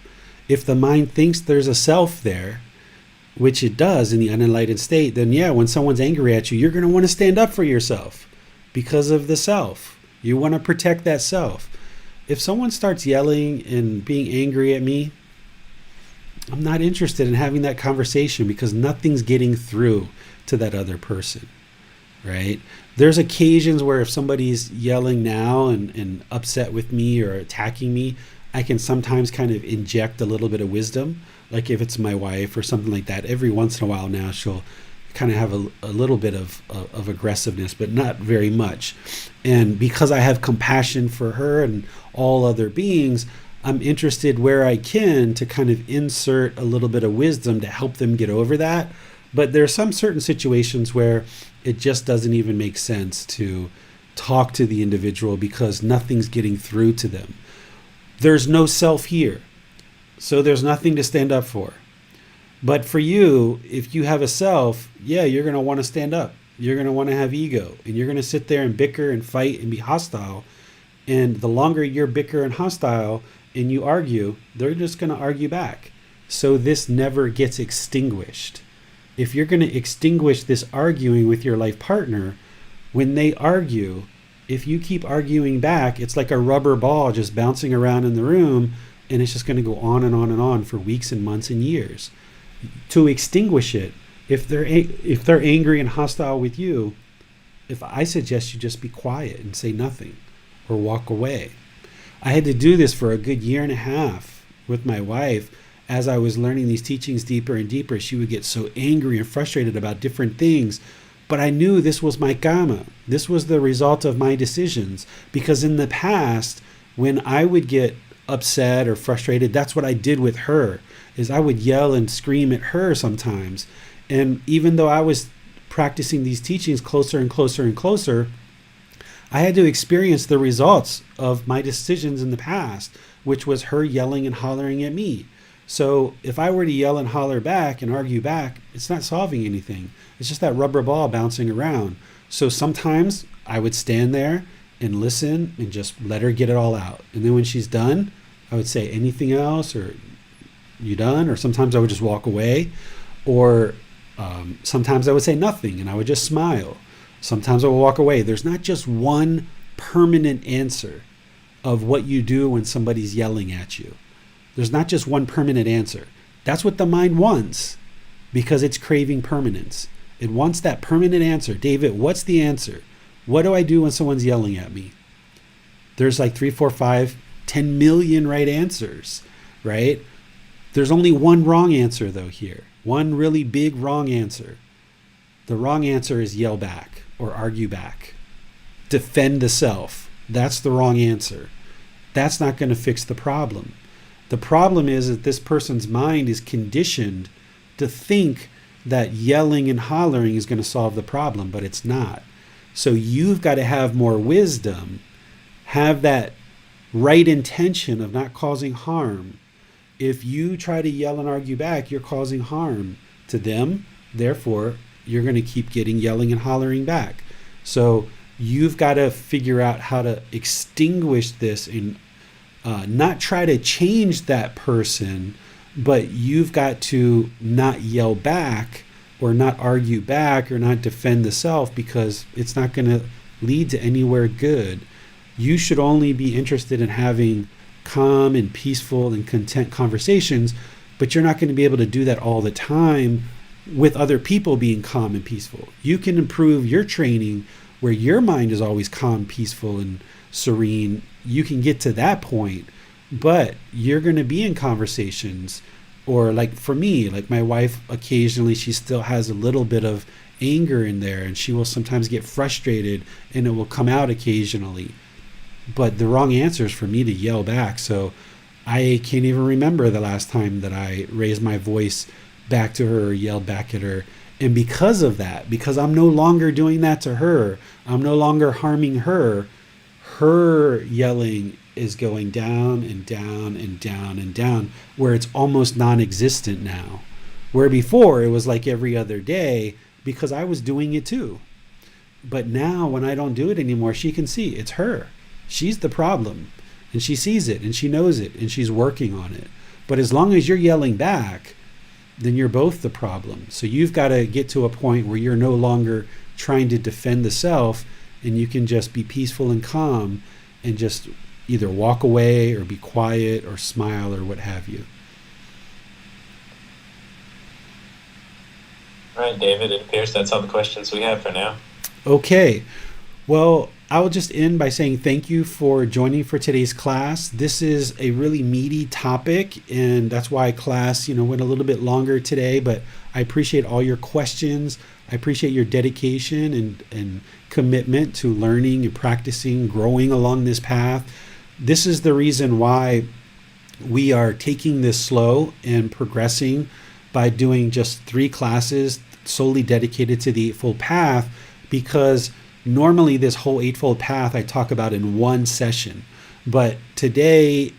If the mind thinks there's a self there, which it does in the unenlightened state, then yeah, when someone's angry at you, you're going to want to stand up for yourself because of the self. You want to protect that self. If someone starts yelling and being angry at me, I'm not interested in having that conversation because nothing's getting through to that other person, right? There's occasions where if somebody's yelling now and upset with me or attacking me, I can sometimes kind of inject a little bit of wisdom. Like if it's my wife or something like that, every once in a while now she'll kind of have a little bit of aggressiveness, but not very much. And because I have compassion for her and all other beings, I'm interested where I can to kind of insert a little bit of wisdom to help them get over that. But there are some certain situations where it just doesn't even make sense to talk to the individual because nothing's getting through to them. There's no self here, so there's nothing to stand up for. But for you, if you have a self, yeah, you're going to want to stand up. You're going to want to have ego, and you're going to sit there and bicker and fight and be hostile. And the longer you're bicker and hostile and you argue, they're just going to argue back. So this never gets extinguished. If you're going to extinguish this arguing with your life partner, when they argue, if you keep arguing back, it's like a rubber ball just bouncing around in the room, and it's just going to go on and on and on for weeks and months and years. To extinguish it, if they're angry and hostile with you, if I suggest you just be quiet and say nothing or walk away. I had to do this for a good 1.5 years with my wife. As I was learning these teachings deeper and deeper, she would get so angry and frustrated about different things. But I knew this was my karma. This was the result of my decisions. Because in the past, when I would get upset or frustrated, that's what I did with her, is I would yell and scream at her sometimes. And even though I was practicing these teachings closer and closer and closer, I had to experience the results of my decisions in the past, which was her yelling and hollering at me. So if I were to yell and holler back and argue back, it's not solving anything. It's just that rubber ball bouncing around. So sometimes I would stand there and listen and just let her get it all out. And then when she's done, I would say, anything else? Or you done? Or sometimes I would just walk away. Or sometimes I would say nothing and I would just smile. Sometimes I will walk away. There's not just one permanent answer of what you do when somebody's yelling at you. There's not just one permanent answer. That's what the mind wants because it's craving permanence. It wants that permanent answer. David, what's the answer? What do I do when someone's yelling at me? There's like 3, 4, 5, 10 million right answers, right? There's only one wrong answer though here. One really big wrong answer. The wrong answer is yell back or argue back. Defend the self. That's the wrong answer. That's not going to fix the problem. The problem is that this person's mind is conditioned to think that yelling and hollering is going to solve the problem, but it's not. So you've got to have more wisdom. have that right intention of not causing harm. If you try to yell and argue back, you're causing harm to them. Therefore, you're going to keep getting yelling and hollering back. So you've got to figure out how to extinguish this and not try to change that person, but you've got to not yell back or not argue back or not defend the self, because it's not going to lead to anywhere good. You should only be interested in having calm and peaceful and content conversations, but you're not going to be able to do that all the time with other people being calm and peaceful. You can improve your training where your mind is always calm, peaceful, and serene. You can get to that point, but you're going to be in conversations, or like for me, like my wife, occasionally she still has a little bit of anger in there, and she will sometimes get frustrated and it will come out occasionally. But the wrong answer is for me to yell back. So I can't even remember the last time that I raised my voice back to her or yelled back at her. And because of that, because I'm no longer doing that to her, I'm no longer harming her, her yelling is going down and down and down and down, where it's almost non-existent now. Where before it was like every other day because I was doing it too. But now when I don't do it anymore, she can see it's her. She's the problem, and she sees it and she knows it and she's working on it. But as long as you're yelling back, then you're both the problem. So you've got to get to a point where you're no longer trying to defend the self, and you can just be peaceful and calm and just either walk away or be quiet or smile or what have you. All right, David, it appears that's all the questions we have for now. Okay. Well, I will just end by saying thank you for joining for today's class. This is a really meaty topic, and that's why class, went a little bit longer today, but I appreciate all your questions. I appreciate your dedication and commitment to learning and practicing, growing along this path. This is the reason why we are taking this slow and progressing by doing just 3 classes solely dedicated to the Eightfold Path, because normally this whole Eightfold Path I talk about in one session. But today,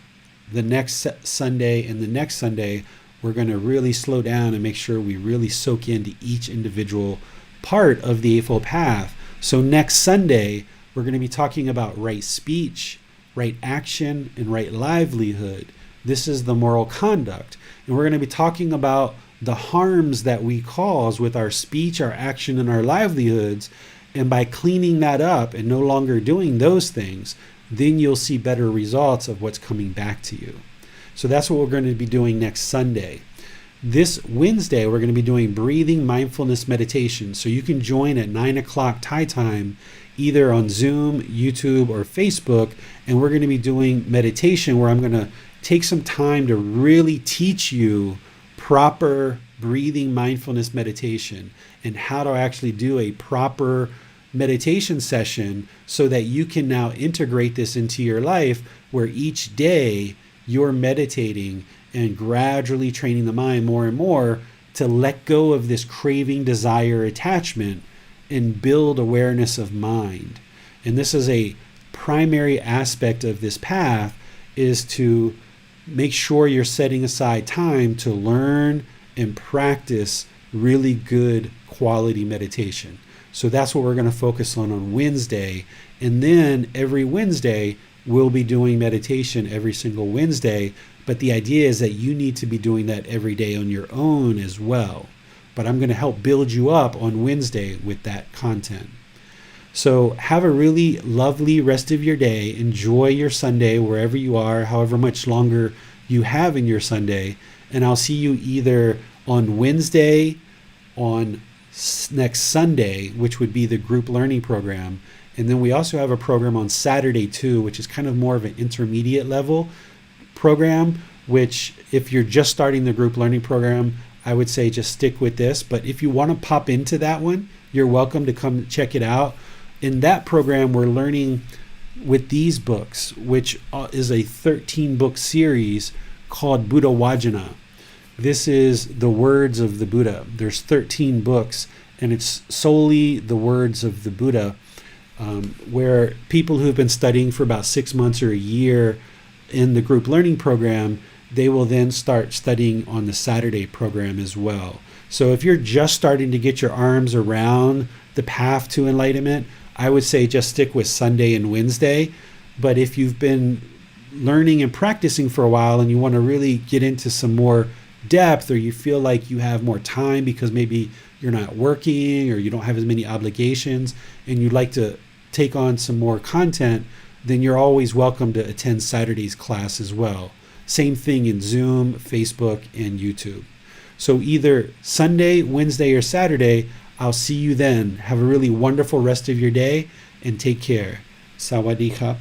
the next Sunday, and the next Sunday, we're going to really slow down and make sure we really soak into each individual part of the Eightfold Path. So next Sunday, we're going to be talking about right speech, right action, and right livelihood. This is the moral conduct. And we're going to be talking about the harms that we cause with our speech, our action, and our livelihoods. And by cleaning that up and no longer doing those things, then you'll see better results of what's coming back to you. So that's what we're going to be doing next Sunday. This Wednesday, we're going to be doing breathing mindfulness meditation. So you can join at 9 o'clock Thai time, either on Zoom, YouTube, or Facebook. And we're going to be doing meditation where I'm going to take some time to really teach you proper breathing mindfulness meditation and how to actually do a proper meditation session so that you can now integrate this into your life, where each day you're meditating and gradually training the mind more and more to let go of this craving, desire, attachment, and build awareness of mind. And this is a primary aspect of this path, is to make sure you're setting aside time to learn and practice really good quality meditation. So that's what we're going to focus on Wednesday. And then every Wednesday, we'll be doing meditation every single Wednesday. But the idea is that you need to be doing that every day on your own as well. But I'm going to help build you up on Wednesday with that content. So have a really lovely rest of your day. Enjoy your Sunday wherever you are, however much longer you have in your Sunday. And I'll see you either on Wednesday, on next Sunday, which would be the group learning program. And then we also have a program on Saturday too, which is kind of more of an intermediate level program, which if you're just starting the group learning program, I would say just stick with this. But if you want to pop into that one, you're welcome to come check it out. In that program, we're learning with these books, which is a 13-book series called Buddha Vajana. This is the words of the Buddha. There's 13 books, and it's solely the words of the Buddha. where people who've been studying for about 6 months or a year in the group learning program, they will then start studying on the Saturday program as well. So if you're just starting to get your arms around the path to enlightenment, I would say just stick with Sunday and Wednesday. But if you've been learning and practicing for a while and you want to really get into some more depth, or you feel like you have more time because maybe you're not working or you don't have as many obligations and you'd like to take on some more content, then you're always welcome to attend Saturday's class as well. Same thing in Zoom, Facebook, and YouTube. So either Sunday, Wednesday, or Saturday, I'll see you then. Have a really wonderful rest of your day and take care. Sawadee krap.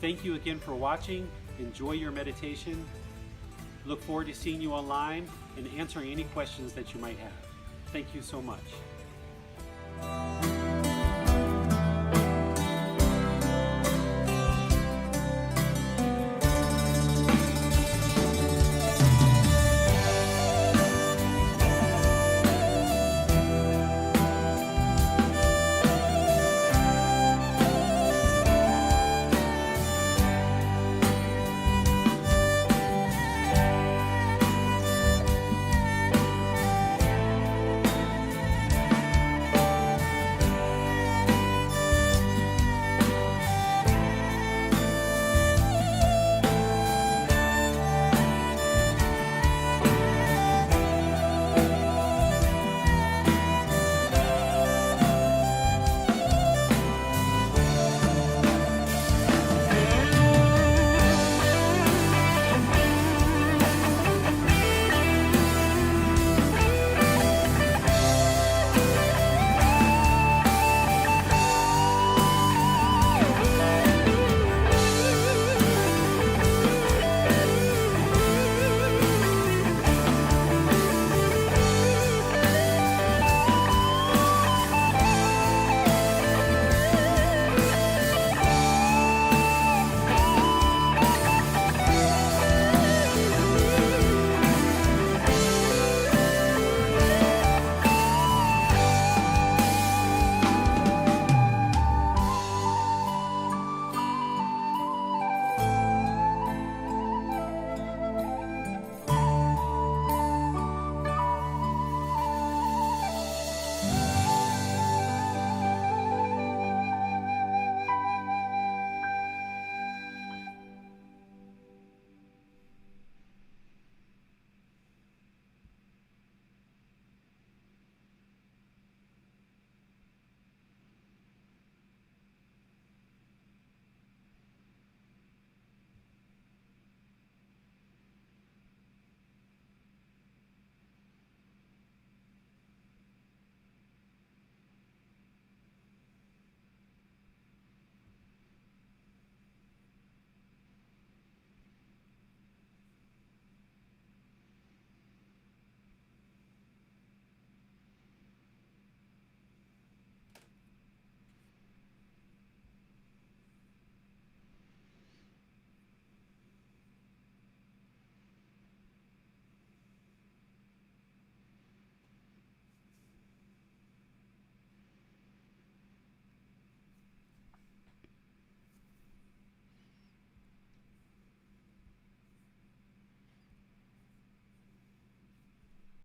Thank you again for watching. Enjoy your meditation. Look forward to seeing you online and answering any questions that you might have. Thank you so much.